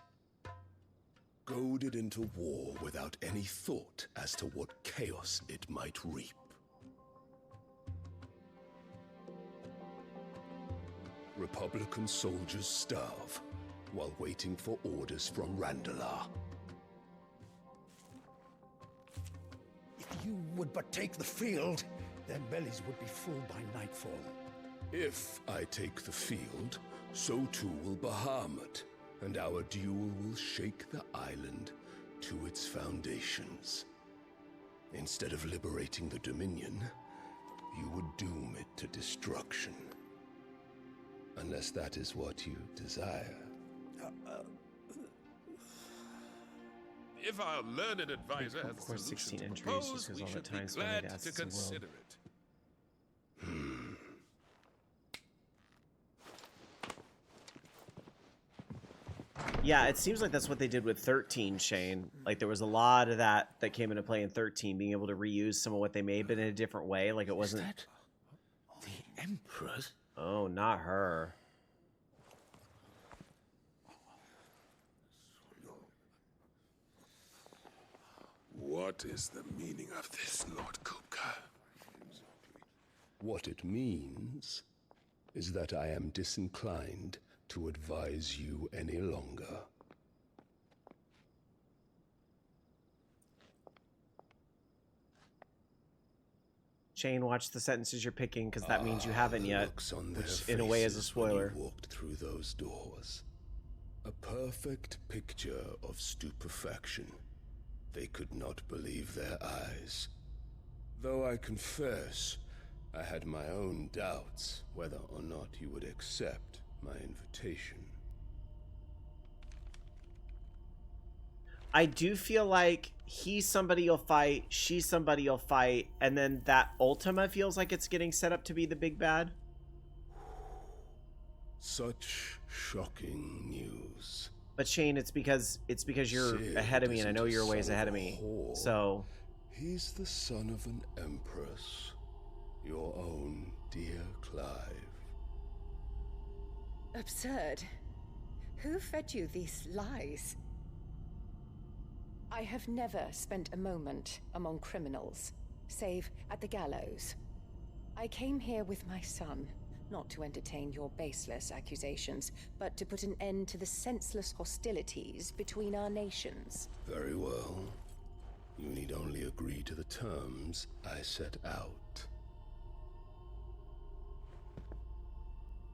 [SPEAKER 14] Goaded into war without any thought as to what chaos it might reap. Republican soldiers starve while waiting for orders from Randalar.
[SPEAKER 3] If you would but take the field, their bellies would be full by nightfall.
[SPEAKER 14] If I take the field, so too will Bahamut, and our duel will shake the island to its foundations. Instead of liberating the Dominion, you would doom it to destruction. Unless that is what you desire.
[SPEAKER 17] If our learned advisor has
[SPEAKER 1] Of course,
[SPEAKER 17] a solution
[SPEAKER 1] 16
[SPEAKER 17] to
[SPEAKER 1] entries,
[SPEAKER 17] propose,
[SPEAKER 1] just because
[SPEAKER 17] we
[SPEAKER 1] all the
[SPEAKER 17] should be
[SPEAKER 1] times when
[SPEAKER 17] glad
[SPEAKER 1] it asks
[SPEAKER 17] to
[SPEAKER 1] the world.
[SPEAKER 17] consider it.
[SPEAKER 1] Yeah, it seems like that's what they did with 13, Shane. Like, there was a lot of that came into play in 13, being able to reuse some of what they made, but in a different way. Like, it wasn't...
[SPEAKER 2] The Emperor's?
[SPEAKER 1] Oh, not her.
[SPEAKER 14] What is the meaning of this, Lord Kupka? What it means is that I am disinclined to advise you any longer.
[SPEAKER 1] Shane, watch the sentences you're picking, because that means you haven't yet, which in a way is a spoiler.
[SPEAKER 14] When you walked through those doors. A perfect picture of stupefaction. They could not believe their eyes. Though I confess, I had my own doubts whether or not you would accept my invitation.
[SPEAKER 1] I do feel like he's somebody you'll fight, she's somebody you'll fight, and then that Ultima feels like it's getting set up to be the big bad.
[SPEAKER 14] Such shocking news.
[SPEAKER 1] But Shane, it's because you're ahead of me, and I know you're a ways ahead of me. So
[SPEAKER 14] he's the son of an empress. Your own dear Clive.
[SPEAKER 18] Absurd. Who fed you these lies? I have never spent a moment among criminals, save at the gallows. I came here with my son, not to entertain your baseless accusations, but to put an end to the senseless hostilities between our nations.
[SPEAKER 14] Very well. You need only agree to the terms I set out.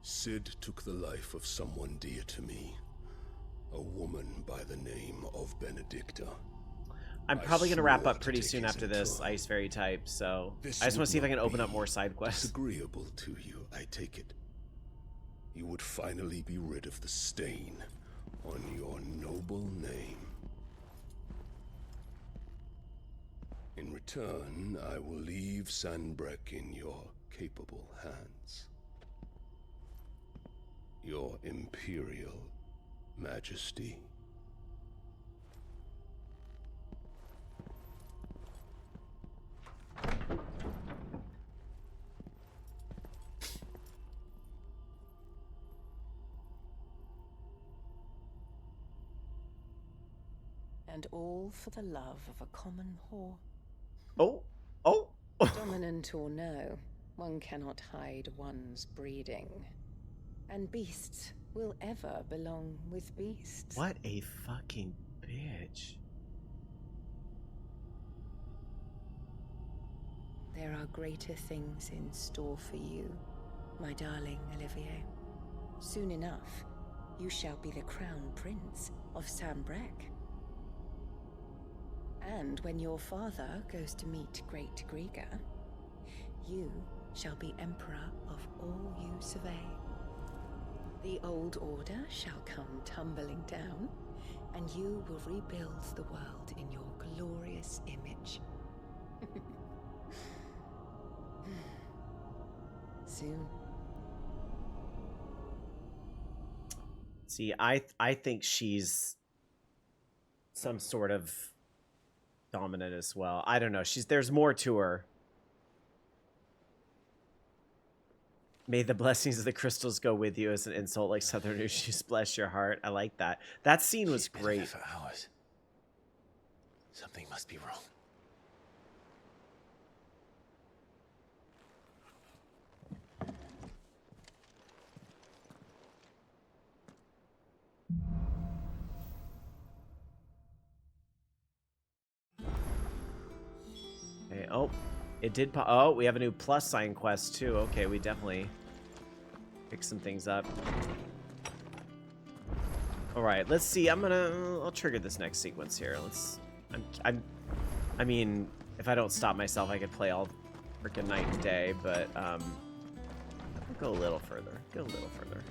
[SPEAKER 14] Sid took the life of someone dear to me. A woman by the name of Benedicta.
[SPEAKER 1] I'm probably going to wrap up pretty soon after this Ice Fairy type, so I just want to see if I can open up more side quests.
[SPEAKER 14] Disagreeable to you, I take it. You would finally be rid of the stain on your noble name. In return, I will leave Sanbreque in your capable hands. Your Imperial Majesty.
[SPEAKER 18] And all for the love of a common whore.
[SPEAKER 1] Oh.
[SPEAKER 18] Dominant or no, one cannot hide one's breeding. And beasts will ever belong with beasts.
[SPEAKER 1] What a fucking bitch.
[SPEAKER 18] There are greater things in store for you, my darling Olivier. Soon enough, you shall be the crown prince of Sanbreque. And when your father goes to meet Great Griga, you shall be emperor of all you survey. The old order shall come tumbling down, and you will rebuild the world in your glorious image. Soon.
[SPEAKER 1] See, I think she's some sort of dominant as well. I don't know. There's more to her. May the blessings of the crystals go with you as an insult like Southerners. Just bless your heart. I like that. That scene was great.
[SPEAKER 2] For hours. Something must be wrong.
[SPEAKER 1] Okay, oh, it did pop. Oh, we have a new plus sign quest too. Okay, we definitely pick some things up. All right, let's see. I'll trigger this next sequence here. I mean, if I don't stop myself, I could play all freaking night and day, but I'll go a little further. Go a little further.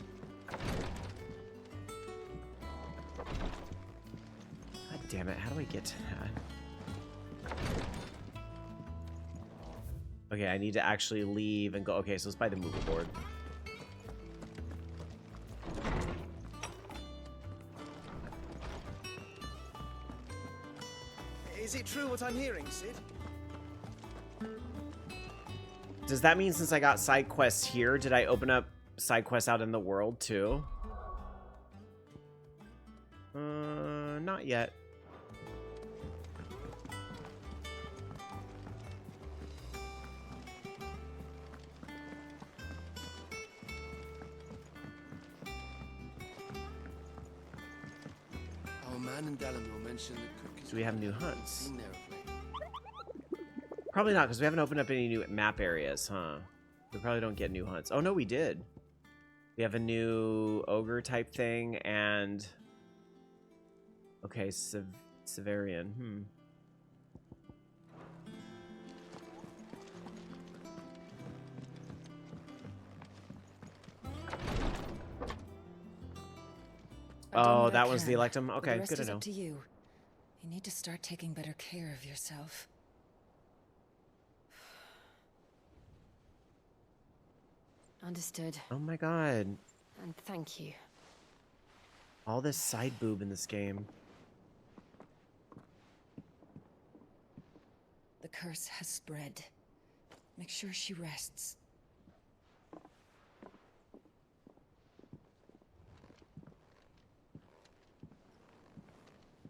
[SPEAKER 1] God damn it! How do I get to that? Okay, I need to actually leave and go. Okay, so it's by the movie board.
[SPEAKER 7] Is it true what I'm hearing, Sid?
[SPEAKER 1] Does that mean since I got side quests here, did I open up side quests out in the world too? Not yet.
[SPEAKER 19] Our man in Dalamore mentioned the cookies.
[SPEAKER 1] Do we have new hunts? Probably not, because we haven't opened up any new map areas, huh? We probably don't get new hunts. Oh, no, we did. We have a new ogre type thing, and... Okay, Severian. Oh, that was the Electum? Okay, good to know.
[SPEAKER 19] Up to you. You need to start taking better care of yourself.
[SPEAKER 4] Understood.
[SPEAKER 1] Oh my god.
[SPEAKER 4] And thank you.
[SPEAKER 1] All this side boob in this game.
[SPEAKER 19] The curse has spread. Make sure she rests.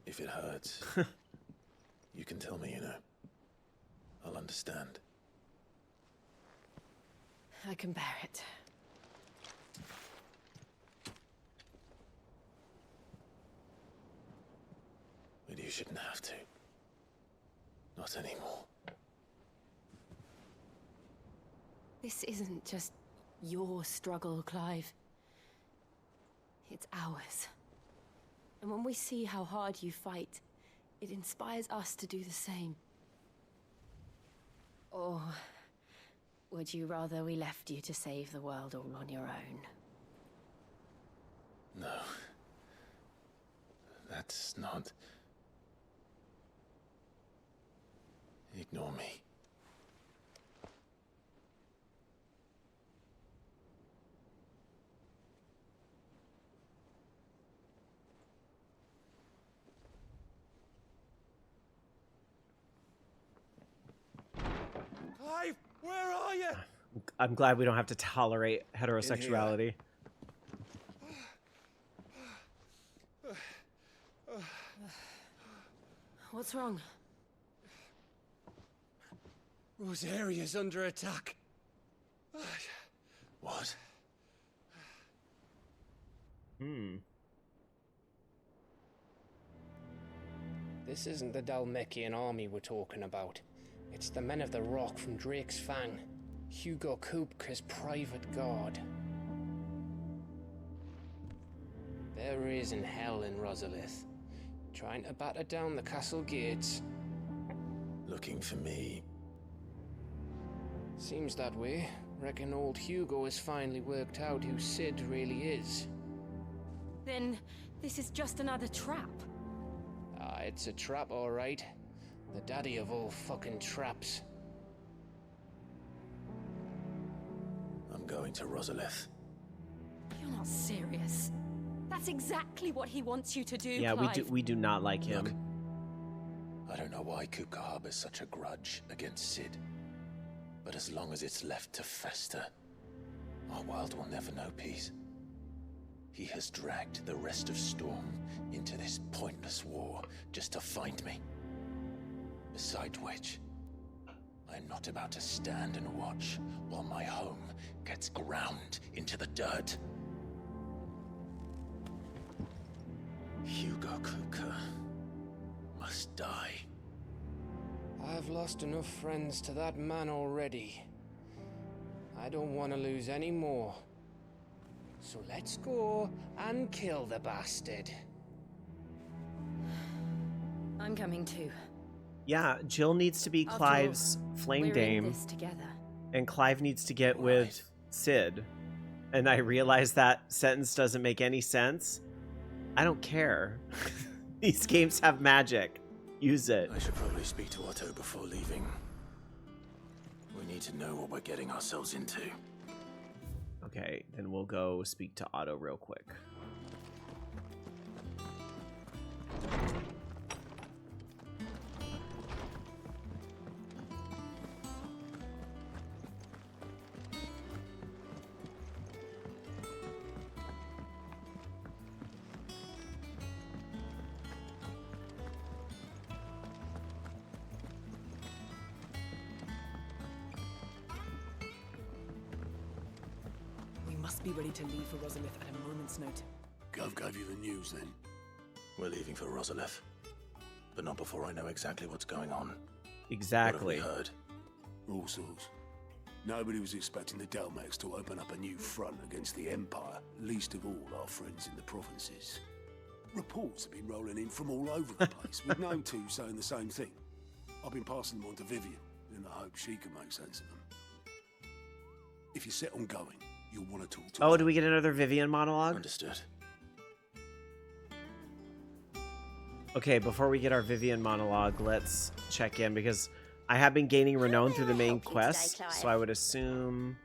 [SPEAKER 2] If it hurts, you can tell me, you know. I'll understand.
[SPEAKER 4] I can bear it.
[SPEAKER 2] But you shouldn't have to. Not anymore.
[SPEAKER 4] This isn't just your struggle, Clive. It's ours. And when we see how hard you fight, it inspires us to do the same. Or would you rather we left you to save the world all on your own?
[SPEAKER 2] No. That's not... Ignore me.
[SPEAKER 7] Clive, where are you?
[SPEAKER 1] I'm glad we don't have to tolerate heterosexuality.
[SPEAKER 4] What's wrong?
[SPEAKER 7] Rosaria's under attack.
[SPEAKER 2] What?
[SPEAKER 20] This isn't the Dalmekian army we're talking about. It's the men of the Rock from Drake's Fang. Hugo Kupka's private guard. There is in hell in Rosalith, trying to batter down the castle gates.
[SPEAKER 2] Looking for me.
[SPEAKER 20] Seems that way. Reckon old Hugo has finally worked out who Sid really is.
[SPEAKER 4] Then this is just another trap.
[SPEAKER 20] Ah, it's a trap, all right. The daddy of all fucking traps.
[SPEAKER 2] I'm going to Rosalith.
[SPEAKER 4] You're not serious. That's exactly what he wants you to do,
[SPEAKER 1] Yeah,
[SPEAKER 4] Clive.
[SPEAKER 1] we do not like him.
[SPEAKER 2] Look, I don't know why Kupka harbors such a grudge against Sid. But as long as it's left to fester, our world will never know peace. He has dragged the rest of Storm into this pointless war just to find me. Besides which, I am not about to stand and watch while my home gets ground into the dirt. Hugo Kupka must die.
[SPEAKER 20] I've lost enough friends to that man already. I don't want to lose any more. So let's go and kill the bastard.
[SPEAKER 4] I'm coming too.
[SPEAKER 1] Yeah, Jill needs to be
[SPEAKER 4] After
[SPEAKER 1] Clive's
[SPEAKER 4] all,
[SPEAKER 1] flame
[SPEAKER 4] we're
[SPEAKER 1] dame.
[SPEAKER 4] in this together.
[SPEAKER 1] And Clive needs to get with Sid. And I realize that sentence doesn't make any sense. I don't care. These games have magic. Use it.
[SPEAKER 2] I should probably speak to Otto before leaving. We need to know what we're getting ourselves into.
[SPEAKER 1] Okay, then we'll go speak to Otto real quick.
[SPEAKER 21] Be ready to leave for Rosalith at a moment's notice.
[SPEAKER 2] Gov gave you the news then? We're leaving for Rosalith. But not before I know exactly what's going on.
[SPEAKER 1] Exactly.
[SPEAKER 2] What have we heard?
[SPEAKER 9] All sorts. Nobody was expecting the Delmex to open up a new front against the Empire, least of all our friends in the provinces. Reports have been rolling in from all over the place, with no two saying the same thing. I've been passing them on to Vivian, in the hope she can make sense of them. If you're set on going, you'll want to talk to
[SPEAKER 1] Oh, do we get another Vivian monologue?
[SPEAKER 2] Understood.
[SPEAKER 1] Okay, before we get our Vivian monologue, let's check in, because I have been gaining renown through the main quest, so I would assume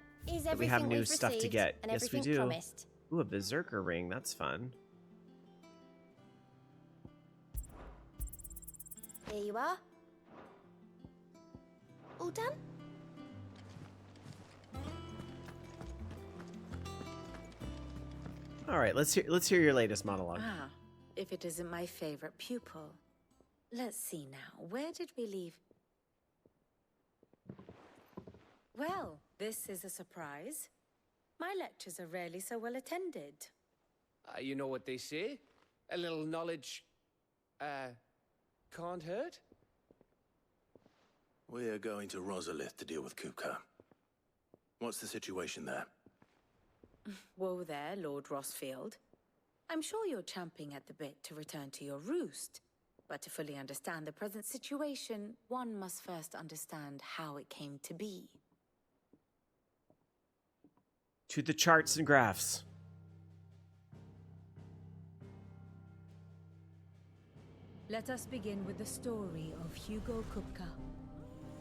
[SPEAKER 1] that we have new stuff to get. Yes, we do.
[SPEAKER 22] Promised?
[SPEAKER 1] Ooh, a Berserker ring. That's fun.
[SPEAKER 22] Here you are. All done?
[SPEAKER 1] All right, let's hear your latest monologue.
[SPEAKER 12] Ah, if it isn't my favorite pupil. Let's see now. Where did we leave? Well, this is a surprise. My lectures are rarely so well attended.
[SPEAKER 20] You know what they say? A little knowledge, can't hurt?
[SPEAKER 2] We're going to Rosalith to deal with Kupka. What's the situation there?
[SPEAKER 12] Whoa there, Lord Rossfield. I'm sure you're champing at the bit to return to your roost. But to fully understand the present situation, one must first understand how it came to be.
[SPEAKER 1] To the charts and graphs.
[SPEAKER 12] Let us begin with the story of Hugo Kupka,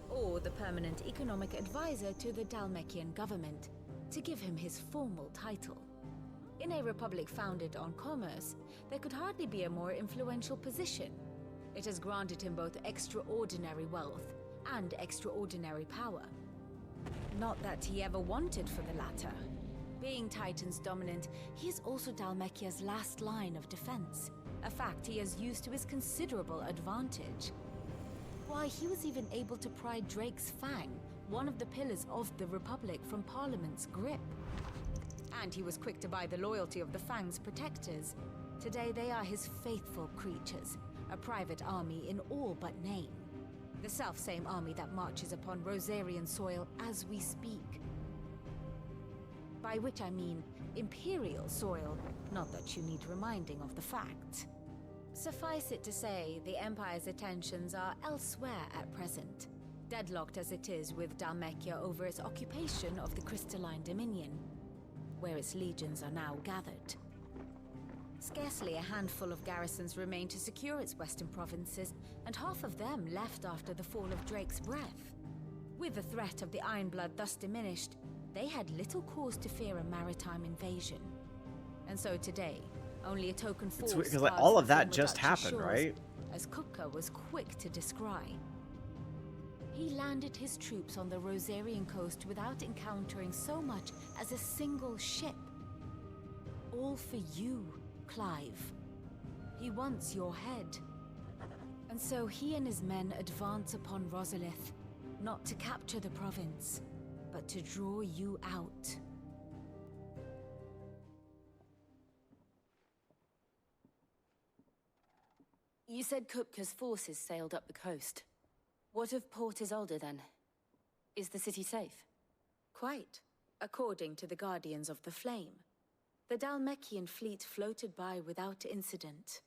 [SPEAKER 12] or the permanent economic advisor to the Dalmekian government, to give him his formal title. In a republic founded on commerce, there could hardly be a more influential position. It has granted him both extraordinary wealth and extraordinary power. Not that he ever wanted for the latter. Being Titan's dominant, he is also Dalmekia's last line of defense, a fact he has used to his considerable advantage. Why, he was even able to pry Drake's Fang, one of the pillars of the Republic, from Parliament's grip. And he was quick to buy the loyalty of the Fang's protectors. Today they are his faithful creatures, a private army in all but name. The self-same army that marches upon Rosarian soil as we speak. By which I mean Imperial soil, not that you need reminding of the fact. Suffice it to say, the Empire's attentions are elsewhere at present, deadlocked as it is with Dalmekia over its occupation of the Crystalline Dominion, where its legions are now gathered. Scarcely a handful of garrisons remain to secure its western provinces, and half of them left after the fall of Drake's Breath. With the threat of the Ironblood thus diminished, they had little cause to fear a maritime invasion. And so today, only a token force
[SPEAKER 1] Because like, all of that just happened,
[SPEAKER 12] shores,
[SPEAKER 1] right?
[SPEAKER 12] as Kupka was quick to descry. He landed his troops on the Rosarian coast without encountering so much as a single ship. All for you, Clive. He wants your head. And so he and his men advance upon Rosalith, not to capture the province, but to draw you out. You said Kupka's forces sailed up the coast. What of Port Isolde then? Is the city safe? Quite, according to the Guardians of the Flame. The Dalmekian fleet floated by without incident,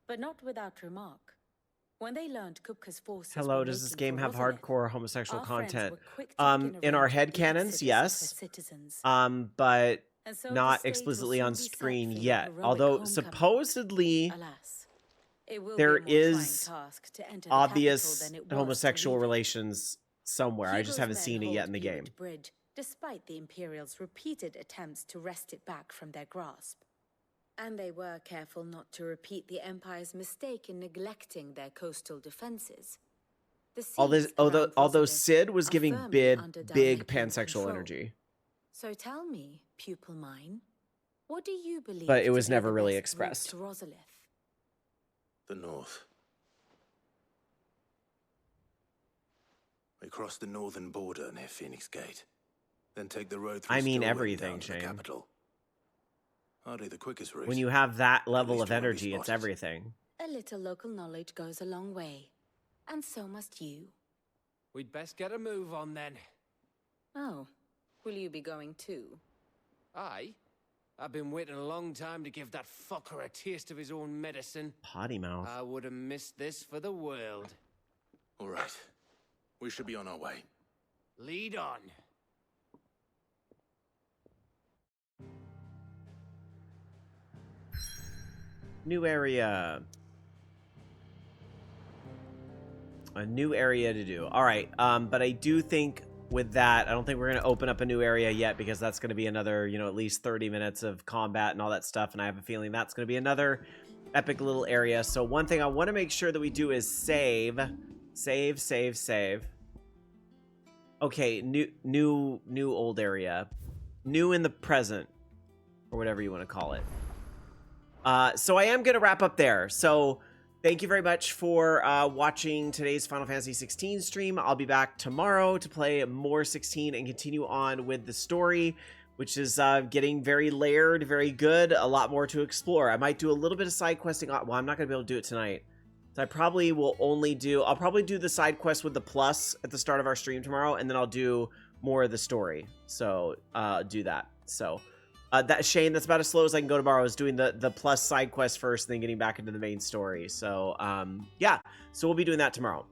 [SPEAKER 12] but not without remark. When they learned Kupka's forces
[SPEAKER 1] Hello,
[SPEAKER 12] were
[SPEAKER 1] does this
[SPEAKER 12] making
[SPEAKER 1] game
[SPEAKER 12] for
[SPEAKER 1] have
[SPEAKER 12] Rosalith,
[SPEAKER 1] hardcore homosexual
[SPEAKER 12] our friends
[SPEAKER 1] content?
[SPEAKER 12] were quick to begin
[SPEAKER 1] In our
[SPEAKER 12] arranging
[SPEAKER 1] headcanons,
[SPEAKER 12] exodus of
[SPEAKER 1] yes.
[SPEAKER 12] her citizens.
[SPEAKER 1] But
[SPEAKER 12] And so the
[SPEAKER 1] not
[SPEAKER 12] stage will
[SPEAKER 1] explicitly
[SPEAKER 12] soon
[SPEAKER 1] on
[SPEAKER 12] be set
[SPEAKER 1] screen
[SPEAKER 12] for your
[SPEAKER 1] yet.
[SPEAKER 12] heroic
[SPEAKER 1] Although
[SPEAKER 12] homecoming.
[SPEAKER 1] supposedly
[SPEAKER 12] Alas, it will
[SPEAKER 1] there
[SPEAKER 12] be a more trying
[SPEAKER 1] is
[SPEAKER 12] task to enter the
[SPEAKER 1] obvious
[SPEAKER 12] capital than it was to
[SPEAKER 1] homosexual
[SPEAKER 12] leave it.
[SPEAKER 1] relations somewhere. I just
[SPEAKER 12] Hugo's
[SPEAKER 1] haven't
[SPEAKER 12] men
[SPEAKER 1] seen it yet
[SPEAKER 12] hold
[SPEAKER 1] in the game.
[SPEAKER 12] Pewit Bridge, despite the Imperials' repeated attempts to wrest it back from their grasp. And they were careful not to repeat the Empire's mistake in neglecting their coastal defenses. The seas around
[SPEAKER 1] Although
[SPEAKER 12] Rosalith
[SPEAKER 1] Sid was
[SPEAKER 12] are
[SPEAKER 1] giving
[SPEAKER 12] firmly under
[SPEAKER 1] big
[SPEAKER 12] Dalmekian
[SPEAKER 1] pansexual
[SPEAKER 12] control.
[SPEAKER 1] energy,
[SPEAKER 12] So tell me, pupil mine, what do you believe
[SPEAKER 1] but it
[SPEAKER 12] to
[SPEAKER 1] was
[SPEAKER 12] be
[SPEAKER 1] never
[SPEAKER 12] the
[SPEAKER 1] really
[SPEAKER 12] best route
[SPEAKER 1] expressed.
[SPEAKER 12] to Rosalith?
[SPEAKER 2] The north. We cross the northern border near Phoenix Gate, then take the road through
[SPEAKER 1] I mean
[SPEAKER 2] Stillwater
[SPEAKER 1] everything,
[SPEAKER 2] down to the
[SPEAKER 1] Shane.
[SPEAKER 2] capital. Hardly the quickest route.
[SPEAKER 1] When you have that level
[SPEAKER 2] least
[SPEAKER 1] of
[SPEAKER 2] you won't be
[SPEAKER 1] energy, it's
[SPEAKER 2] spotted.
[SPEAKER 1] everything.
[SPEAKER 12] A little local knowledge goes a long way, and so must you.
[SPEAKER 20] We'd best get a move on then.
[SPEAKER 19] Oh, will you be going too?
[SPEAKER 20] Aye. I've been waiting a long time to give that fucker a taste of his own medicine.
[SPEAKER 1] Potty mouth.
[SPEAKER 20] I would have missed this for the world.
[SPEAKER 2] All right. We should be on our way.
[SPEAKER 20] Lead on.
[SPEAKER 1] New area. A new area to do. All right. But I do think with that, I don't think we're going to open up a new area yet because that's going to be another, you know, at least 30 minutes of combat and all that stuff. And I have a feeling that's going to be another epic little area. So one thing I want to make sure that we do is save. Okay, new old area. New in the present, or whatever you want to call it. So I am going to wrap up there. So thank you very much for watching today's Final Fantasy 16 stream. I'll be back tomorrow to play more 16 and continue on with the story, which is getting very layered, very good, a lot more to explore. I might do a little bit of side questing. Well, I'm not going to be able to do it tonight. So I probably will I'll probably do the side quest with the plus at the start of our stream tomorrow, and then I'll do more of the story. So do that. So that Shane, that's about as slow as I can go tomorrow, is doing the plus side quest first, and then getting back into the main story. So yeah, so we'll be doing that tomorrow.